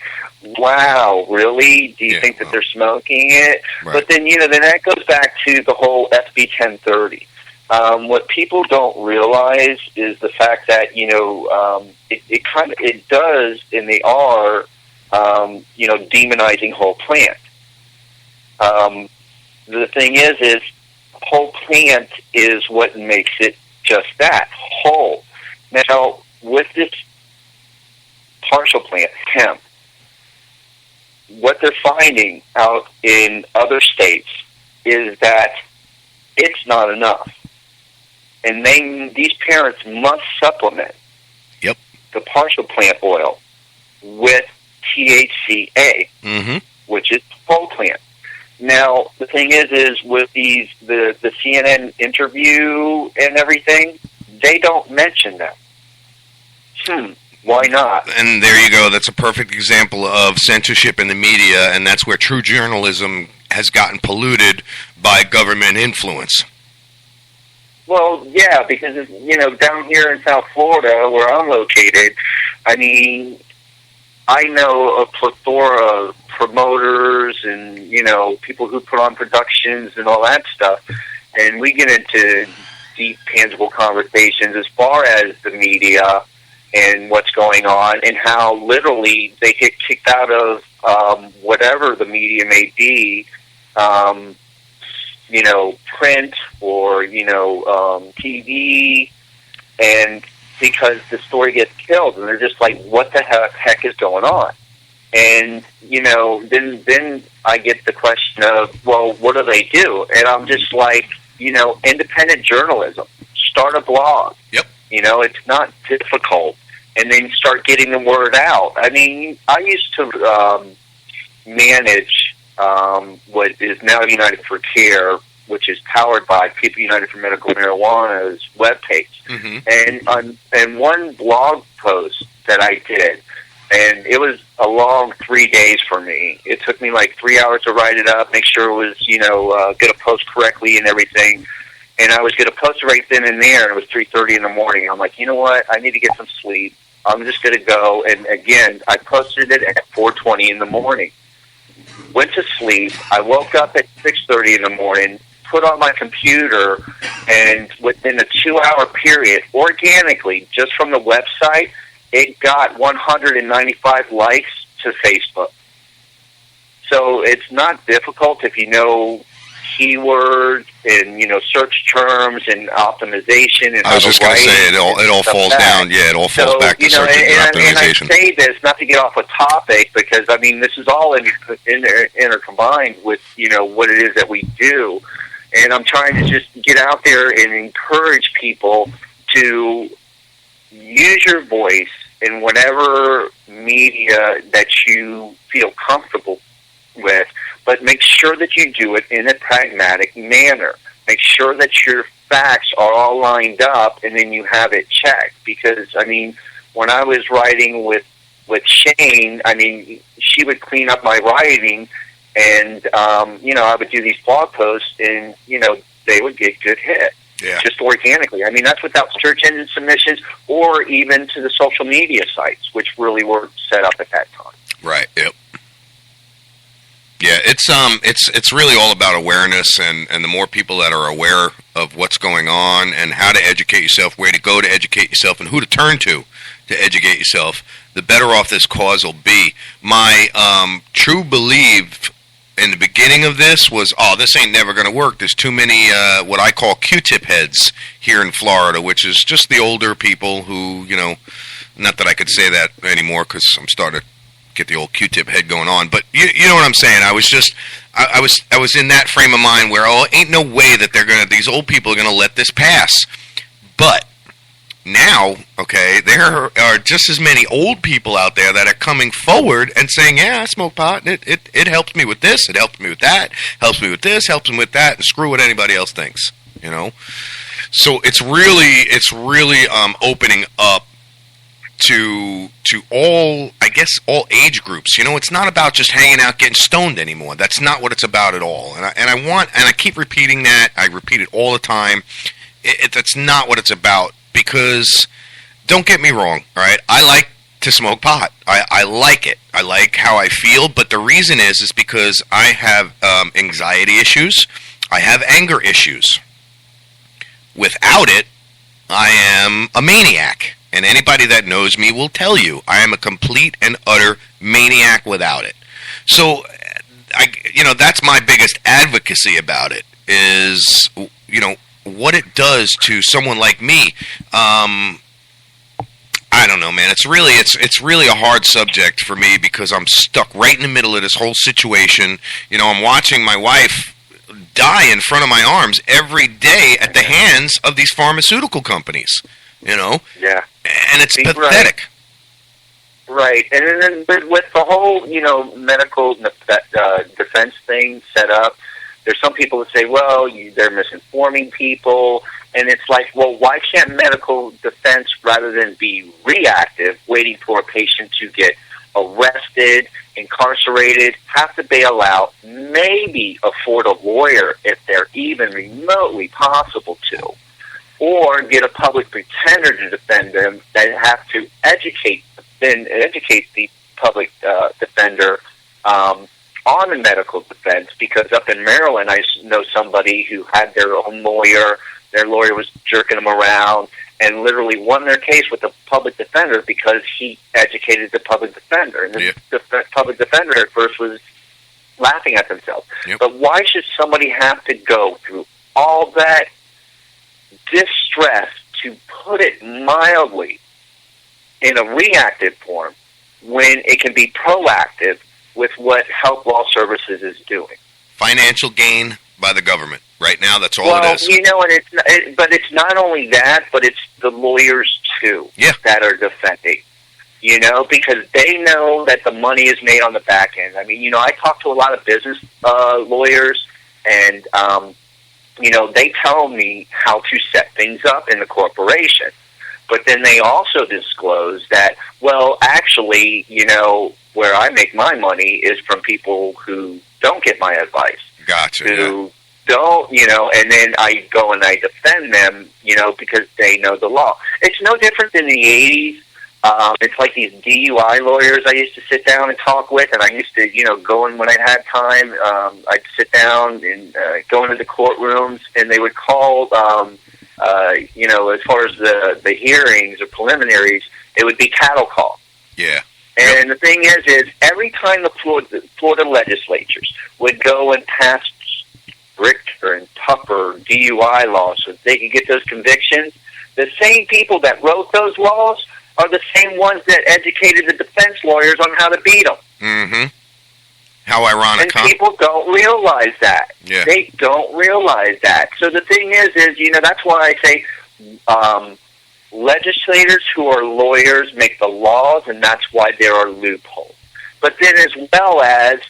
wow, really? Do you think that they're smoking it? Right. But then, then that goes back to the whole SB 1030. What people don't realize is the fact that, it does, and they are, demonizing whole plant. The thing is whole plant is what makes it just that, whole. Now, with this partial plant, hemp, what they're finding out in other states is that it's not enough. And these parents must supplement the partial plant oil with THCA, which is whole plant. Now, the thing is with the CNN interview and everything, they don't mention that. Why not? And there you go. That's a perfect example of censorship in the media, and that's where true journalism has gotten polluted by government influence. Well, yeah, because, down here in South Florida, where I'm located, I mean, I know a plethora of promoters and, people who put on productions and all that stuff, and we get into deep, tangible conversations as far as the media and what's going on, and how literally they get kicked out of whatever the media may be, print or, TV, and because the story gets killed, and they're just like, what the heck is going on? And, then I get the question of, well, what do they do? And I'm just like, independent journalism. Start a blog. Yep. It's not difficult. And then start getting the word out. I mean, I used to manage what is now United for Care, which is powered by People United for Medical Marijuana's webpage. And one blog post that I did, and it was a long 3 days for me. It took me like 3 hours to write it up, make sure it was, going to post correctly and everything. And I was going to post it right then and there, and it was 3:30 in the morning. I'm like, you know what? I need to get some sleep. I'm just going to go. And again, I posted it at 4:20 in the morning. Went to sleep. I woke up at 6:30 in the morning, put on my computer, and within a 2-hour period, organically, just from the website, it got 195 likes to Facebook. So it's not difficult if you know keywords and, search terms and optimization. And I was just going to say, it all falls down. Yeah, it all falls back to search and optimization. And I say this, not to get off a topic, because, I mean, this is all intercombined with, what it is that we do. And I'm trying to just get out there and encourage people to use your voice in whatever media that you feel comfortable with, but make sure that you do it in a pragmatic manner. Make sure that your facts are all lined up, and then you have it checked. Because, I mean, when I was writing with Shane, I mean, she would clean up my writing, and, I would do these blog posts, and, they would get good hits. Yeah. Just organically. I mean, that's without search engine submissions or even to the social media sites, which really were set up at that time. Right. Yep. Yeah, it's really all about awareness, and the more people that are aware of what's going on and how to educate yourself, where to go to educate yourself, and who to turn to educate yourself, the better off this cause will be. My true belief in the beginning of this was, this ain't never going to work. There's too many what I call Q-tip heads here in Florida, which is just the older people who, not that I could say that anymore because I'm starting to get the old Q-tip head going on, but you know what I'm saying. I was just, I was in that frame of mind where, ain't no way that these old people are gonna let this pass. But now, okay, there are just as many old people out there that are coming forward and saying, yeah, I smoke pot, and it helps me with this, it helps me with that, helps me with this, helps me with that, and screw what anybody else thinks, So it's really opening up to all, I guess, all age groups. It's not about just hanging out getting stoned anymore. That's not what it's about at all. And I keep repeating that. I repeat it all the time. That's not what it's about, because don't get me wrong, all right? I like to smoke pot. I like it. I like how I feel, but the reason is because I have anxiety issues. I have anger issues. Without it, I am a maniac. And anybody that knows me will tell you I am a complete and utter maniac without it. So, that's my biggest advocacy about it is, what it does to someone like me. I don't know, man. It's really a hard subject for me because I'm stuck right in the middle of this whole situation. I'm watching my wife die in front of my arms every day at the hands of these pharmaceutical companies. Yeah. And it's pathetic. Right. And then with the whole, medical defense thing set up, there's some people that say, well, they're misinforming people. And it's like, well, why can't medical defense, rather than be reactive, waiting for a patient to get arrested, incarcerated, have to bail out, maybe afford a lawyer if they're even remotely possible to, or get a public pretender to defend them, that have to educate the public defender on the medical defense. Because up in Maryland, I know somebody who had their own lawyer. Their lawyer was jerking them around and literally won their case with the public defender because he educated the public defender. And the public defender at first was laughing at themselves. Yep. But why should somebody have to go through all that distress, to put it mildly, in a reactive form when it can be proactive with what Health Law Services is doing? Financial gain by the government. Right now, that's all it is. And but it's not only that, but it's the lawyers, too, that are defending. Because they know that the money is made on the back end. I mean, I talk to a lot of business lawyers, and they tell me how to set things up in the corporation. But then they also disclose that, well, actually, where I make my money is from people who don't get my advice. Gotcha. Who don't, and then I go and I defend them, because they know the law. It's no different than the 80s. It's like these DUI lawyers I used to sit down and talk with, and I used to, go in when I had time. I'd sit down and go into the courtrooms, and they would call, as far as the hearings or preliminaries, it would be cattle call. Yeah. And the thing is every time the Florida legislatures would go and pass stricter and tougher DUI laws so they could get those convictions, the same people that wrote those laws are the same ones that educated the defense lawyers on how to beat them. Mm-hmm. How ironic, and people don't realize that. Yeah. They don't realize that. So the thing is, that's why I say legislators who are lawyers make the laws, and that's why there are loopholes. But then as well as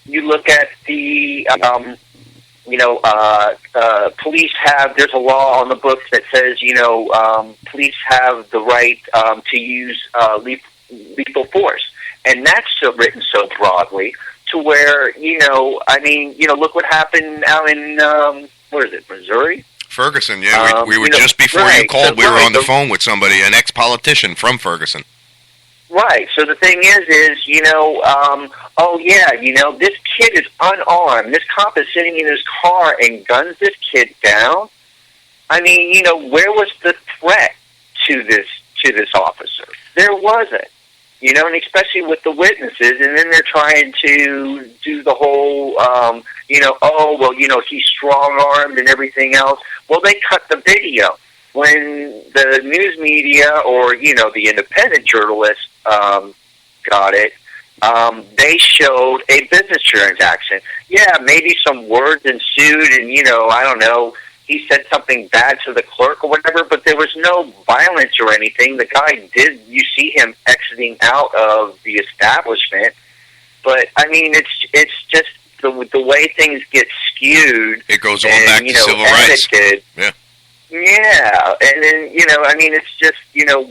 you look at the, police there's a law on the books that says, police have the right to use lethal force. And that's written so broadly to where, look what happened out in, Missouri? Ferguson, yeah. We were just before you called, we were on the phone with somebody, an ex-politician from Ferguson. Right. So the thing is, this kid is unarmed. This cop is sitting in his car and guns this kid down. I mean, where was the threat to this officer? There wasn't. And especially with the witnesses, and then they're trying to do the whole, he's strong-armed and everything else. Well, they cut the video. When the news media or, the independent journalists got it, they showed a business transaction. Yeah, maybe some words ensued and, I don't know, he said something bad to the clerk or whatever, but there was no violence or anything. The guy you see him exiting out of the establishment. But, I mean, it's just the way things get skewed. It goes all back to civil rights. Yeah. Yeah, and then, it's just,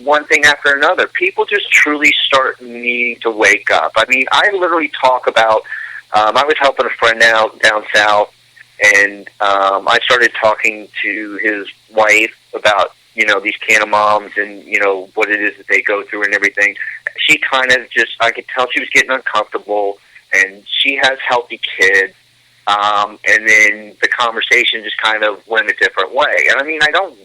one thing after another. People just truly start needing to wake up. I mean, I literally talk about, I was helping a friend out down south, and I started talking to his wife about, these can moms and, what it is that they go through and everything. She kind of I could tell she was getting uncomfortable, and she has healthy kids. And then the conversation just kind of went a different way. And I mean, I don't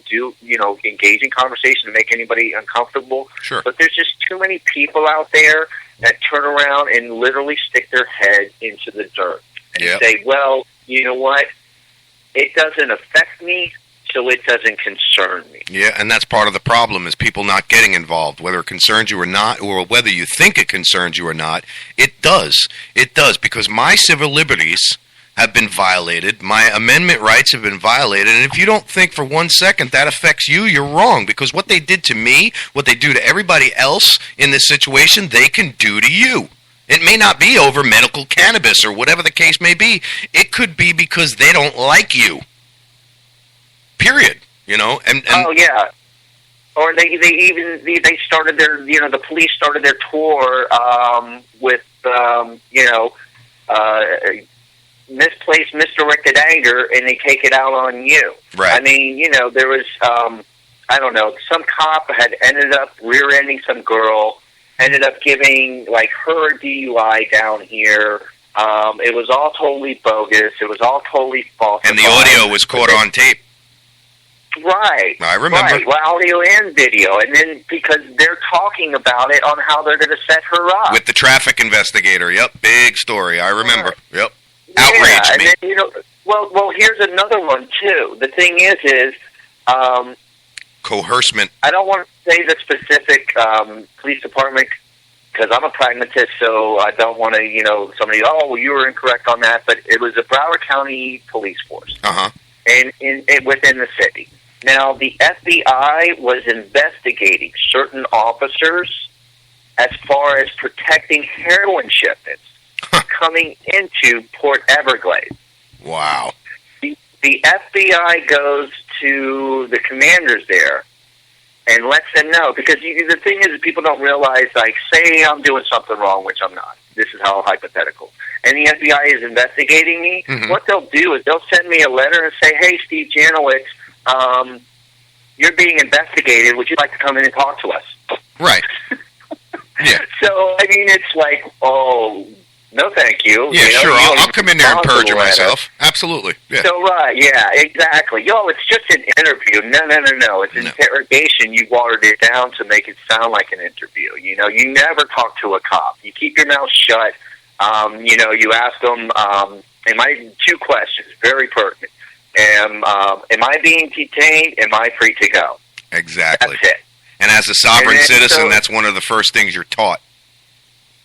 engage in conversation to make anybody uncomfortable. Sure. But there's just too many people out there that turn around and literally stick their head into the dirt and say, well, you know what? It doesn't affect me, so it doesn't concern me. Yeah, and that's part of the problem is people not getting involved, whether it concerns you or not, or whether you think it concerns you or not. It does. It does, because my civil liberties have been violated. My amendment rights have been violated. And if you don't think for 1 second that affects you, you're wrong. Because what they did to me, what they do to everybody else in this situation, they can do to you. It may not be over medical cannabis or whatever the case may be. It could be because they don't like you. Period. And oh, yeah. Or they started their, the police started their tour with, misplaced, misdirected anger, and they take it out on you. Right. I mean, there was, I don't know, some cop had ended up rear-ending some girl, ended up giving, her a DUI down here. It was all totally bogus. It was all totally false. And the audio was caught on tape. Right. I remember. Right, well, audio and video. And then because they're talking about it on how they're going to set her up. With the traffic investigator. Yep, big story. I remember. Right. Yep. Outraged me. And then, well, here's another one, too. The thing is, coercement. I don't want to say the specific police department because I'm a pragmatist, so I don't want to, somebody, you were incorrect on that, but it was a Broward County police force. Uh-huh. And within the city. Now, the FBI was investigating certain officers as far as protecting heroin shipments coming into Port Everglades. Wow. The FBI goes to the commanders there and lets them know, because the thing is people don't realize, say I'm doing something wrong, which I'm not. This is how hypothetical. And the FBI is investigating me. Mm-hmm. What they'll do is they'll send me a letter and say, hey, Steve Janowitz, you're being investigated. Would you like to come in and talk to us? Right. Yeah. So, I mean, it's like, no, thank you. Yeah, sure. I'll come in there and perjure myself. Absolutely. Yeah. So, right, yeah, exactly. It's just an interview. No. It's an interrogation. You watered it down to make it sound like an interview. You never talk to a cop. You keep your mouth shut. You ask them, two questions, very pertinent. Am I being detained? Am I free to go? Exactly. That's it. And as a sovereign citizen, that's one of the first things you're taught.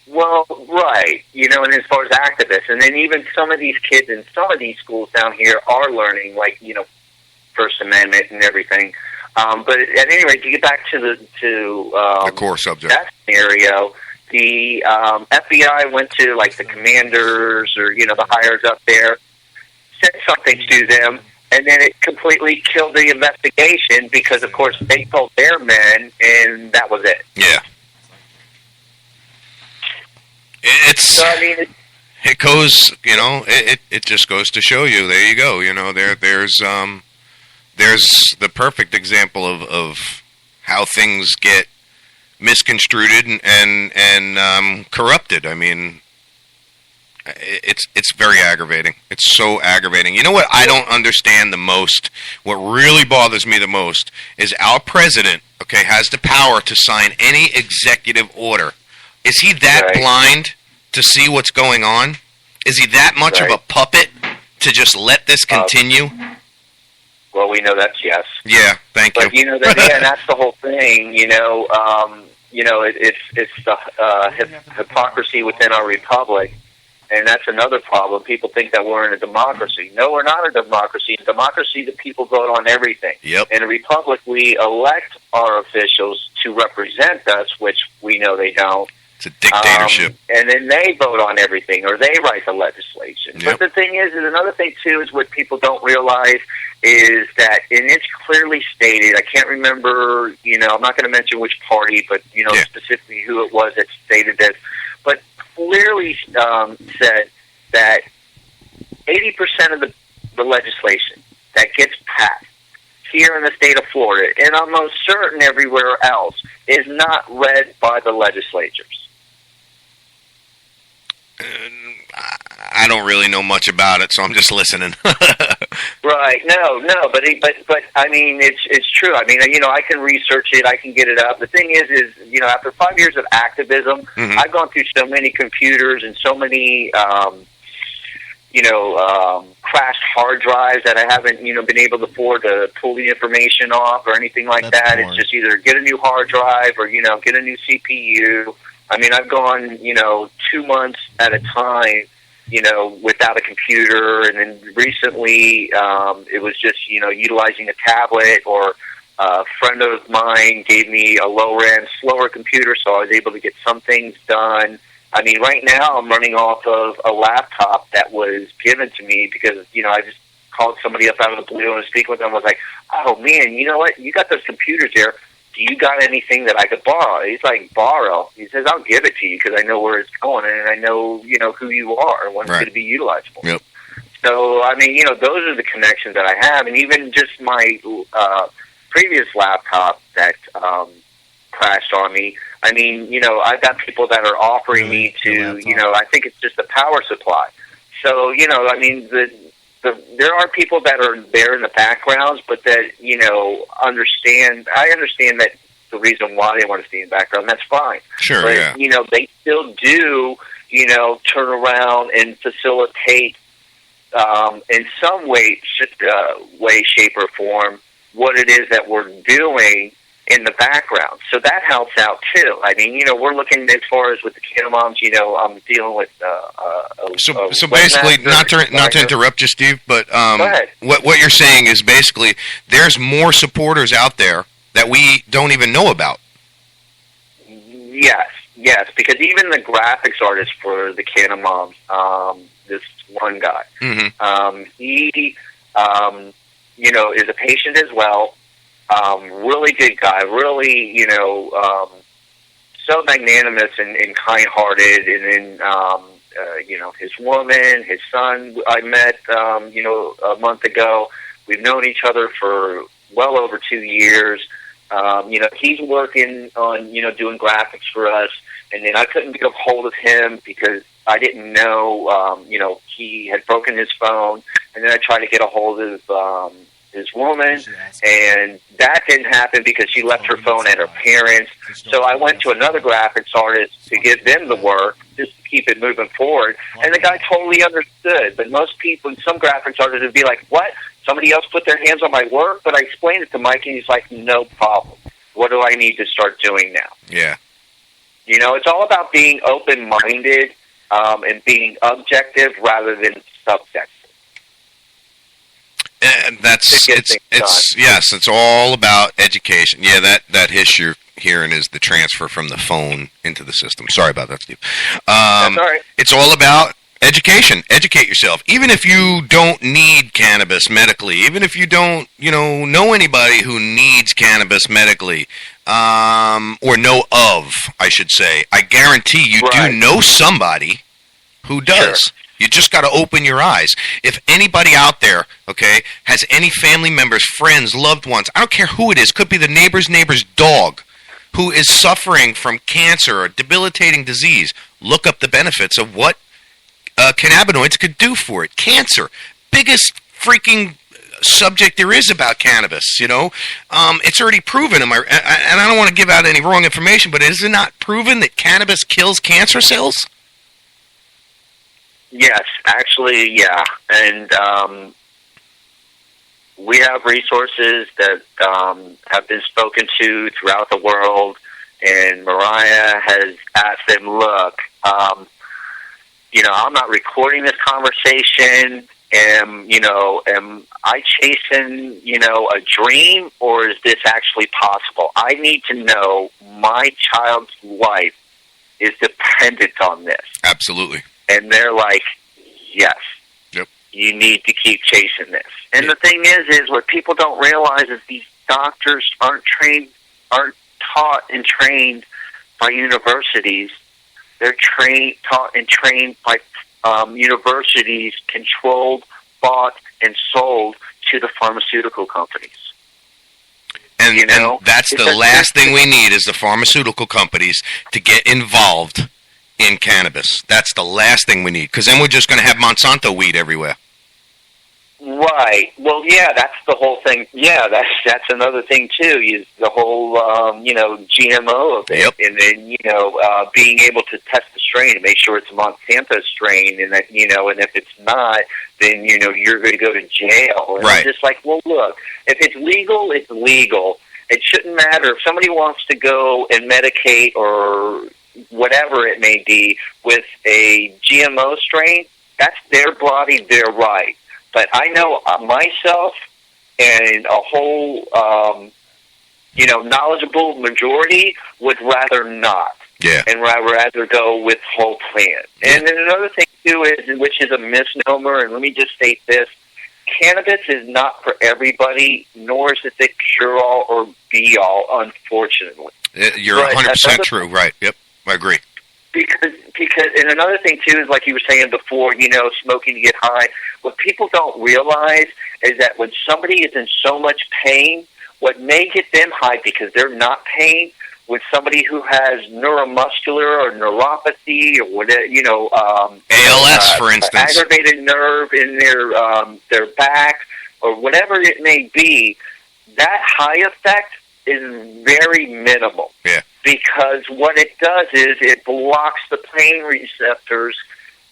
Well, right, and as far as activists, and then even some of these kids in some of these schools down here are learning, First Amendment and everything. But at any rate, to get back to the core subject, that scenario, the FBI went to like the commanders or the hires up there, said something to them, and then it completely killed the investigation because, of course, they told their men, and that was it. Yeah. So, I mean, it goes, it just goes to show you. There you go. There's the perfect example of how things get misconstrued and corrupted. I mean, it's very aggravating. It's so aggravating. You know what I don't understand the most? What really bothers me the most is our president, has the power to sign any executive order. Is he that blind to see what's going on? Is he that much of a puppet to just let this continue? Well, we know that's yes. Yeah, thank you. But that's the whole thing. It's the hypocrisy within our republic. And that's another problem. People think that we're in a democracy. No, we're not a democracy. In democracy, the people vote on everything. Yep. In a republic, we elect our officials to represent us, which we know they don't. It's a dictatorship. And then they vote on everything, or they write the legislation. Yep. But the thing is another thing, too, is what people don't realize is that, and it's clearly stated, I can't remember, I'm not going to mention which party, but, specifically who it was that stated this, but clearly said that 80% of the legislation that gets passed here in the state of Florida, and I'm most certain everywhere else, is not read by the legislatures. I don't really know much about it, so I'm just listening. Right? No, but I mean, it's true. I mean, I can research it, I can get it up. The thing is, after 5 years of activism, Mm-hmm. I've gone through so many computers and so many, crashed hard drives that I haven't, been able to afford to pull the information off or anything like that. It's just either get a new hard drive or, get a new CPU. I mean, I've gone, 2 months at a time, without a computer. And then recently, it was just, utilizing a tablet, or a friend of mine gave me a lower-end, slower computer, so I was able to get some things done. I mean, right now I'm running off of a laptop that was given to me because, I just called somebody up out of the blue and was speaking with them. I was like, oh, man, you know what? You got those computers there. Do you got anything that I could borrow? He's like, borrow? He says, I'll give it to you because I know where it's going and I know, who you are and when it's going to be utilized for. Yep. So, I mean, those are the connections that I have. And even just my previous laptop that crashed on me, I mean, I've got people that are offering me to, I think it's just the power supply. So, I mean, there are people that are there in the backgrounds, but that, I understand that the reason why they want to stay in the background, that's fine. Sure, but, yeah. They still do, turn around and facilitate in some way, shape, or form what it is that we're doing in the background. So that helps out too. I mean, we're looking as far as with the Catamoms, I'm dealing with So basically, not to interrupt you, Steve, but what you're saying is basically there's more supporters out there that we don't even know about. Yes, because even the graphics artist for the Catamoms, this one guy, he is a patient as well. Really good guy, really, so magnanimous and kind-hearted. And then, his woman, his son, I met, a month ago. We've known each other for well over 2 years. He's working on, doing graphics for us. And then I couldn't get a hold of him because I didn't know, he had broken his phone. And then I tried to get a hold of, his woman, and that didn't happen because she left her phone at her parents. So I went to another graphics artist to give them the work, just to keep it moving forward. And the guy totally understood. But most people, some graphics artists would be like, what? Somebody else put their hands on my work? But I explained it to Mike, and he's like, no problem. What do I need to start doing now? Yeah. It's all about being open-minded and being objective rather than subjective. And it's all about education. Yeah, that hearing is the transfer from the phone into the system. Sorry about that, Steve. That's all right. It's all about education. Educate yourself. Even if you don't need cannabis medically, even if you don't, know anybody who needs cannabis medically, or know of, I should say, I guarantee you do know somebody who does. Sure. You just got to open your eyes. If anybody out there, okay, has any family members, friends, loved ones, I don't care who it is, could be the neighbor's dog who is suffering from cancer or debilitating disease, look up the benefits of what cannabinoids could do for it. Cancer, biggest freaking subject there is about cannabis, It's already proven, and I don't want to give out any wrong information, but is it not proven that cannabis kills cancer cells? Yes, actually, yeah. And we have resources that have been spoken to throughout the world, and Mariah has asked them, look, I'm not recording this conversation. Am I chasing, a dream, or is this actually possible? I need to know my child's life is dependent on this. Absolutely. And they're like, yes, yep. You need to keep chasing this. And the thing is what people don't realize is these doctors aren't taught and trained by universities. They're taught and trained by universities controlled, bought, and sold to the pharmaceutical companies. And that's the last thing we need is the pharmaceutical companies to get involved in cannabis. That's the last thing we need, because then we're just going to have Monsanto weed everywhere. Right. Well, yeah, that's the whole thing. Yeah, that's another thing too. Is the whole GMO of it, yep. And then being able to test the strain and make sure it's a Monsanto strain, and that and if it's not, then you're going to go to jail. And right. I'm just like, well, look, if it's legal, it's legal. It shouldn't matter if somebody wants to go and medicate or whatever it may be with a GMO strain. That's their body, their right. But I know myself and a whole, knowledgeable majority would rather not. Yeah. And rather go with whole plant. Yeah. And then another thing, too, which is a misnomer, and let me just state this, cannabis is not for everybody, nor is it the cure-all or be-all, unfortunately. You're 100% true, right. Yep, I agree. Because, and another thing, too, is like you were saying before, smoking to get high. What people don't realize is that when somebody is in so much pain, what may get them high because they're not pain, with somebody who has neuromuscular or neuropathy or whatever, ALS, for instance, aggravated nerve in their back or whatever it may be, that high effect is very minimal. Yeah. Because what it does is it blocks the pain receptors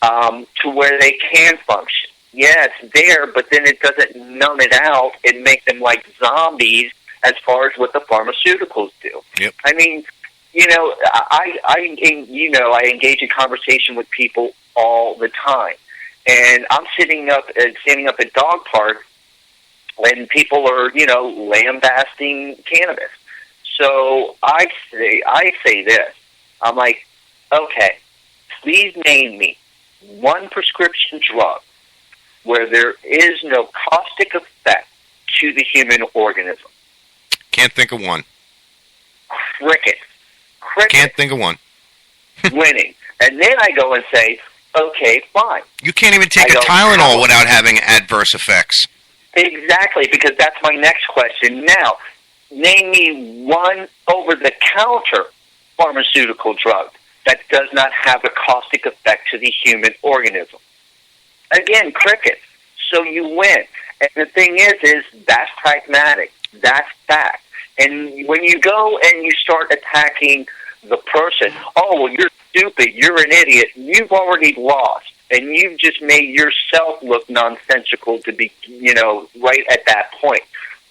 to where they can function. Yeah, it's there, but then it doesn't numb it out and make them like zombies as far as what the pharmaceuticals do. Yep. I mean, I engage in conversation with people all the time, and I'm standing up at dog park, and people are lambasting cannabis. So I say this. I'm like, okay, please name me one prescription drug where there is no caustic effect to the human organism. Can't think of one. Cricket. Can't think of one. Winning. And then I go and say, okay, fine. You can't even take a Tylenol without having adverse effects. Exactly, because that's my next question. Now, name me one over-the-counter pharmaceutical drug that does not have a caustic effect to the human organism. Again, cricket. So you win. And the thing is that's pragmatic. That's fact. And when you go and you start attacking the person, oh, well, you're stupid, you're an idiot, you've already lost. And you've just made yourself look nonsensical to be, right at that point.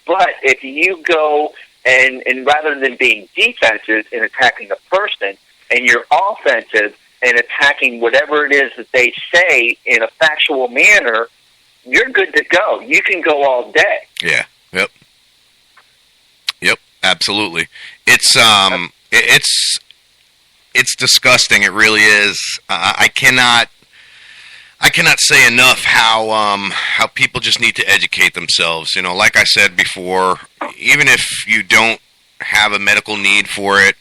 But if you go and rather than being defensive and attacking the person, and you're offensive and attacking whatever it is that they say in a factual manner, you're good to go. You can go all day. Yeah. Yep. Absolutely. It's disgusting. It really is. I cannot say enough how people just need to educate themselves. You know, like I said before, even if you don't have a medical need for it,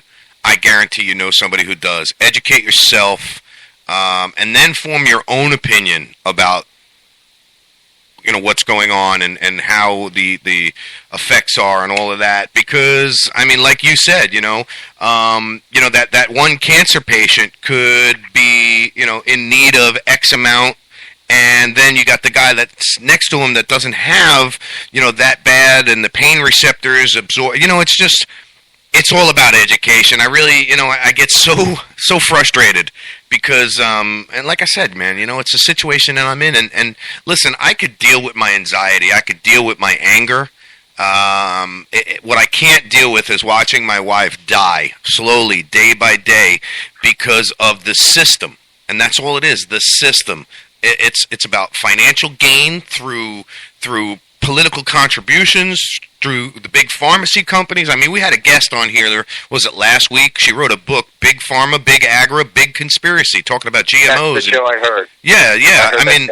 I guarantee you know somebody who does. Educate yourself, and then form your own opinion about what's going on and how the effects are and all of that. Because I mean, like you said, that one cancer patient could be in need of X amount, and then you got the guy that's next to him that doesn't have that bad, and the pain receptors absorb. It's all about education. I really, I get so frustrated because, and like I said, man, it's a situation that I'm in. And listen, I could deal with my anxiety. I could deal with my anger. What I can't deal with is watching my wife die slowly, day by day, because of the system. And that's all it is, the system. It's about financial gain through political contributions, through the big pharmacy companies. I mean, we had a guest on here, was it last week? She wrote a book, Big Pharma, Big Agra, Big Conspiracy, talking about GMOs. That's the show I heard. Yeah. I mean,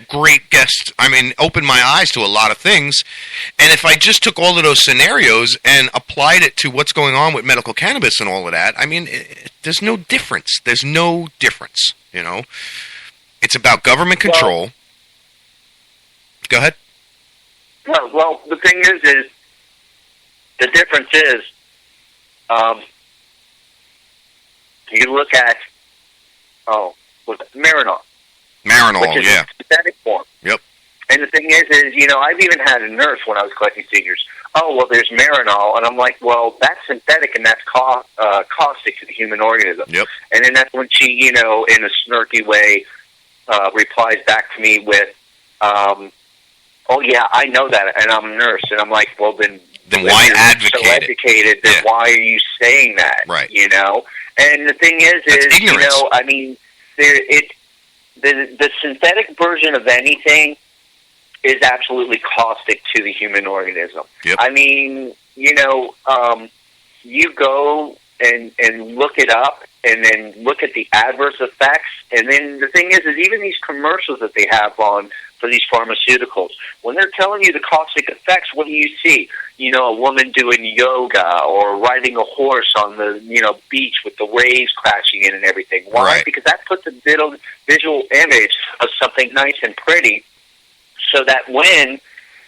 great guest. I mean, opened my eyes to a lot of things. And if I just took all of those scenarios and applied it to what's going on with medical cannabis and all of that, I mean, there's no difference. There's no difference, It's about government control. Go ahead. No, well, the thing is the difference is, you look at, Marinol. Marinol, which is a synthetic form. Yep. And the thing is, I've even had a nurse when I was collecting figures. Oh, well, there's Marinol. And I'm like, well, that's synthetic and that's caustic to the human organism. Yep. And then that's when she, in a snarky way, replies back to me with, oh, yeah, I know that, and I'm a nurse. And I'm like, well, then why advocate so educated, then why are you saying that? Right. And the thing is ignorance. I mean, the synthetic version of anything is absolutely caustic to the human organism. Yep. I mean, you go and look it up and then look at the adverse effects. And then the thing is even these commercials that they have on for these pharmaceuticals, when they're telling you the caustic effects, what do you see? A woman doing yoga or riding a horse on the, beach with the waves crashing in and everything. Why? Right. Because that puts a visual image of something nice and pretty so that when,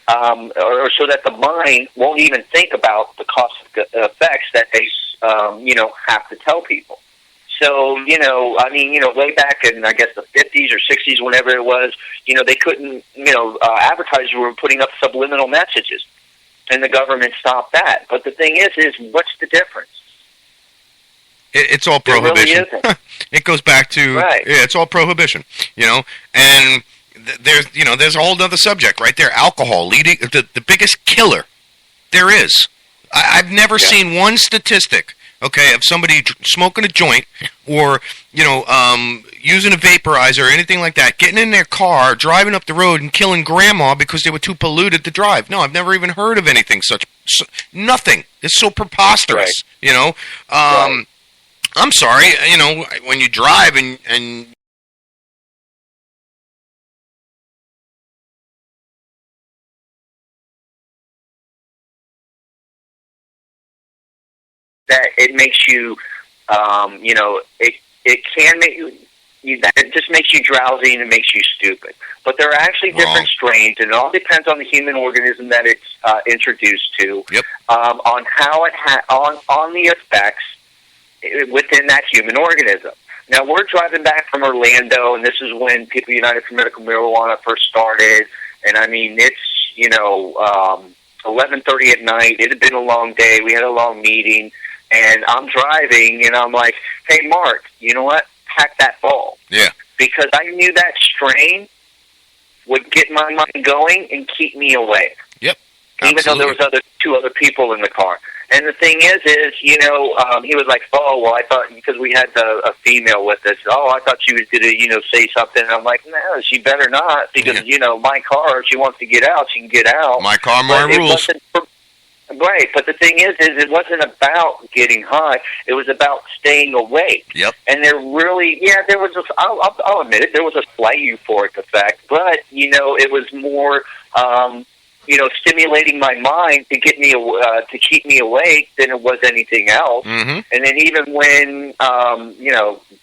or so that the mind won't even think about the caustic effects that they, have to tell people. So, way back in, I guess, the 50s or 60s, whenever it was, they couldn't, advertisers were putting up subliminal messages, and the government stopped that. But the thing is what's the difference? It's all prohibition. Really it goes back to, right. Yeah, it's all prohibition, and there's a whole other subject right there, alcohol, leading the biggest killer there is. I've never seen one statistic, okay, of somebody smoking a joint or, using a vaporizer or anything like that, getting in their car, driving up the road and killing grandma because they were too polluted to drive. No, I've never even heard of anything nothing. It's so preposterous, right. Right. I'm sorry, when you drive and that it makes you, it can make you, it just makes you drowsy and it makes you stupid. But there are actually different strains, and it all depends on the human organism that it's introduced to, yep. On how it on the effects within that human organism. Now, we're driving back from Orlando, and this is when People United for Medical Marijuana first started, and I mean, it's, 11:30 at night. It had been a long day. We had a long meeting. And I'm driving, and I'm like, hey, Mark, you know what? Pack that ball. Yeah. Because I knew that strain would get my mind going and keep me awake. Yep. Even though there was two other people in the car. And the thing is, he was like, oh, well, I thought, because we had a female with us, oh, I thought she was going to, say something. And I'm like, no, she better not, because, my car, if she wants to get out, she can get out. My car, my rules. Right, but the thing is it wasn't about getting high. It was about staying awake. Yep. And there really, there was I'll admit it, there was a slight euphoric effect, but, it was more, stimulating my mind to get me, to keep me awake than it was anything else. Mm-hmm. And then even when,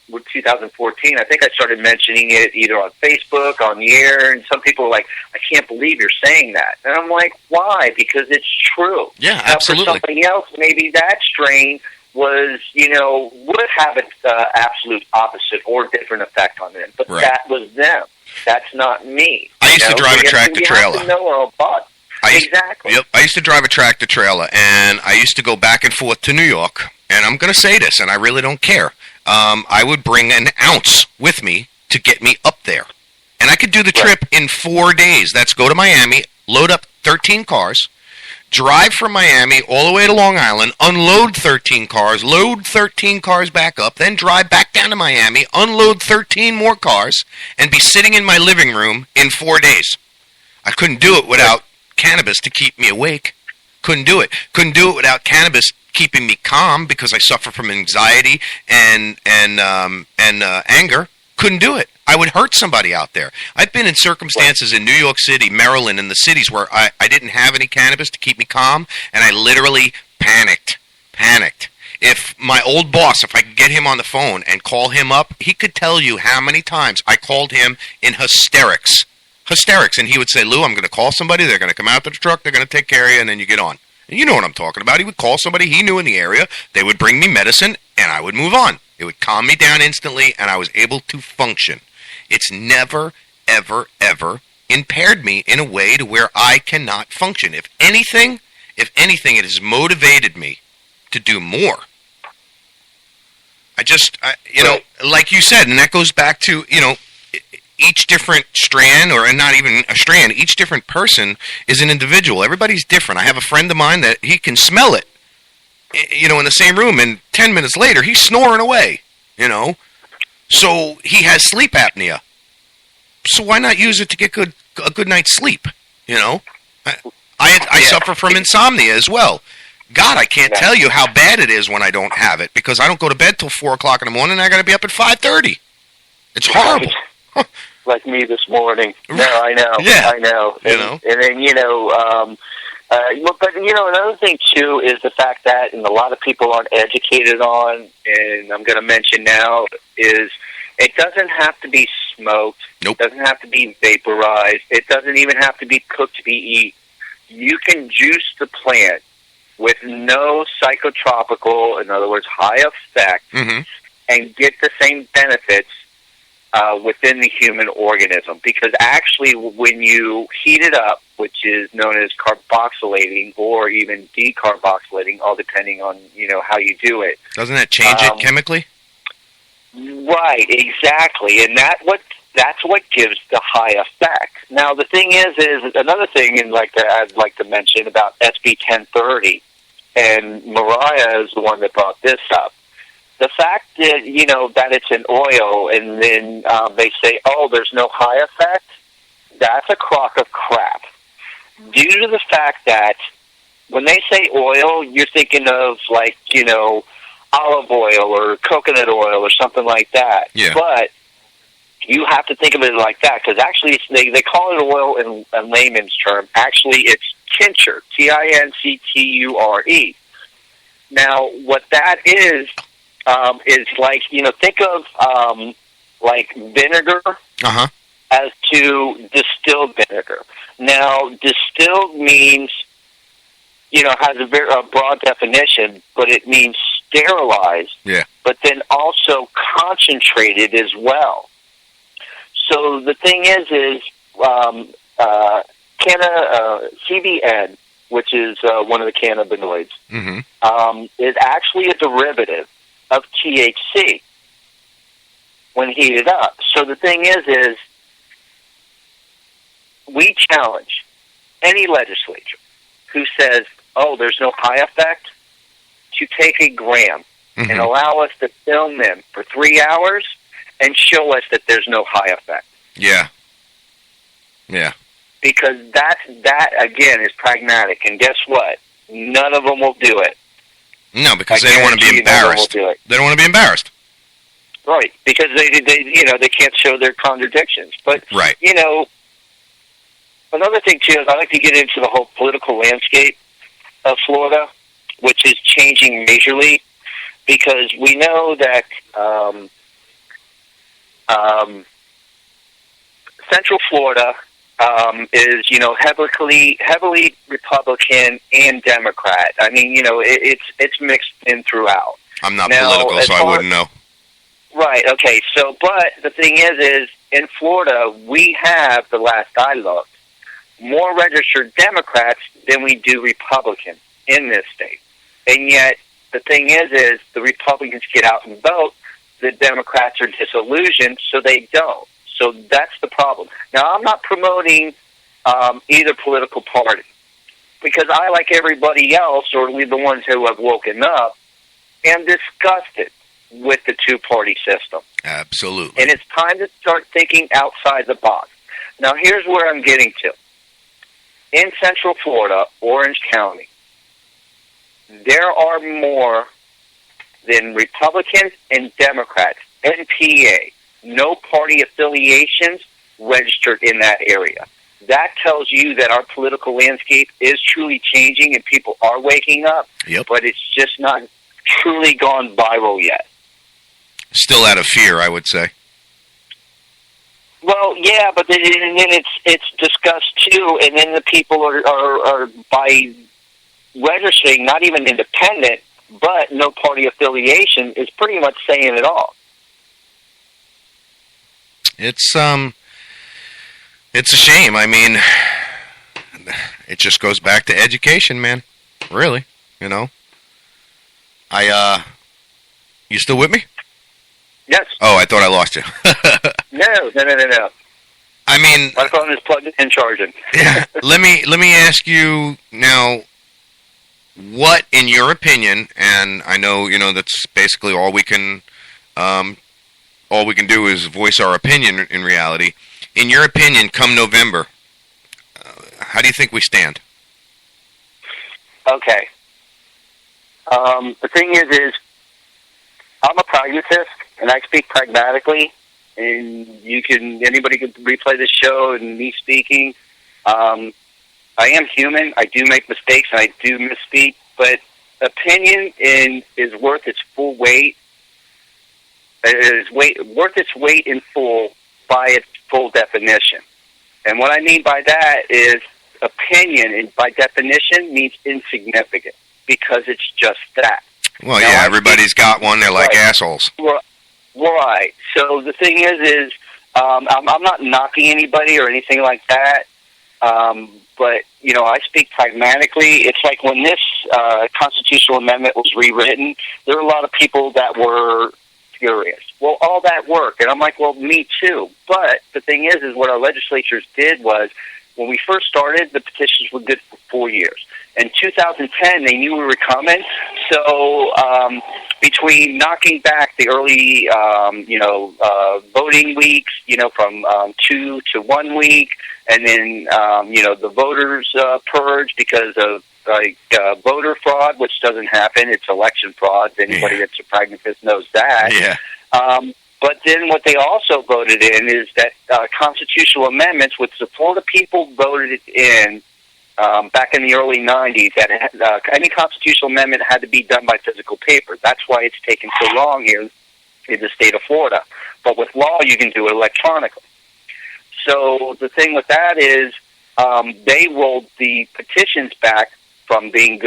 with 2014, I think I started mentioning it either on Facebook, on the air, and some people were like, I can't believe you're saying that. And I'm like, why? Because it's true. Yeah, now, absolutely. For somebody else, maybe that strain was, would have an absolute opposite or different effect on them. But that was them. That's not me. I used to drive a tractor trailer. You have to know our butt. Exactly. Yep. I used to drive a tractor trailer, and I used to go back and forth to New York. And I'm going to say this, and I really don't care. I would bring an ounce with me to get me up there. And I could do the trip in 4 days. That's go to Miami, load up 13 cars, drive from Miami all the way to Long Island, unload 13 cars, load 13 cars back up, then drive back down to Miami, unload 13 more cars, and be sitting in my living room in 4 days. I couldn't do it without cannabis to keep me awake. Couldn't do it. Couldn't do it without cannabis keeping me calm because I suffer from anxiety and anger. Couldn't do it. I would hurt somebody out there. I've been in circumstances in New York City, Maryland, and the cities where I didn't have any cannabis to keep me calm, and I literally panicked. If my old boss, if I could get him on the phone and call him up, he could tell you how many times I called him in hysterics, and he would say, Lou, I'm going to call somebody, they're going to come out to the truck, they're going to take care of you, and then you get on. And you know what I'm talking about. He would call somebody he knew in the area, they would bring me medicine, and I would move on. It would calm me down instantly, and I was able to function. It's never, ever, ever impaired me in a way to where I cannot function. If anything, it has motivated me to do more. Like you said, and that goes back to, each different strand, or not even a strand, each different person is an individual. Everybody's different. I have a friend of mine that he can smell it, in the same room, and 10 minutes later, he's snoring away, So he has sleep apnea. So why not use it to get a good night's sleep, I suffer from insomnia as well. God, I can't tell you how bad it is when I don't have it, because I don't go to bed till 4 o'clock in the morning, and I got to be up at 5:30. It's horrible. Like me this morning. No, I know. Yeah. I know. And then, but another thing too is the fact that, and a lot of people aren't educated on, and I'm going to mention now, is it doesn't have to be smoked. Nope. It doesn't have to be vaporized. It doesn't even have to be cooked to be eaten. You can juice the plant with no psychotropical, in other words, high effect, and get the same benefits within the human organism. Because actually, when you heat it up, which is known as carboxylating or even decarboxylating, all depending on how you do it. Doesn't that change it chemically? Right, exactly, and that's what gives the high effect. Now, the thing is another thing, and I'd like to mention about SB 1030, and Mariah is the one that brought this up. The fact that, that it's an oil, and then they say, oh, there's no high effect, that's a crock of crap. Due to the fact that when they say oil, you're thinking of, olive oil or coconut oil or something like that. Yeah. But you have to think of it like that, because actually they call it oil in a layman's term. Actually, it's tincture, Tincture. Now, what that is think of vinegar as to distilled vinegar. Now, distilled means, has a very broad definition, but it means sterilized, but then also concentrated as well. So the thing is CBN, which is one of the cannabinoids, is actually a derivative of THC when heated up. So the thing is we challenge any legislature who says, oh, there's no high effect, to take a gram and allow us to film them for 3 hours and show us that there's no high effect. Yeah. Yeah. Because that again, is pragmatic. And guess what? None of them will do it. No, because they don't want to be embarrassed. They don't want to be embarrassed. Right, because they can't show their contradictions. But right. Another thing too is I like to get into the whole political landscape of Florida, which is changing majorly, because we know that Central Florida is heavily Republican and Democrat. I mean, it's mixed in throughout. I'm not political, so I wouldn't know. Right. Okay. So, but the thing is in Florida we have, the last I looked, more registered Democrats than we do Republicans in this state, and yet the thing is the Republicans get out and vote. The Democrats are disillusioned, so they don't. So that's the problem. Now, I'm not promoting either political party, because I, like everybody else, or at least the ones who have woken up, am disgusted with the two-party system. Absolutely. And it's time to start thinking outside the box. Now, here's where I'm getting to. In Central Florida, Orange County, there are more than Republicans and Democrats, NPA, no party affiliations registered in that area. That tells you that our political landscape is truly changing and people are waking up, but it's just not truly gone viral yet. Still out of fear, I would say. Well, yeah, but then it's discussed too, and then the people are by registering, not even independent, but no party affiliation, is pretty much saying it all. It's a shame. I mean, it just goes back to education, man. Really, you still with me? Yes. Oh, I thought I lost you. No. I mean, my phone is plugged in and charging. Yeah. Let me ask you now, what, in your opinion, and I know that's basically all we can do is voice our opinion. In reality, in your opinion, come November, how do you think we stand? Okay. The thing is I'm a pragmatist, and I speak pragmatically. And anybody can replay this show and me speaking. I am human. I do make mistakes, and I do misspeak. But opinion is worth its full weight. It is worth its weight in full by its full definition. And what I mean by that is opinion, and by definition, means insignificant, because it's just that. Well, now, yeah, everybody's got one. They're like assholes. Right. So the thing is I'm not knocking anybody or anything like that. But, I speak pragmatically. It's like when this constitutional amendment was rewritten, there were a lot of people that were furious. Well, all that work. And I'm like, well, me too. But the thing is what our legislatures did was, when we first started, the petitions were good for 4 years. In 2010, they knew we were coming. So between knocking back the early, voting weeks, from 2 to 1 week, and then, the voters purge because of voter fraud, which doesn't happen. It's election fraud. Anybody that's a pragmatist knows that. Yeah. But then what they also voted in is that constitutional amendments, which the Florida people voted in back in the early 90s, that any constitutional amendment had to be done by physical paper. That's why it's taken so long here in the state of Florida. But with law, you can do it electronically. So the thing with that is they rolled the petitions back from being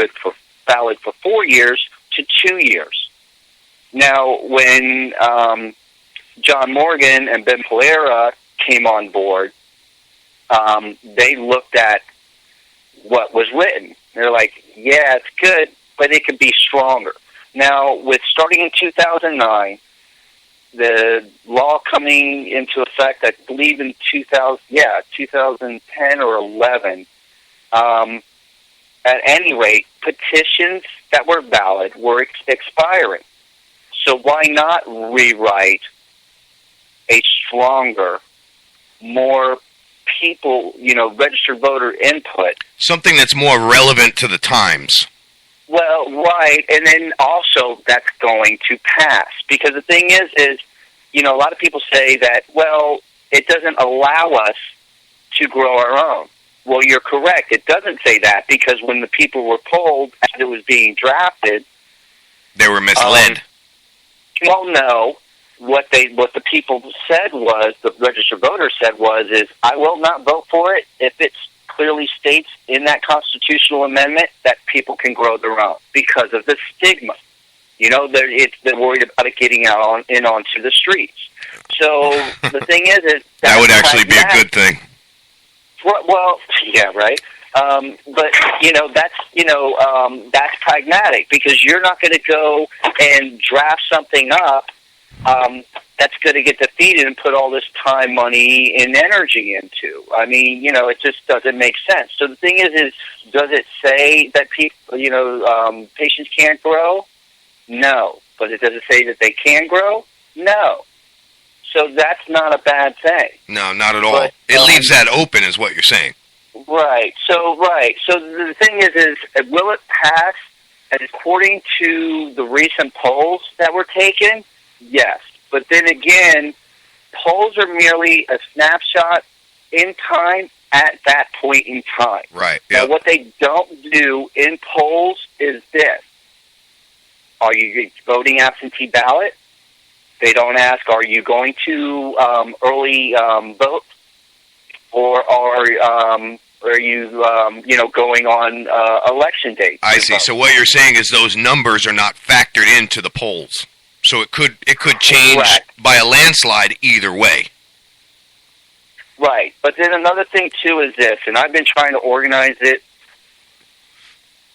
valid for 4 years to 2 years. Now, when John Morgan and Ben Polera came on board, they looked at what was written. They're like, yeah, it's good, but it could be stronger. Now, with starting in 2009, the law coming into effect, I believe in 2010 or 11, at any rate, petitions that were valid were expiring. So why not rewrite a stronger, more people, registered voter input? Something that's more relevant to the times. Well, right, and then also that's going to pass, because the thing is, you know, a lot of people say that, well, it doesn't allow us to grow our own. Well, you're correct. It doesn't say that, because when the people were polled as it was being drafted, they were misled. Well, no. What the people said was, the registered voters said is, I will not vote for it if it clearly states in that constitutional amendment that people can grow their own, because of the stigma. You know, they're worried about it getting out onto the streets. So the thing is that would actually be a good thing. Well, yeah, right. But that's pragmatic, because you're not going to go and draft something up that's going to get defeated and put all this time, money, and energy into. I mean, you know, it just doesn't make sense. So the thing is does it say that people, patients can't grow? No. But it doesn't say that they can grow? No. So that's not a bad thing. No, not at all. But, it leaves that open, is what you're saying. Right. So the thing is will it pass? And according to the recent polls that were taken, yes. But then again, polls are merely a snapshot in time at that point in time. Right. Yep. Now, what they don't do in polls is this. Are you voting absentee ballot? They don't ask, are you going to early vote? Or are you, going on election day? I see. So what you're saying is those numbers are not factored into the polls. So it could change by a landslide either way. Right. But then another thing, too, is this, and I've been trying to organize it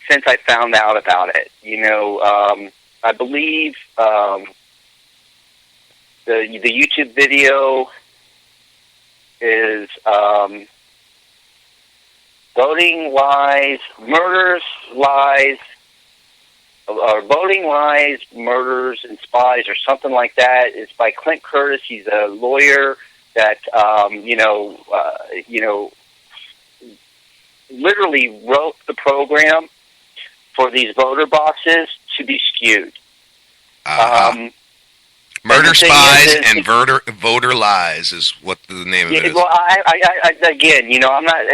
since I found out about it. You know, I believe the YouTube video is Voting Lies, Murders, Lies, or Voting Lies, Murders, and Spies, or something like that. It's by Clint Curtis. He's a lawyer that, literally wrote the program for these voter boxes to be skewed. Murder, Spies, and Voter Lies is what the name of it is. Well, I again, I'm not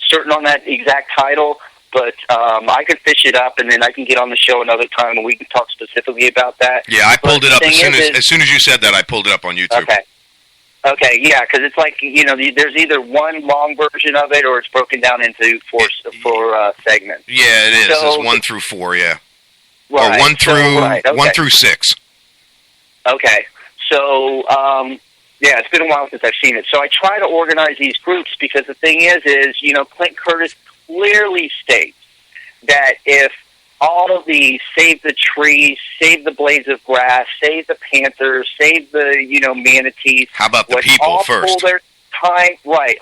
certain on that exact title, but I could fish it up, and then I can get on the show another time, and we can talk specifically about that. Yeah, I pulled it up as soon as you said that. I pulled it up on YouTube. Okay, yeah, because it's like, there's either one long version of it, or it's broken down into four segments. Yeah, it is. So, it's 1 through 4. Yeah. Right. Or 1 through 6. Okay. So, it's been a while since I've seen it. So I try to organize these groups, because the thing is, Clint Curtis clearly states that if all of these Save the Trees, Save the Blades of Grass, Save the Panthers, Save the, manatees. How about the people first?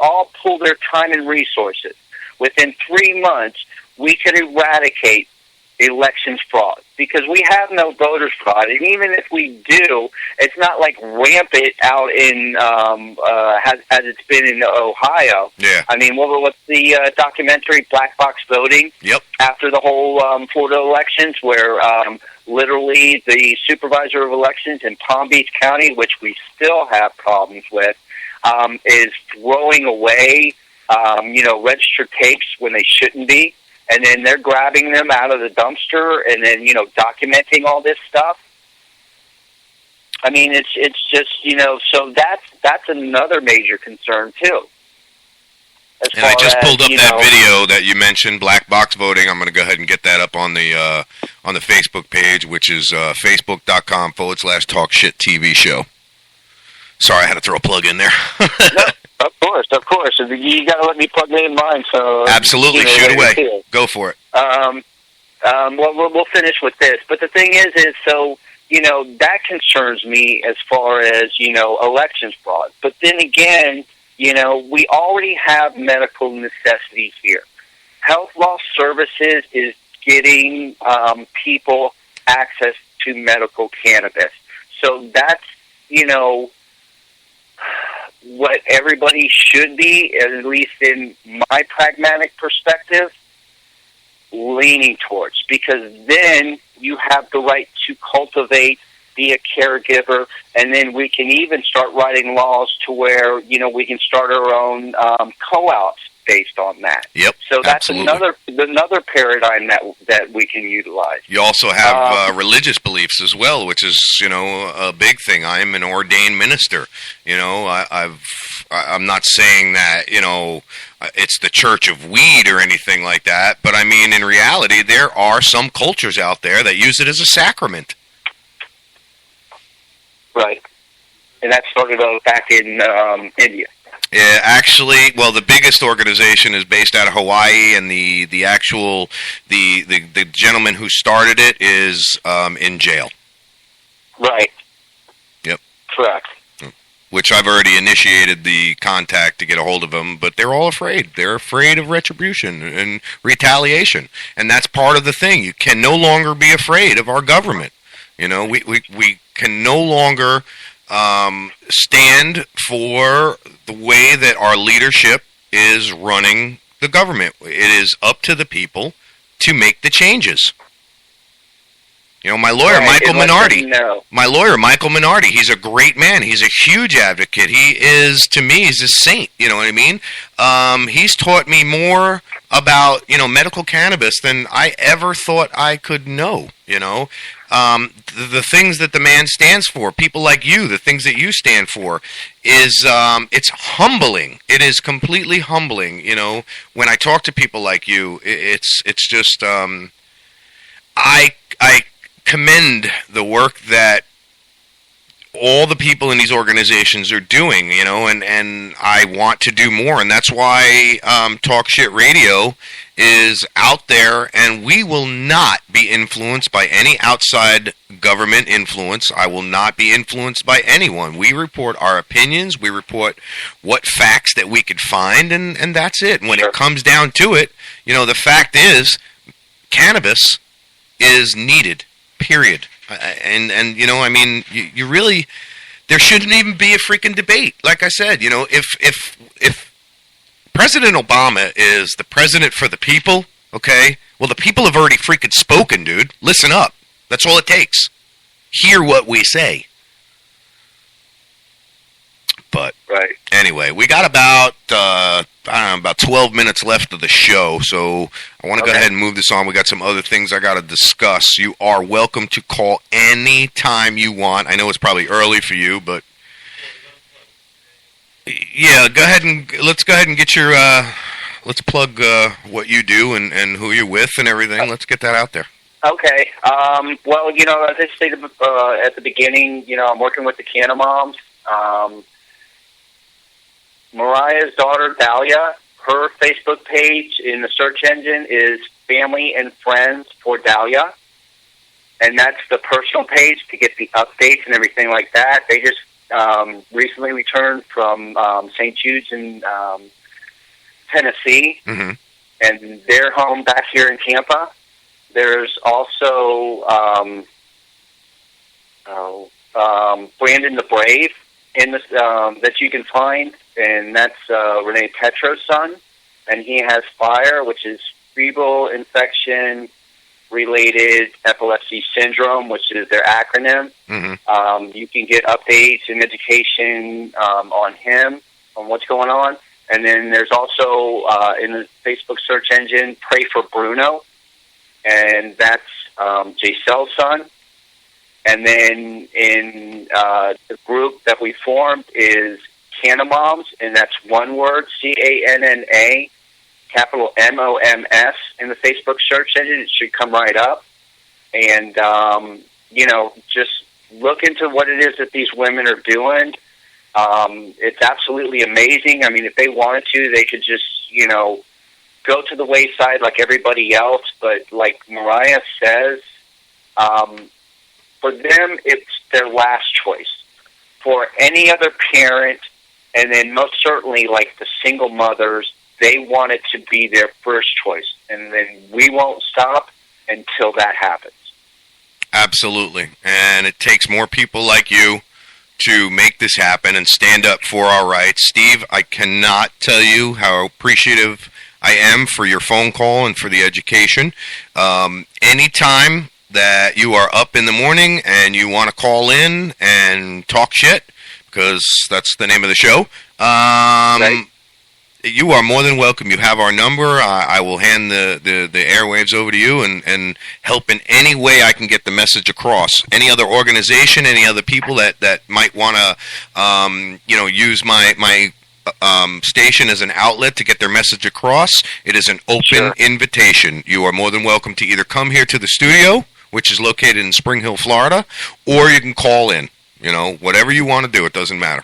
All pull their time and resources. Within 3 months, we could eradicate elections fraud, because we have no voters fraud, and even if we do, it's not like rampant out in as it's been in Ohio. Yeah. I mean, what's the documentary Black Box Voting? Yep. After the whole Florida elections, where literally the supervisor of elections in Palm Beach County, which we still have problems with, is throwing away registered tapes when they shouldn't be. And then they're grabbing them out of the dumpster, and then documenting all this stuff. I mean, it's just so that's another major concern too. And I just pulled up that video that you mentioned, Black Box Voting. I'm going to go ahead and get that up on the Facebook page, which is facebook.com/Talk Shit TV Show. Sorry, I had to throw a plug in there. No. Of course. You got to let me plug in mine. So absolutely, shoot away. Go for it. We'll finish with this. But the thing is so that concerns me as far as elections fraud. But then again, we already have medical necessities here. Health Law Services is getting people access to medical cannabis. So that's what everybody should be, at least in my pragmatic perspective. leaning towards, because then you have the right to cultivate, be a caregiver, and then we can even start writing laws to where, we can start our own co-ops based on that. Yep. So that's absolutely. another paradigm that we can utilize. You also have religious beliefs as well, which is, a big thing. I'm an ordained minister. I'm not saying that, it's the church of weed or anything like that, but I mean, in reality, there are some cultures out there that use it as a sacrament. Right. And that started back in India. Yeah, actually, well, the biggest organization is based out of Hawaii, and the gentleman who started it is in jail. Right. Yep. Correct. Which I've already initiated the contact to get a hold of them, but they're all afraid. They're afraid of retribution and retaliation, and that's part of the thing. You can no longer be afraid of our government. We can no longer stand for the way that our leadership is running the government. It is up to the people to make the changes. My lawyer, Michael Minardi. My lawyer, Michael Minardi, he's a great man. He's a huge advocate. He is, to me, he's a saint. You know what I mean? He's taught me more about, medical cannabis than I ever thought I could know, the things that the man stands for, people like you, the things that you stand for, is it's humbling. It is completely humbling. When I talk to people like you, it's just I commend the work that all the people in these organizations are doing. And I want to do more, and that's why Talk Shit Radio is out there, and we will not be influenced by any outside government influence. I will not be influenced by anyone. We report our opinions. We report what facts that we could find, and that's it. When it comes down to it, the fact is, cannabis is needed, period. And you really, there shouldn't even be a freaking debate. Like I said, if President Obama is the president for the people, okay? Well, the people have already freaking spoken, dude. Listen up. That's all it takes. Hear what we say. But anyway, we got about 12 minutes left of the show, so I want to go ahead and move this on. We got some other things I got to discuss. You are welcome to call any time you want. I know it's probably early for you, but yeah, let's go ahead and get your let's plug what you do and who you're with and everything. Let's get that out there. Okay. Well, as I stated at the beginning, I'm working with the Canna Moms. Mariah's daughter, Dahlia, her Facebook page in the search engine is Family and Friends for Dahlia. And that's the personal page to get the updates and everything like that. They just recently returned from St. Jude's in Tennessee, and they're home back here in Tampa. There's also Brandon the Brave in this that you can find, and that's Renee Petro's son, and he has FIRE, which is febrile infection related epilepsy syndrome, which is their acronym. You can get updates and education on him, on what's going on. And then there's also in the Facebook search engine, Pray for Bruno, and that's J-Cell's son. And then in the group that we formed is Canna Moms, and that's one word, CANNA, capital MOMS, in the Facebook search engine. It should come right up. And, just look into what it is that these women are doing. It's absolutely amazing. I mean, if they wanted to, they could just, go to the wayside like everybody else. But like Mariah says, for them, it's their last choice. For any other parent, and then most certainly like the single mothers, they want it to be their first choice. And then we won't stop until that happens. Absolutely. And it takes more people like you to make this happen and stand up for our rights. Steve, I cannot tell you how appreciative I am for your phone call and for the education. Anytime that you are up in the morning and you want to call in and talk shit, because that's the name of the show, Right. you are more than welcome. You have our number. I will hand the airwaves over to you and help in any way I can get the message across. Any other organization, any other people that might want to, use my station as an outlet to get their message across, it is an open invitation. You are more than welcome to either come here to the studio, which is located in Spring Hill, Florida, or you can call in. Whatever you want to do, it doesn't matter.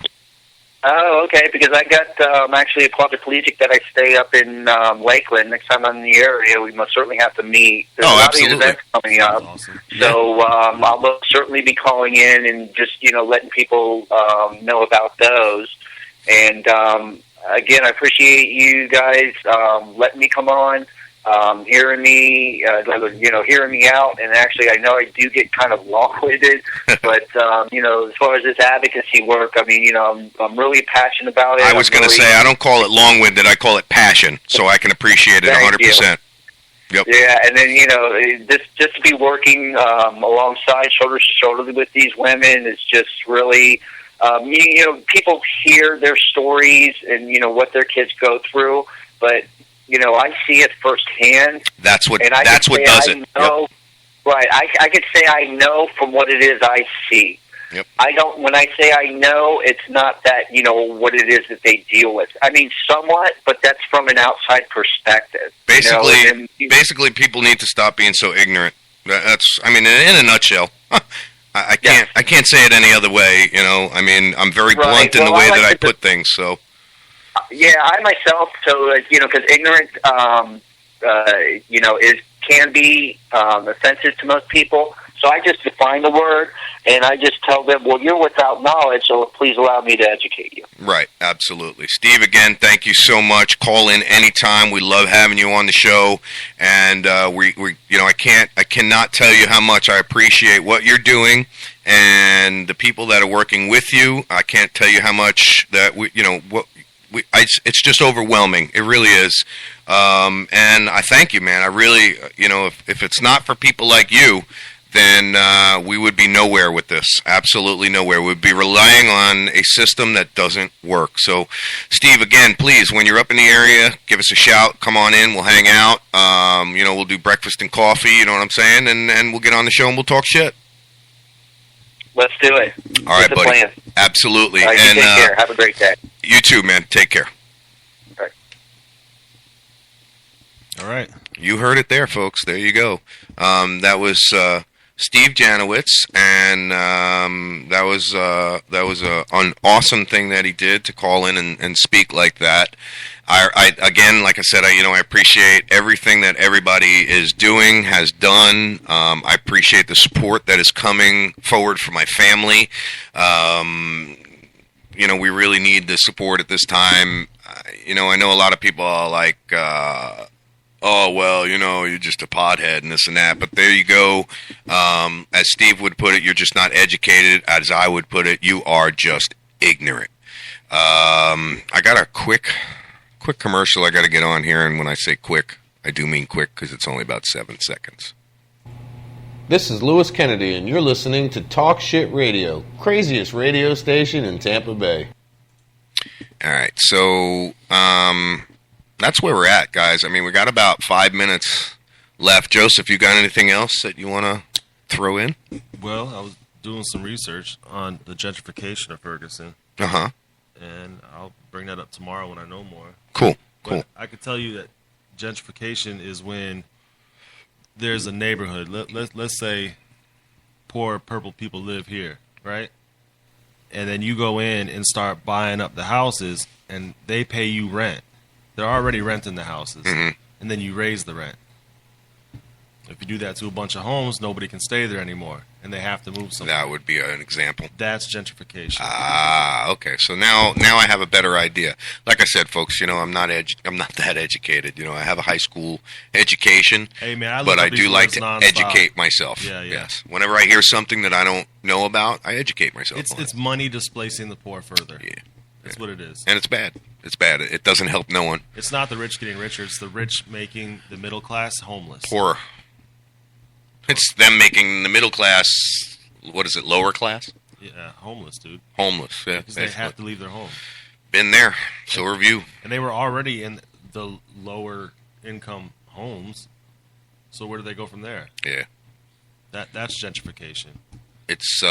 Oh, okay, because I got actually a quadriplegic that I stay up in Lakeland. Next time I'm in the area, we must certainly have to meet. There's a lot of events coming up. Awesome. So I'll certainly be calling in and just, letting people know about those. And, again, I appreciate you guys letting me come on, hearing me, hearing me out. And actually, I know I do get kind of long-winded, but, as far as this advocacy work, I mean, I'm really passionate about it. I was going to say, I don't call it long-winded, I call it passion, so I can appreciate it 100%. Yep. Yeah, and then, just to be working alongside, shoulder to shoulder with these women is just really, people hear their stories and, what their kids go through, but, I see it firsthand. That's what does it. Yep. Right. I could say I know from what it is I see. Yep. When I say I know, it's not that, what it is that they deal with. I mean, somewhat, but that's from an outside perspective. Basically, people need to stop being so ignorant. That's, I mean, in a nutshell. I can't say it any other way, I mean, I'm very blunt in the way that I put things, so. Yeah, I myself, so, because ignorant, can be offensive to most people. So I just define the word, and I just tell them, well, you're without knowledge, so please allow me to educate you. Right, absolutely. Steve, again, thank you so much. Call in anytime. We love having you on the show, and I cannot tell you how much I appreciate what you're doing and the people that are working with you. I can't tell you how much that it's just overwhelming. It really is. And I thank you, man. I really, if it's not for people like you, then we would be nowhere with this. Absolutely nowhere. We'd be relying on a system that doesn't work. So, Steve, again, please, when you're up in the area, give us a shout. Come on in. We'll hang out. We'll do breakfast and coffee. You know what I'm saying? And we'll get on the show and we'll talk shit. Let's do it. All right, buddy. Plan. Absolutely. All right, and take care. Have a great day. You too, man. Take care. All right. You heard it there, folks. There you go. That was Steve Janowitz, and that was an awesome thing that he did to call in and speak like that. I again, like I said, I appreciate everything that everybody is doing, has done. I appreciate the support that is coming forward for my family. We really need the support at this time. I know a lot of people are like, oh, well, you're just a pothead and this and that. But there you go. As Steve would put it, you're just not educated. As I would put it, you are just ignorant. I got a quick commercial I got to get on here. And when I say quick, I do mean quick because it's only about 7 seconds. This is Lewis Kennedy, and you're listening to Talk Shit Radio, craziest radio station in Tampa Bay. All right, so that's where we're at, guys. I mean, we got about 5 minutes left. Joseph, you got anything else that you want to throw in? Well, I was doing some research on the gentrification of Ferguson. Uh-huh. And I'll bring that up tomorrow when I know more. Cool. I could tell you that gentrification is when there's a neighborhood. Let's say poor purple people live here, right? And then you go in and start buying up the houses, and they pay you rent. They're already renting the houses, and then you raise the rent. If you do that to a bunch of homes, nobody can stay there anymore, and they have to move somewhere. That would be an example. That's gentrification. Ah, okay. So now I have a better idea. Like I said, folks, I'm not that educated. I have a high school education. Hey, man, but I do like to nonstop. educate myself. Yeah. Yes. Whenever I hear something that I don't know about, I educate myself. It's money displacing the poor further. Yeah. That's what it is. And it's bad. It's bad. It doesn't help no one. It's not the rich getting richer. It's the rich making the middle class homeless. Poorer. It's them making the middle class, what is it, lower class? Yeah, homeless, dude. Homeless, yeah. Because they have to leave their home. Been there. So review. And they were already in the lower income homes. So where do they go from there? Yeah. That's gentrification. It's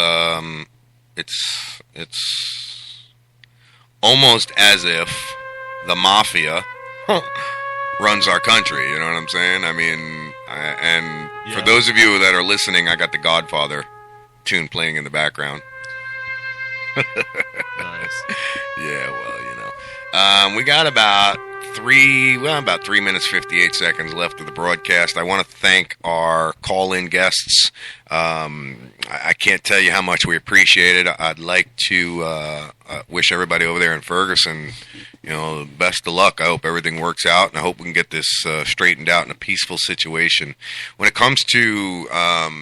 almost as if the mafia runs our country. You know what I'm saying? I mean, for those of you that are listening, I got the Godfather tune playing in the background. Nice. Yeah, well, you know, we got about 3 minutes 58 seconds left of the broadcast. I want to thank our call-in guests. I can't tell you how much we appreciate it. I'd like to wish everybody over there in Ferguson, you know, best of luck. I hope everything works out, and I hope we can get this straightened out in a peaceful situation. When it comes to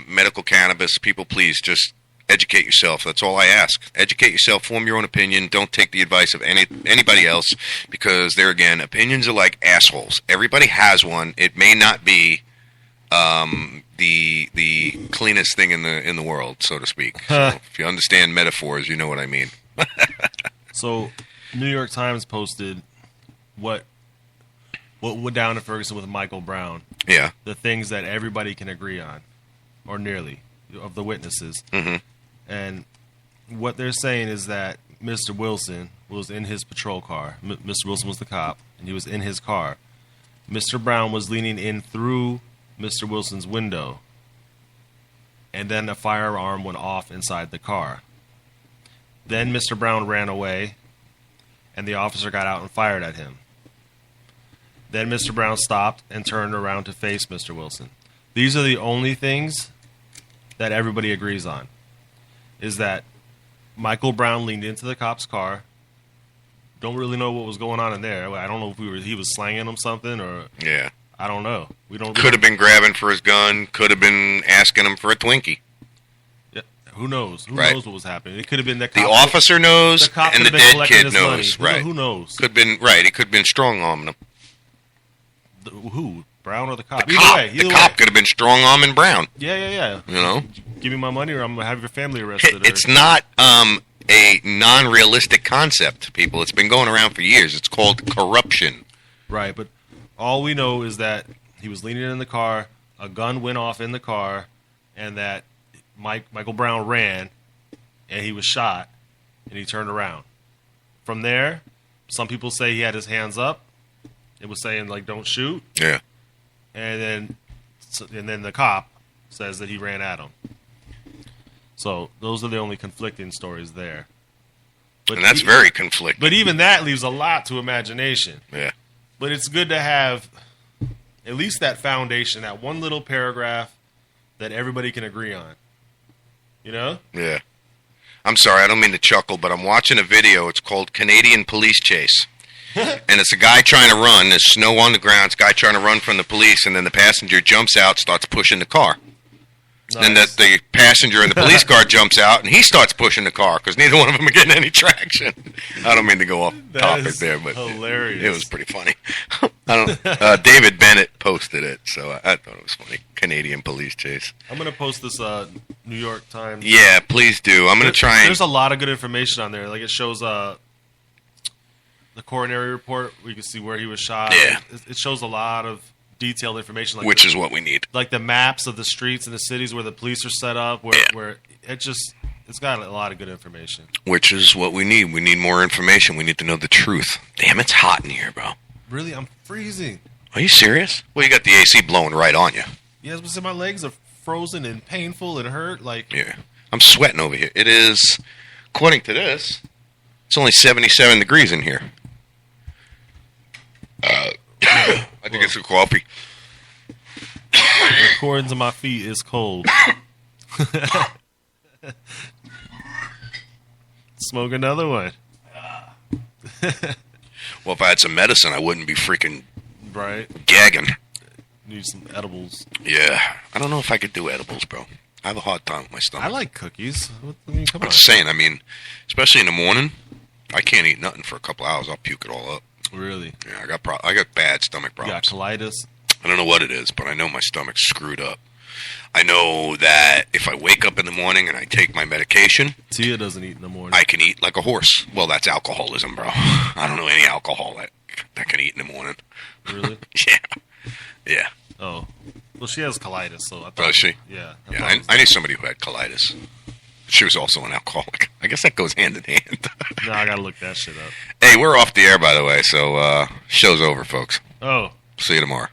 medical cannabis, people, please just educate yourself. That's all I ask. Educate yourself. Form your own opinion. Don't take the advice of anybody else, because there again, opinions are like assholes. Everybody has one. It may not be the cleanest thing in the world, so to speak. So if you understand metaphors, you know what I mean. So, New York Times posted what went down in Ferguson with Michael Brown. Yeah. The things that everybody can agree on, or nearly, of the witnesses. Mm-hmm. And what they're saying is that Mr. Wilson was in his patrol car. Mr. Wilson was the cop, and he was in his car. Mr. Brown was leaning in through Mr. Wilson's window, and then a firearm went off inside the car. Then Mr. Brown ran away, and the officer got out and fired at him. Then Mr. Brown stopped and turned around to face Mr. Wilson. These are the only things that everybody agrees on, is that Michael Brown leaned into the cop's car. Don't really know what was going on in there. I don't know if he was slanging him something, or yeah, I don't know. Could have been grabbing for his gun. Could have been asking him for a Twinkie. Yeah, who knows? Who Right. knows what was happening? It could have been the The officer knows, cop and could the have been dead collecting kid his knows. money. Right? Who knows? Could have been right. He could have been strong arming him. Who? Brown or the cop? The Either cop. way, The cop could have been strong arming Brown. Yeah. You know, Give me my money, or I'm gonna have your family arrested. it's not a non-realistic concept, people. It's been going around for years. It's called corruption. Right, but all we know is that he was leaning in the car, a gun went off in the car, and that Michael Brown ran, and he was shot, and he turned around. From there, some people say he had his hands up. It was saying, like, don't shoot. Yeah. And then the cop says that he ran at him. So those are the only conflicting stories there. But And that's very conflicting. But even that leaves a lot to imagination. Yeah. But it's good to have at least that foundation, that one little paragraph that everybody can agree on. You know? Yeah. I'm sorry, I don't mean to chuckle, but I'm watching a video. It's called Canadian Police Chase. And it's a guy trying to run. There's snow on the ground. It's a guy trying to run from the police, and then the passenger jumps out, starts pushing the car. Nice. Then the passenger in the police car jumps out, and he starts pushing the car because neither one of them are getting any traction. I don't mean to go off topic there, but hilarious. It was pretty funny. David Bennett posted it, so I thought it was funny. Canadian Police Chase. I'm going to post this New York Times. Yeah, please do. I'm going to try and... There's a lot of good information on there. Like, it shows the coronary report. We can see where he was shot. Yeah. It shows a lot of detailed information. Like Which is what we need. Like the maps of the streets and the cities where the police are set up, where it's got a lot of good information. Which is what we need. We need more information. We need to know the truth. Damn, it's hot in here, bro. Really? I'm freezing. Are you serious? Well, you got the AC blowing right on you. Yeah, but my legs are frozen and painful and hurt. Like, yeah, I'm sweating over here. It is, according to this, it's only 77 degrees in here. I think it's a coffee. The corns of my feet is cold. Smoke another one. Well, if I had some medicine, I wouldn't be freaking gagging. Need some edibles. Yeah. I don't know if I could do edibles, bro. I have a hard time with my stomach. I like cookies. I mean, come I'm on. just saying, I mean, especially in the morning, I can't eat nothing for a couple hours. I'll puke it all up. Really? Yeah, I got bad stomach problems. You got colitis? I don't know what it is, but I know my stomach's screwed up. I know that if I wake up in the morning and I take my medication... Tia doesn't eat in the morning. I can eat like a horse. Well, that's alcoholism, bro. I don't know any alcohol that can eat in the morning. Really? Yeah. Oh. Well, she has colitis, so I thought... Does she? Yeah. I knew somebody who had colitis. She was also an alcoholic. I guess that goes hand in hand. No, I gotta look that shit up. Hey, we're off the air, by the way, so show's over, folks. Oh. See you tomorrow.